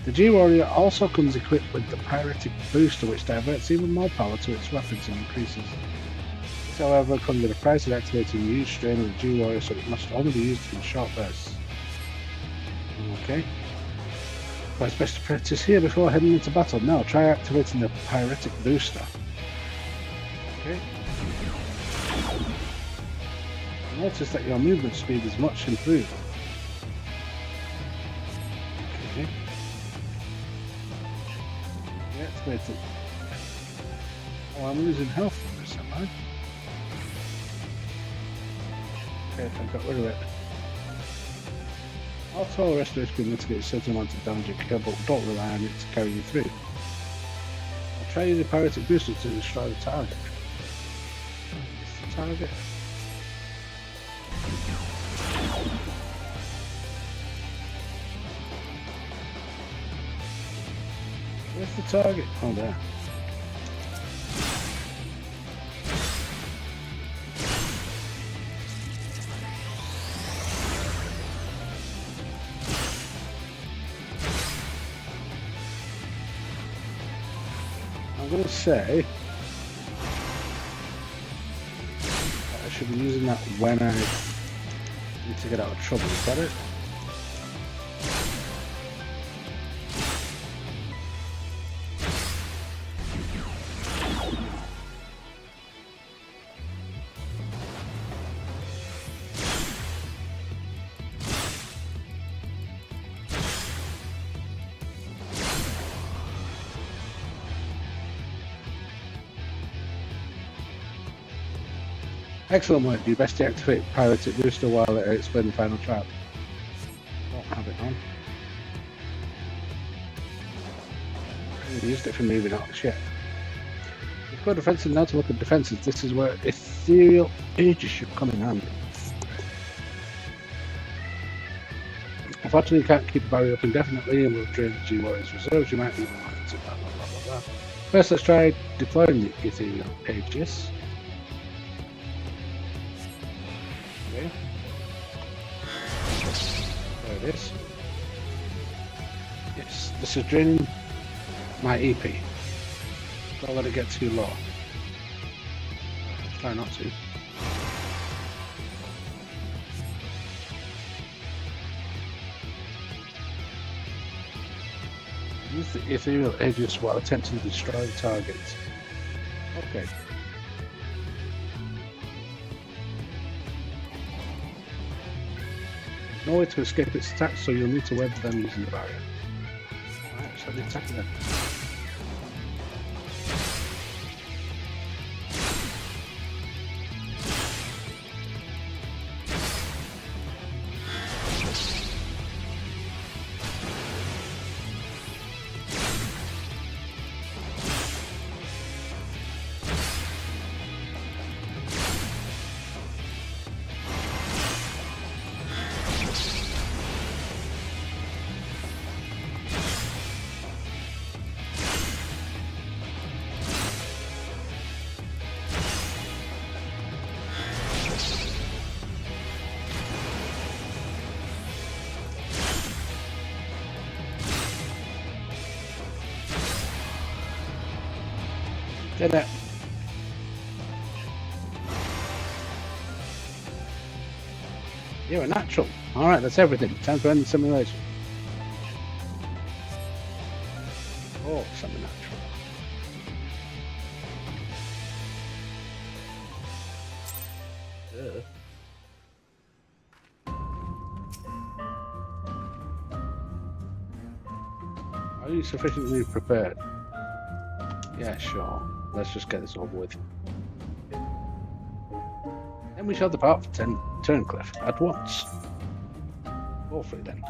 S1: The G-Warrior also comes equipped with the Pyretic Booster, which diverts even more power to its weapons and increases. This however comes with a price of activating the huge strain of the G-Warrior, so it must only be used in short bursts. Okay. Well, it's best to practice here before heading into battle. Now, try activating the Pyretic Booster. Okay. Notice that your movement speed is much improved. Okay. Deactivate it. Oh, I'm losing health from this, am I? Okay, I got rid of it. Auto Restoration can mitigate a certain amount of damage you kill, but don't rely on it to carry you through. I'll try using Pyretic Booster to destroy the target. It's the target. Where's the target? Oh, there. I'm going to say I should be using that when I need to get out of trouble. Is that it? Excellent work, you best deactivate Pyretic Booster while I explain the final trap. Don't have it on. I used it for moving out of the ship. You've got defensive now to look at defenses. This is where Ethereal Aegis should come in handy. Unfortunately, you can't keep the barrier up indefinitely and will drain the G-Warrior's reserves. You might even want to blah blah blah blah blah. First, let's try deploying the Ethereal Aegis. Okay. There it is. Yes, this is draining my EP. Don't let it get too low. Try not to. Use the Ethereal Aegis while attempting to destroy the target. Okay. No way to escape its attacks, so you'll need to weather them using the barrier. Alright, so the attack then. Did it. You're a natural. Alright, that's everything. Time to end the simulation. Oh, semi-natural. Are you sufficiently prepared? Yeah, sure. Let's just get this over with. Then we shall depart for Turncliffe at once. Go for it then.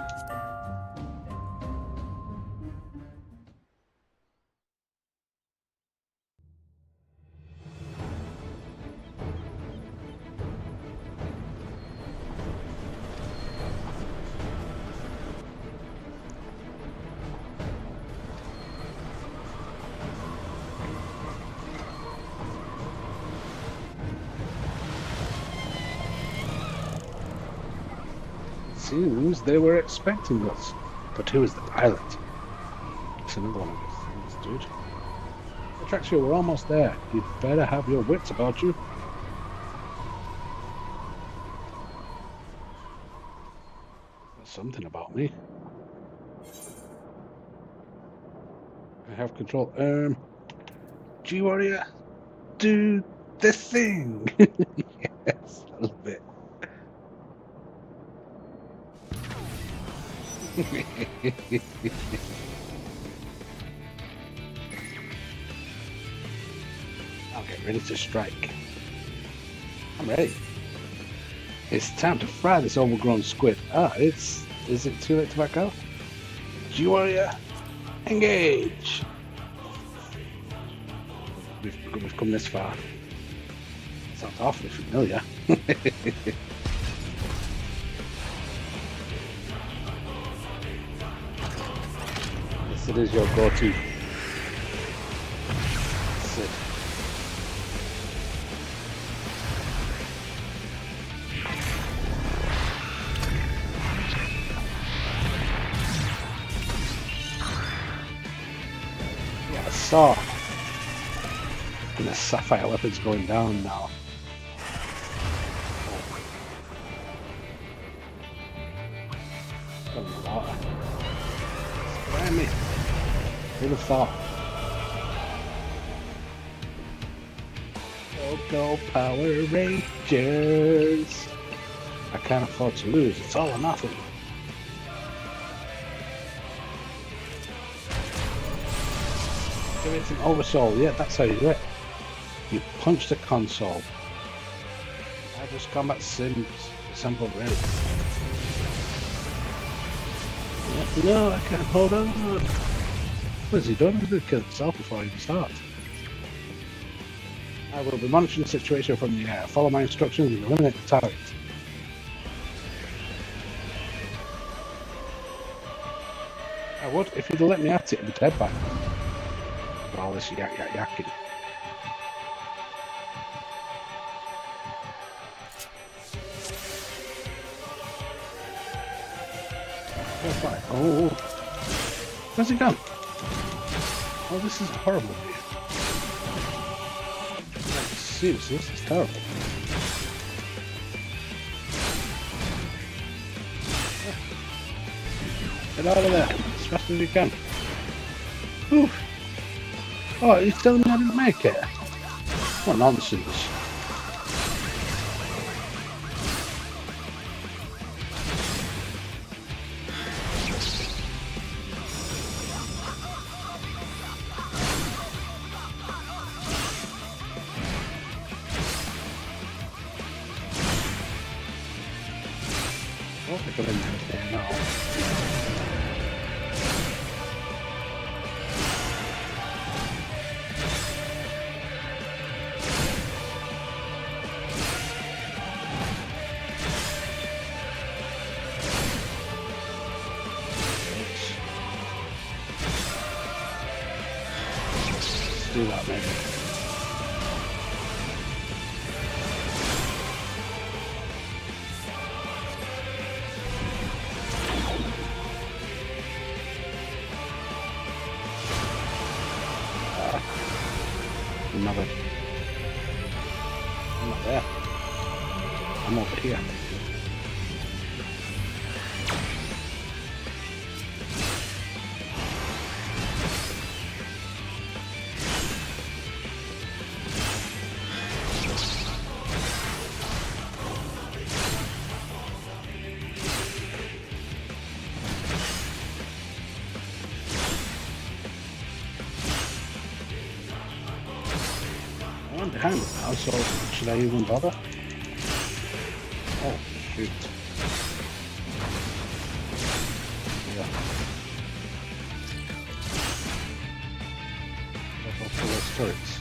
S1: Seems they were expecting us. But who is the pilot? It's another one of these things, dude. Atraxia, we're almost there. You'd better have your wits about you. There's something about me. I have control. G-Warrior, do the thing! Yes, a little bit. I'll get ready to strike. I'm ready. It's time to fry this overgrown squid. Is it too late to back out? G-Warrior, engage! We've come this far. Sounds awfully familiar. It is your go-to. Sit. Yeah, I saw. And the sapphire weapon's going down now. Oh. Water. Spray me. Who'd have thought? Go Power Rangers! I can't afford to lose, it's all or nothing. It's an oversoul, yeah, that's how you do it. You punch the console. I just combat sims, simple ready. Yeah, no, I can't hold on. What has he done? He's going to kill himself before he even starts. I will be monitoring the situation from the air. Follow my instructions and eliminate the target. I would, if you'd let me at it, it'd be dead by now. All this yakking. Oh, where's he gone? Oh, this is horrible here. Like, seriously, this is terrible. Get out of there as fast as you can. Oof. Oh, he's telling me I didn't make it? What nonsense. Do that maybe. Another. I'm not there. I'm over here. I'm behind it now, so should I even bother? Oh, shoot. Yeah. Go for those turrets.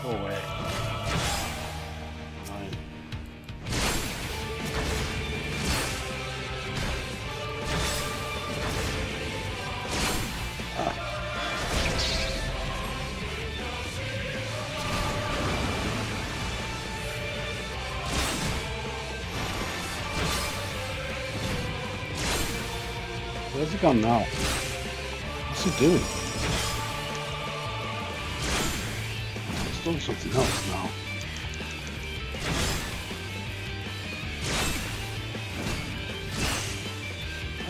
S1: Go away. Fine. Where's he gone now? What's he doing? He's doing something else now.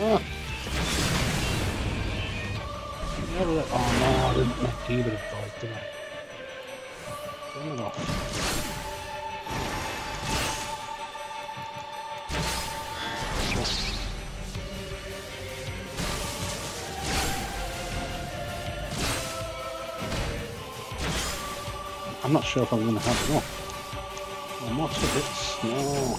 S1: Ah! Never let. Oh no, I didn't make either of those, did I? Turn it off. I'm not sure if I'm going to have enough. Oh, more tickets? No.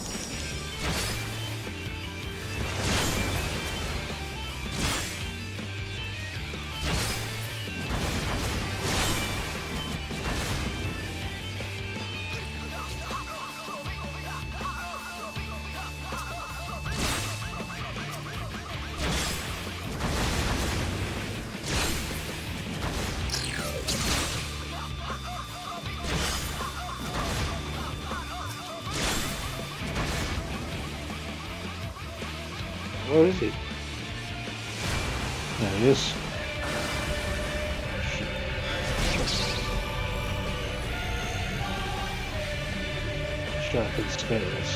S1: Where is he? There he is. Sure, I can spare this.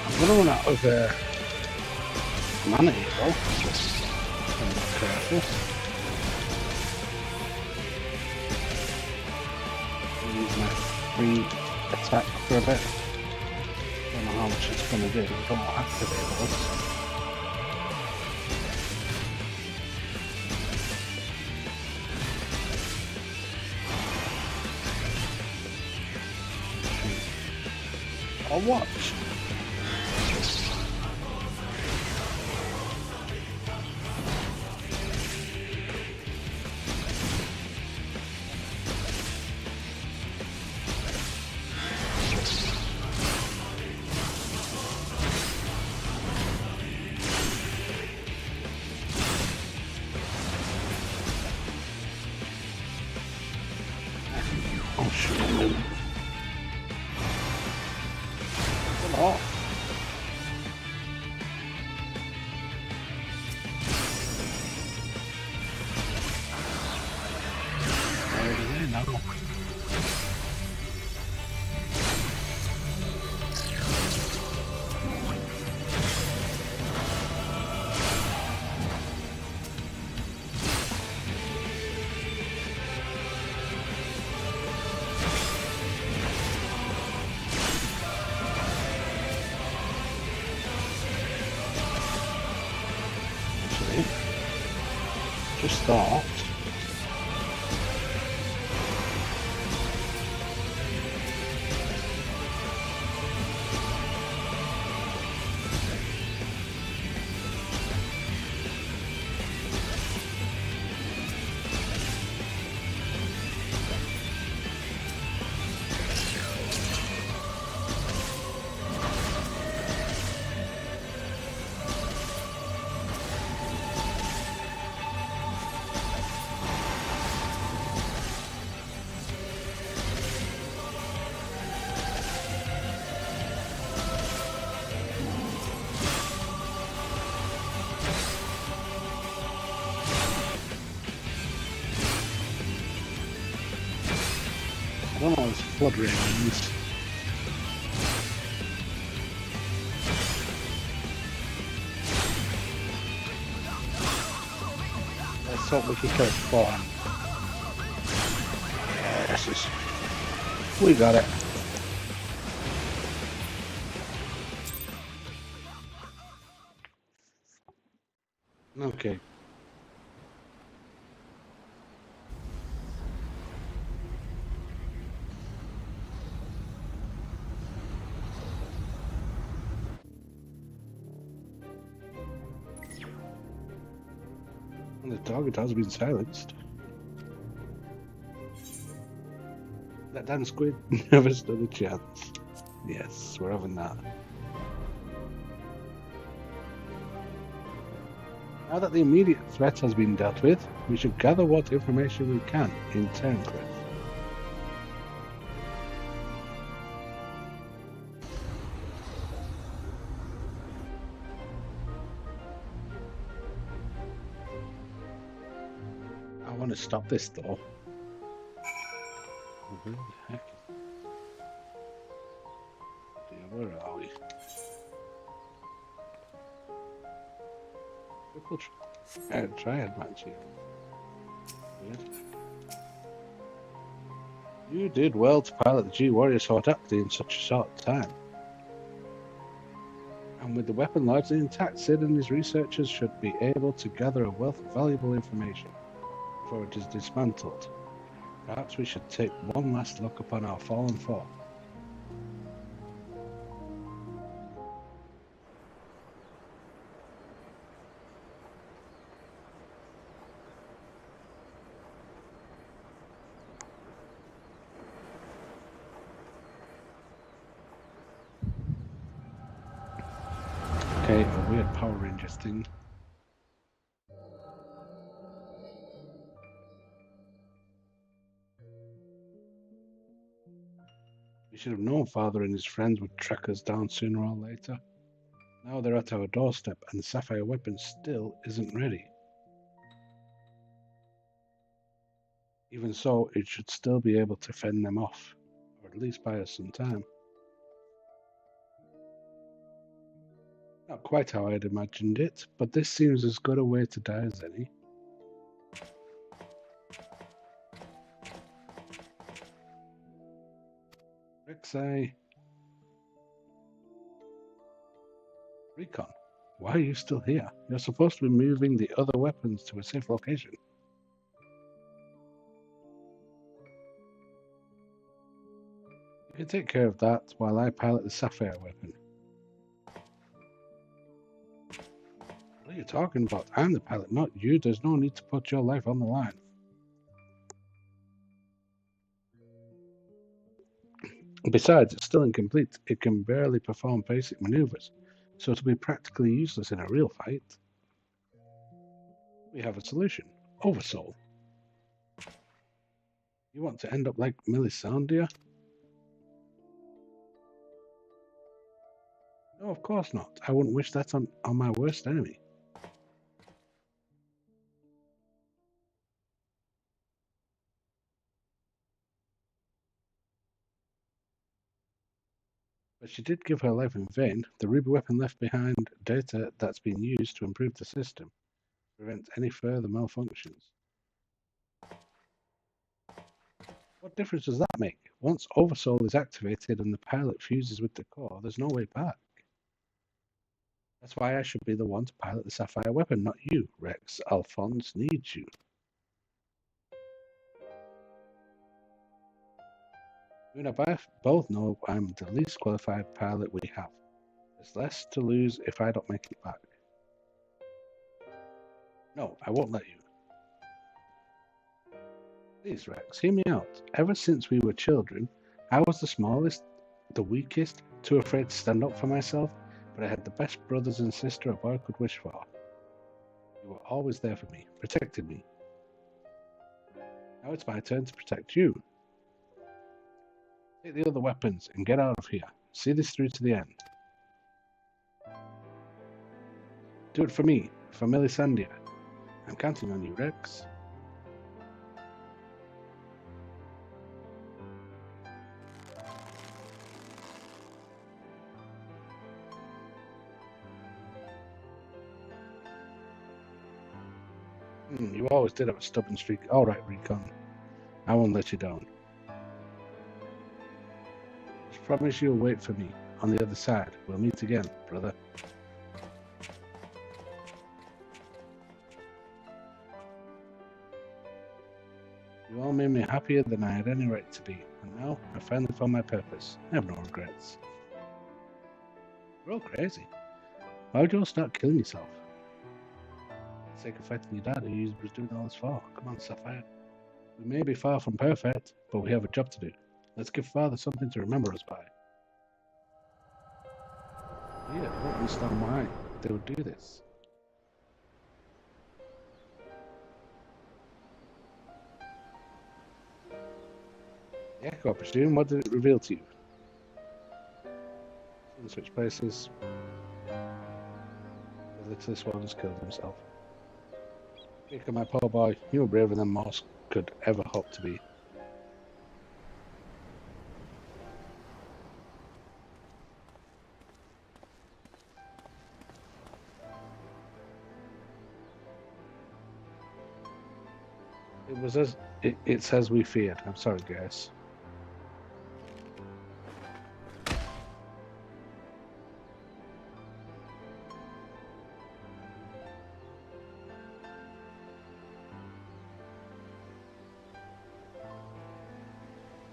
S1: I'm gonna run out of mana here though. I'm not careful. Use my free attack for a bit. Don't know how much it's gonna do. I don't activate this. I'll watch. Oh shit. Get off. Already there now. Just stopped. don't know, it's flood rains. Let's hope we can kill it beforehand. Yes, we got it. Okay. And the target has been silenced. That damn squid never stood a chance. Yes, we're having that. Now that the immediate threat has been dealt with, we should gather what information we can in Turncliffe. I want to stop this though. Where the heck? Yeah, where are we? Triple triad match here. Weird. You did well to pilot the G-Warrior so adaptedly in such a short time. And with the weapon largely intact, Sid and his researchers should be able to gather a wealth of valuable information before it is dismantled. Perhaps we should take one last look upon our fallen foe. Okay, a weird Power Rangers thing. We should have known Father and his friends would track us down sooner or later. Now they're at our doorstep and the sapphire weapon still isn't ready. Even so, it should still be able to fend them off, or at least buy us some time. Not quite how I'd imagined it, but this seems as good a way to die as any. Rek'Sai. Recon, why are you still here? You're supposed to be moving the other weapons to a safe location. You can take care of that while I pilot the sapphire weapon. What are you talking about? I'm the pilot, not you. There's no need to put your life on the line. Besides, it's still incomplete. It can barely perform basic maneuvers, so it'll be practically useless in a real fight. We have a solution. Oversoul. You want to end up like Melisandre? No, of course not. I wouldn't wish that on my worst enemy. But she did give her life in vain. The ruby weapon left behind data that's been used to improve the system, prevent any further malfunctions. What difference does that make? Once Oversoul is activated and the pilot fuses with the core, there's no way back. That's why I should be the one to pilot the sapphire weapon, not you, Rex. Alphonse needs you. You and I both know I'm the least qualified pilot we have. There's less to lose if I don't make it back. No, I won't let you. Please, Rex, hear me out. Ever since we were children, I was the smallest, the weakest, too afraid to stand up for myself, but I had the best brothers and sister a boy could wish for. You were always there for me, protected me. Now it's my turn to protect you. Take the other weapons and get out of here. See this through to the end. Do it for me, for Melisandre. I'm counting on you, Rex. You always did have a stubborn streak. All right, Recon. I won't let you down. Just promise you'll wait for me on the other side. We'll meet again, brother. You all made me happier than I had any right to be, and now I finally found my purpose. I have no regrets. You're all crazy. Why would you all start killing yourself? For the sake of fighting your dad, who you was doing all this for. Come on, Sapphire. We may be far from perfect, but we have a job to do. Let's give Father something to remember us by. Yeah, I don't understand why they would do this. The Echo, I presume. What did it reveal to you? Switch places. The littlest one's killed himself. Jacob, my poor boy, you were braver than most could ever hope to be. It was as it's as we feared. I'm sorry, guys.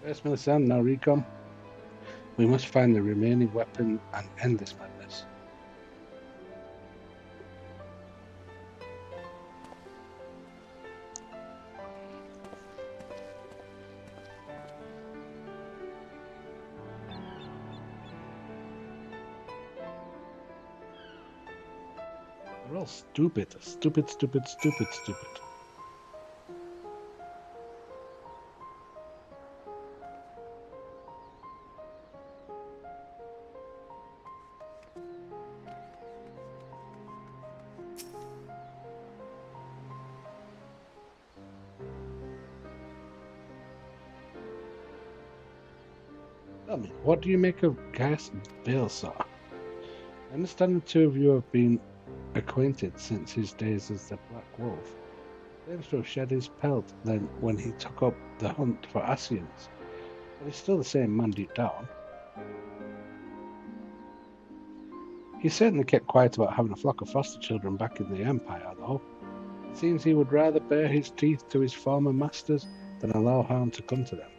S1: Yes, Melisande, now Recon. We must find the remaining weapon and end this madness. They're all stupid. Stupid. Tell me, what do you make of Gas Bailsaw? I understand the two of you have been acquainted since his days as the Black Wolf. He claims to have shed his pelt then when he took up the hunt for Ascians, but he's still the same man deep down. He certainly kept quiet about having a flock of foster children back in the Empire, though. It seems he would rather bare his teeth to his former masters than allow harm to come to them.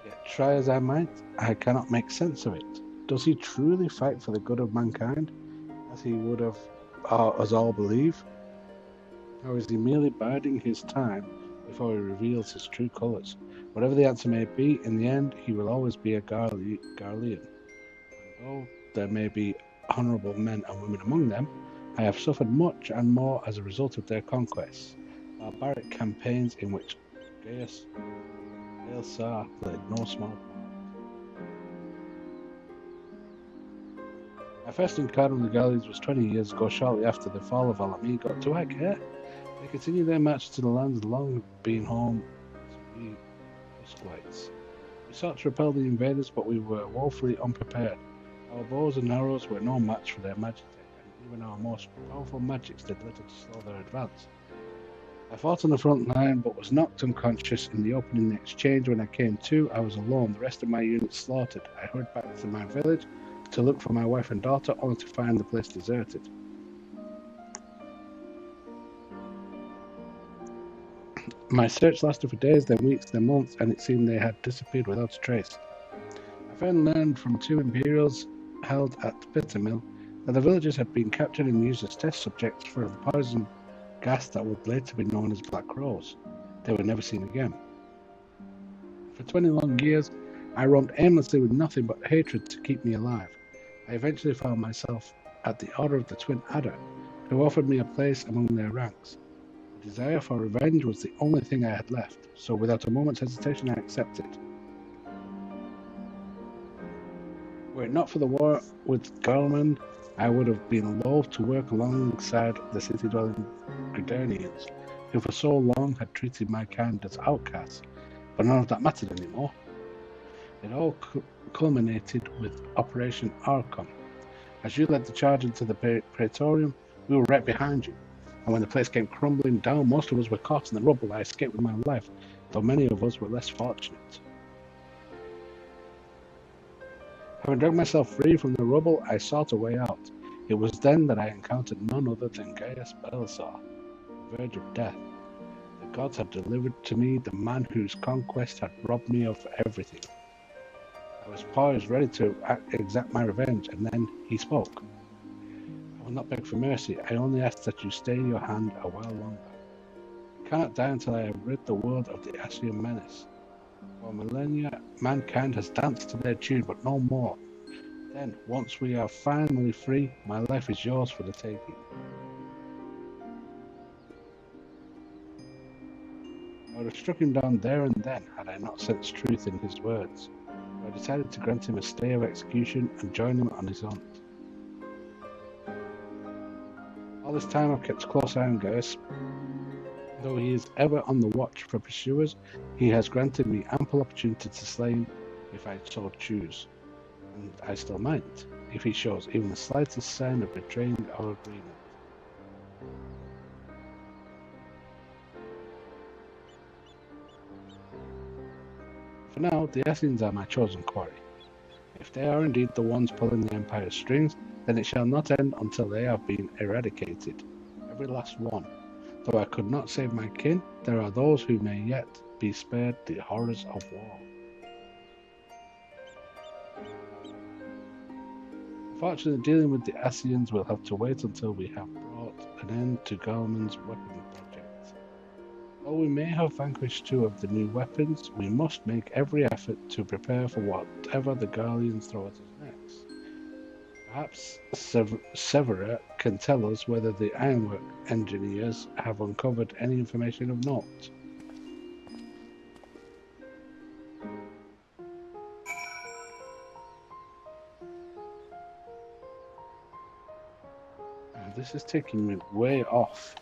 S1: Yet, try as I might, I cannot make sense of it. Does he truly fight for the good of mankind, as he would have, us all believe? Or is he merely biding his time before he reveals his true colours? Whatever the answer may be, in the end, he will always be a Garlean. And though there may be honourable men and women among them, I have suffered much and more as a result of their conquests, barbaric campaigns in which Gaius Bailsaw played no small part. My first encounter with the Galleys was 20 years ago, shortly after the fall of Alamigo. Do I care? They continued their march to the lands long been home to we Muscovites. We sought to repel the invaders, but we were woefully unprepared. Our bows and arrows were no match for their magic, and even our most powerful magics did little to slow their advance. I fought on the front line, but was knocked unconscious in the opening exchange. When I came to, I was alone, the rest of my unit slaughtered. I hurried back to my village to look for my wife and daughter, only to find the place deserted. My search lasted for days, then weeks, then months, and it seemed they had disappeared without a trace. I finally learned from two Imperials held at Bittermill that the villagers had been captured and used as test subjects for the poison gas that would later be known as Black Rose. They were never seen again. For 20 long years, I roamed aimlessly with nothing but hatred to keep me alive. I eventually found myself at the Order of the Twin Adder, who offered me a place among their ranks. The desire for revenge was the only thing I had left, so without a moment's hesitation I accepted. Were it not for the war with Garlemald, I would have been loath to work alongside the city-dwelling Gridanians, who for so long had treated my kind as outcasts, but none of that mattered anymore. It all culminated with Operation Archon. As you led the charge into the Praetorium, we were right behind you. And when the place came crumbling down, most of us were caught in the rubble. I escaped with my life, though many of us were less fortunate. Having dragged myself free from the rubble, I sought a way out. It was then that I encountered none other than Gaius Belisar, on the verge of death. The gods had delivered to me the man whose conquest had robbed me of everything. I was poised, ready to exact my revenge, and then he spoke. I will not beg for mercy. I only ask that you stay your hand a while longer. I cannot die until I have rid the world of the Ascian menace. For millennia, mankind has danced to their tune, but no more. Then, once we are finally free, my life is yours for the taking. I would have struck him down there and then, had I not sensed truth in his words. I decided to grant him a stay of execution and join him on his hunt. All this time I've kept a close eye on Gaius. Though he is ever on the watch for pursuers, he has granted me ample opportunity to slay him if I so choose. And I still might, if he shows even the slightest sign of betraying our agreement. For now, the Ascians are my chosen quarry. If they are indeed the ones pulling the Empire's strings, then it shall not end until they have been eradicated, every last one. Though I could not save my kin, there are those who may yet be spared the horrors of war. Unfortunately, dealing with the Ascians will have to wait until we have brought an end to Garlemon's weapon project. Though we may have vanquished 2 of the new weapons, we must make every effort to prepare for whatever the Garleans throw at us next. Perhaps Severa can tell us whether the ironwork engineers have uncovered any information of note. This is taking me way off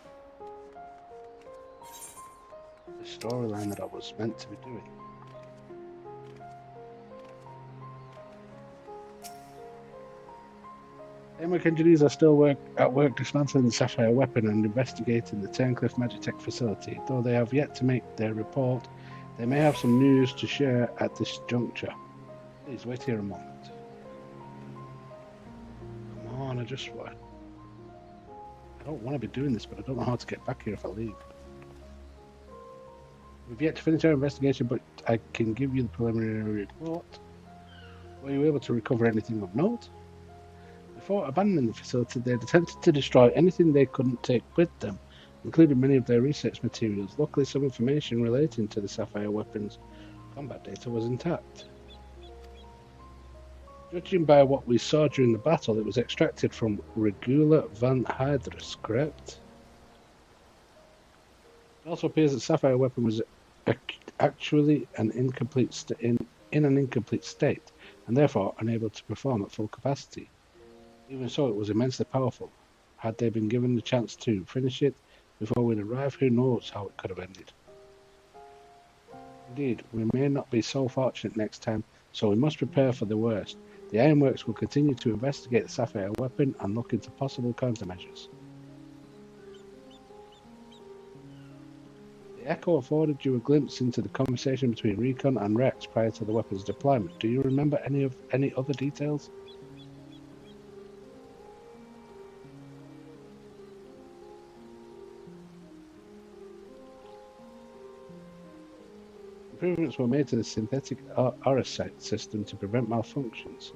S1: the storyline that I was meant to be doing. Ironwork engineers are still at work dismantling the Sapphire weapon and investigating the Turncliffe Magitech facility. Though they have yet to make their report, they may have some news to share at this juncture. Please wait here a moment. Come on, I don't want to be doing this, but I don't know how to get back here if I leave. We've yet to finish our investigation, but I can give you the preliminary report. Were you able to recover anything of note? Before abandoning the facility, they had attempted to destroy anything they couldn't take with them, including many of their research materials. Luckily, some information relating to the Sapphire weapons combat data was intact. Judging by what we saw during the battle, it was extracted from Regula van Hydrus, correct? It also appears that Sapphire weapon was actually in an incomplete state, and therefore unable to perform at full capacity. Even so, it was immensely powerful. Had they been given the chance to finish it before we'd arrived, who knows how it could have ended. Indeed, we may not be so fortunate next time, so we must prepare for the worst. The Ironworks will continue to investigate the Sapphire weapon and look into possible countermeasures. The Echo afforded you a glimpse into the conversation between Recon and Rex prior to the weapon's deployment. Do you remember any other details? Improvements were made to the synthetic Aurosite system to prevent malfunctions,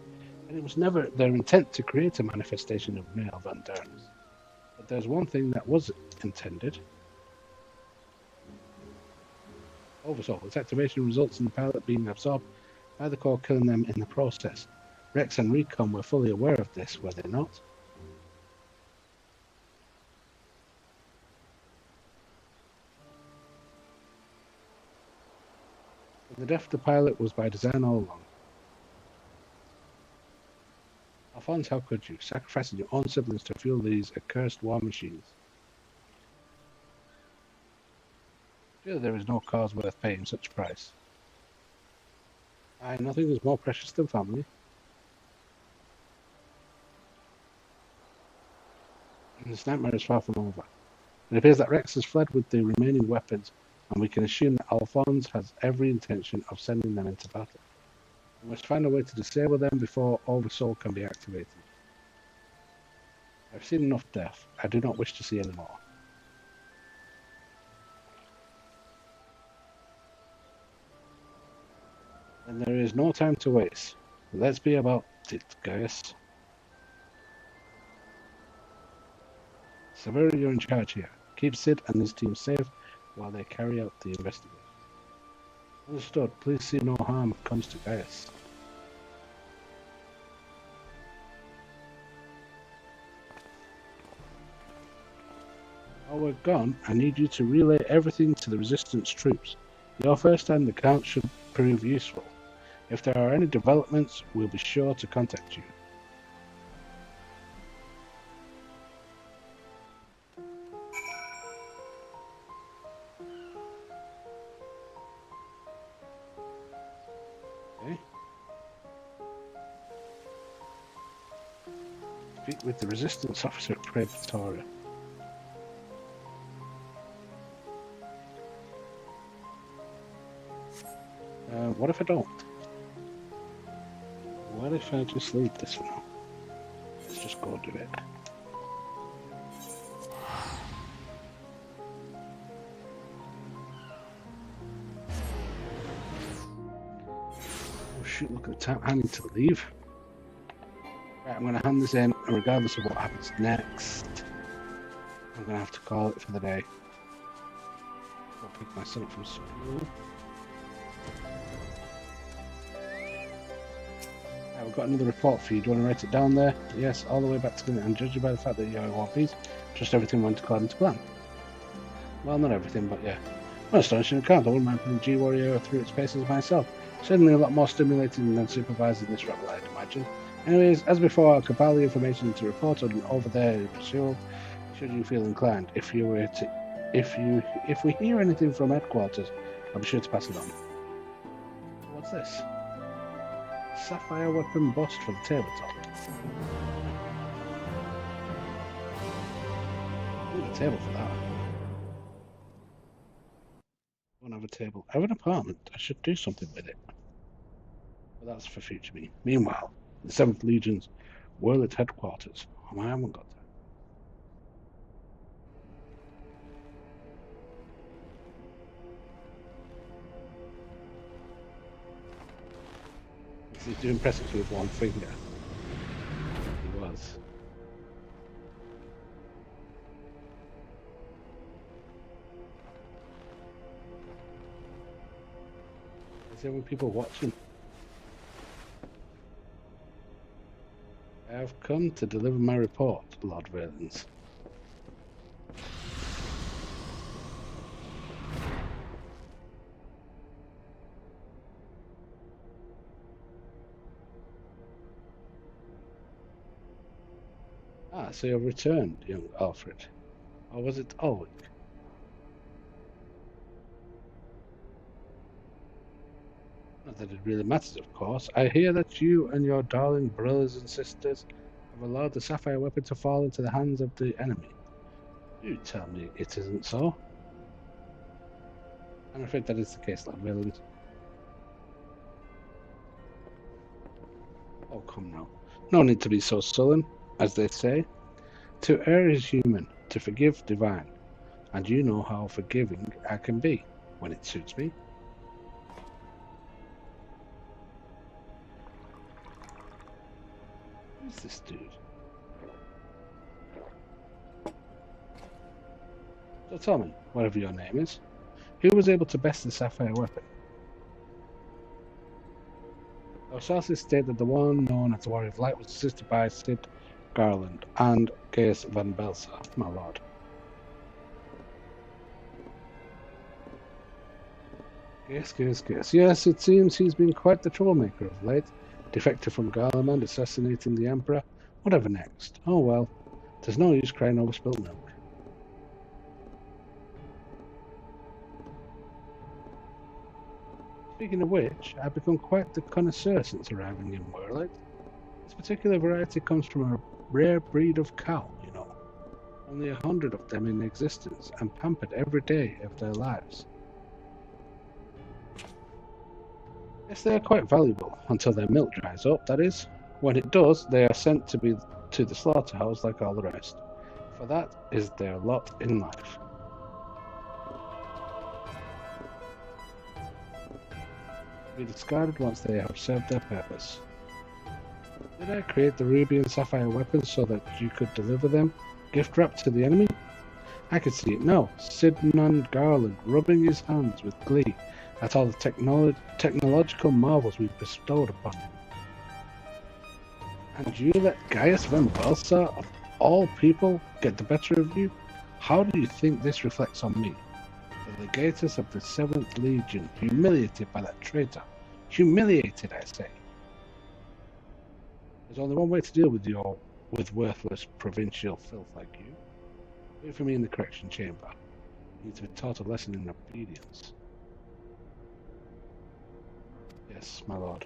S1: and it was never their intent to create a manifestation of male Van Derns. But there's one thing that was intended. Overall, its activation results in the pilot being absorbed by the core, killing them in the process. Rex and Recon were fully aware of this, were they not? The death of the pilot was by design all along. Alphonse, how could you, sacrificing your own siblings to fuel these accursed war machines? Surely there is no cause worth paying such a price. Nothing is more precious than family. And this nightmare is far from over. It appears that Rex has fled with the remaining weapons, and we can assume that Alphonse has every intention of sending them into battle. We must find a way to disable them before Oversoul can be activated. I've seen enough death. I do not wish to see any more. And there is no time to waste. Let's be about it, guys. Severa, you're in charge here. Keep Sid and his team safe while they carry out the investigation. Understood. Please see no harm comes to Gaius. While we're gone, I need you to relay everything to the Resistance troops. Your first-hand account should prove useful. If there are any developments, we'll be sure to contact you. Okay. Speak with the Resistance officer at Pretoria. What if I don't? What if I just leave this for now? Let's just go do it. Oh shoot, look at the time. I need to leave. Right, I'm going to hand this in, and regardless of what happens next, I'm going to have to call it for the day. I'll pick my son up from school. We've got another report for you. Do you want to write it down there? Yes, all the way back to the and judging by the fact that you're in one piece, just everything went according to plan. Well, not everything, but yeah. Well, astonishing account. I wouldn't mind putting G-Warrior through its paces myself. Certainly a lot more stimulating than supervising this rebel, I'd imagine. Anyways, as before, I'll compile the information to report on over there in Brazil, should you feel inclined. If we hear anything from headquarters, I'll be sure to pass it on. What's this? Sapphire weapon bust for the tabletop. I need a table for that. I don't have a table. I have an apartment. I should do something with it. But that's for future me. Meanwhile, the 7th Legion's World headquarters. Oh, I haven't got that. He's doing press-ups with one finger. He was. Is there any people watching? I have come to deliver my report, Lord Valens. Ah, so you've returned, young Alfred. Or was it Ulrich? Not that it really matters, of course. I hear that you and your darling brothers and sisters have allowed the sapphire weapon to fall into the hands of the enemy. You tell me it isn't so. I'm afraid that is the case, Lord Valens. Oh, come now. No need to be so sullen. As they say, to err is human, to forgive divine, and you know how forgiving I can be when it suits me. Who's this dude? So tell me, whatever your name is, who was able to best the sapphire weapon? Our sources state that the one known as the Warrior of Light was assisted by Sid Garland and Gaius van Belsa, my lord. Gaius. Yes, it seems he's been quite the troublemaker of late. Defected from Garlemald, assassinating the Emperor. Whatever next? Oh well, there's no use crying over spilt milk. Speaking of which, I've become quite the connoisseur since arriving in Warlight. This particular variety comes from a rare breed of cow, you know. Only 100 of them in existence, and pampered every day of their lives. Yes, they are quite valuable, until their milk dries up, that is. When it does, they are sent to the slaughterhouse like all the rest. For that is their lot in life. To be discarded once they have served their purpose. Did I create the ruby and sapphire weapons so that you could deliver them, gift-wrapped to the enemy? I could see it now, Sidnand Garland rubbing his hands with glee at all the technological marvels we bestowed upon him. And you let Gaius van Balsar, of all people, get the better of you? How do you think this reflects on me? The legatus of the 7th Legion, humiliated by that traitor. Humiliated, I say. There's only one way to deal with worthless provincial filth like you. Wait for me in the correction chamber. You need to be taught a lesson in obedience. Yes, my lord.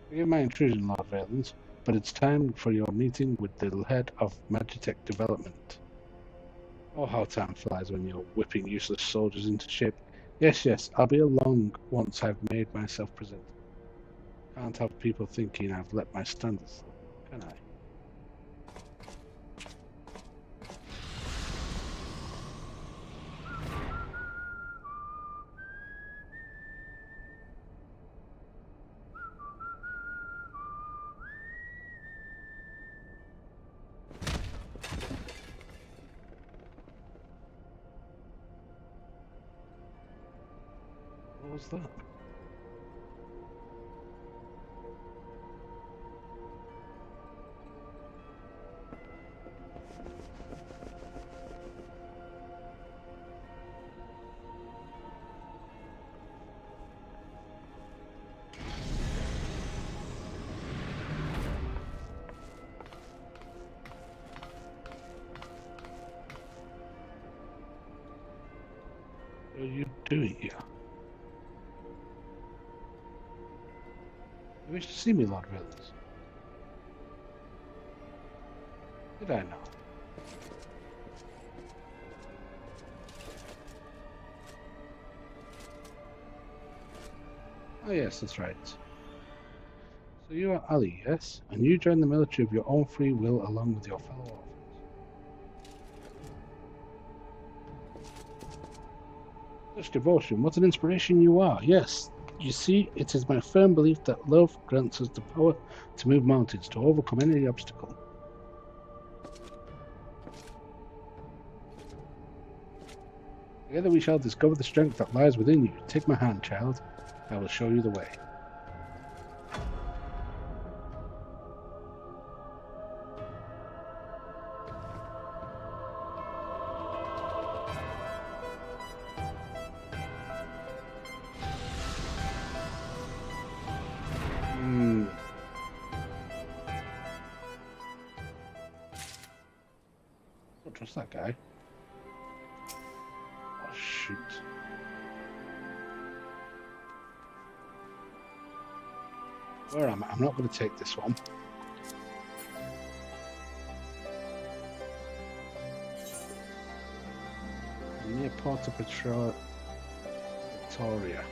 S1: Forgive my intrusion, Lord Valens, but it's time for your meeting with the head of Magitech Development. Oh, how time flies when you're whipping useless soldiers into shape. Yes, I'll be along once I've made myself presentable. Can't have people thinking I've let my standards slip, can I? What was that? What are you doing here? You wish to see me, Lord Valens? Did I know? Oh yes, that's right. So you are Ali, yes? And you joined the military of your own free will along with your fellow orphans. Such devotion, what an inspiration you are, yes. You see, it is my firm belief that love grants us the power to move mountains, to overcome any obstacle. Together we shall discover the strength that lies within you. Take my hand, child. I will show you the way. Don't trust that guy. Oh, shoot. Where am I? I'm not going to take this one. I'm near Porta Petra, Victoria.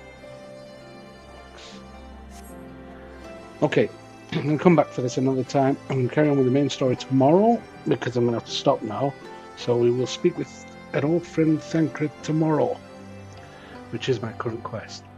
S1: Okay, I'm going to come back for this another time. I'm going to carry on with the main story tomorrow because I'm going to have to stop now. So we will speak with an old friend Thancred tomorrow, which is my current quest.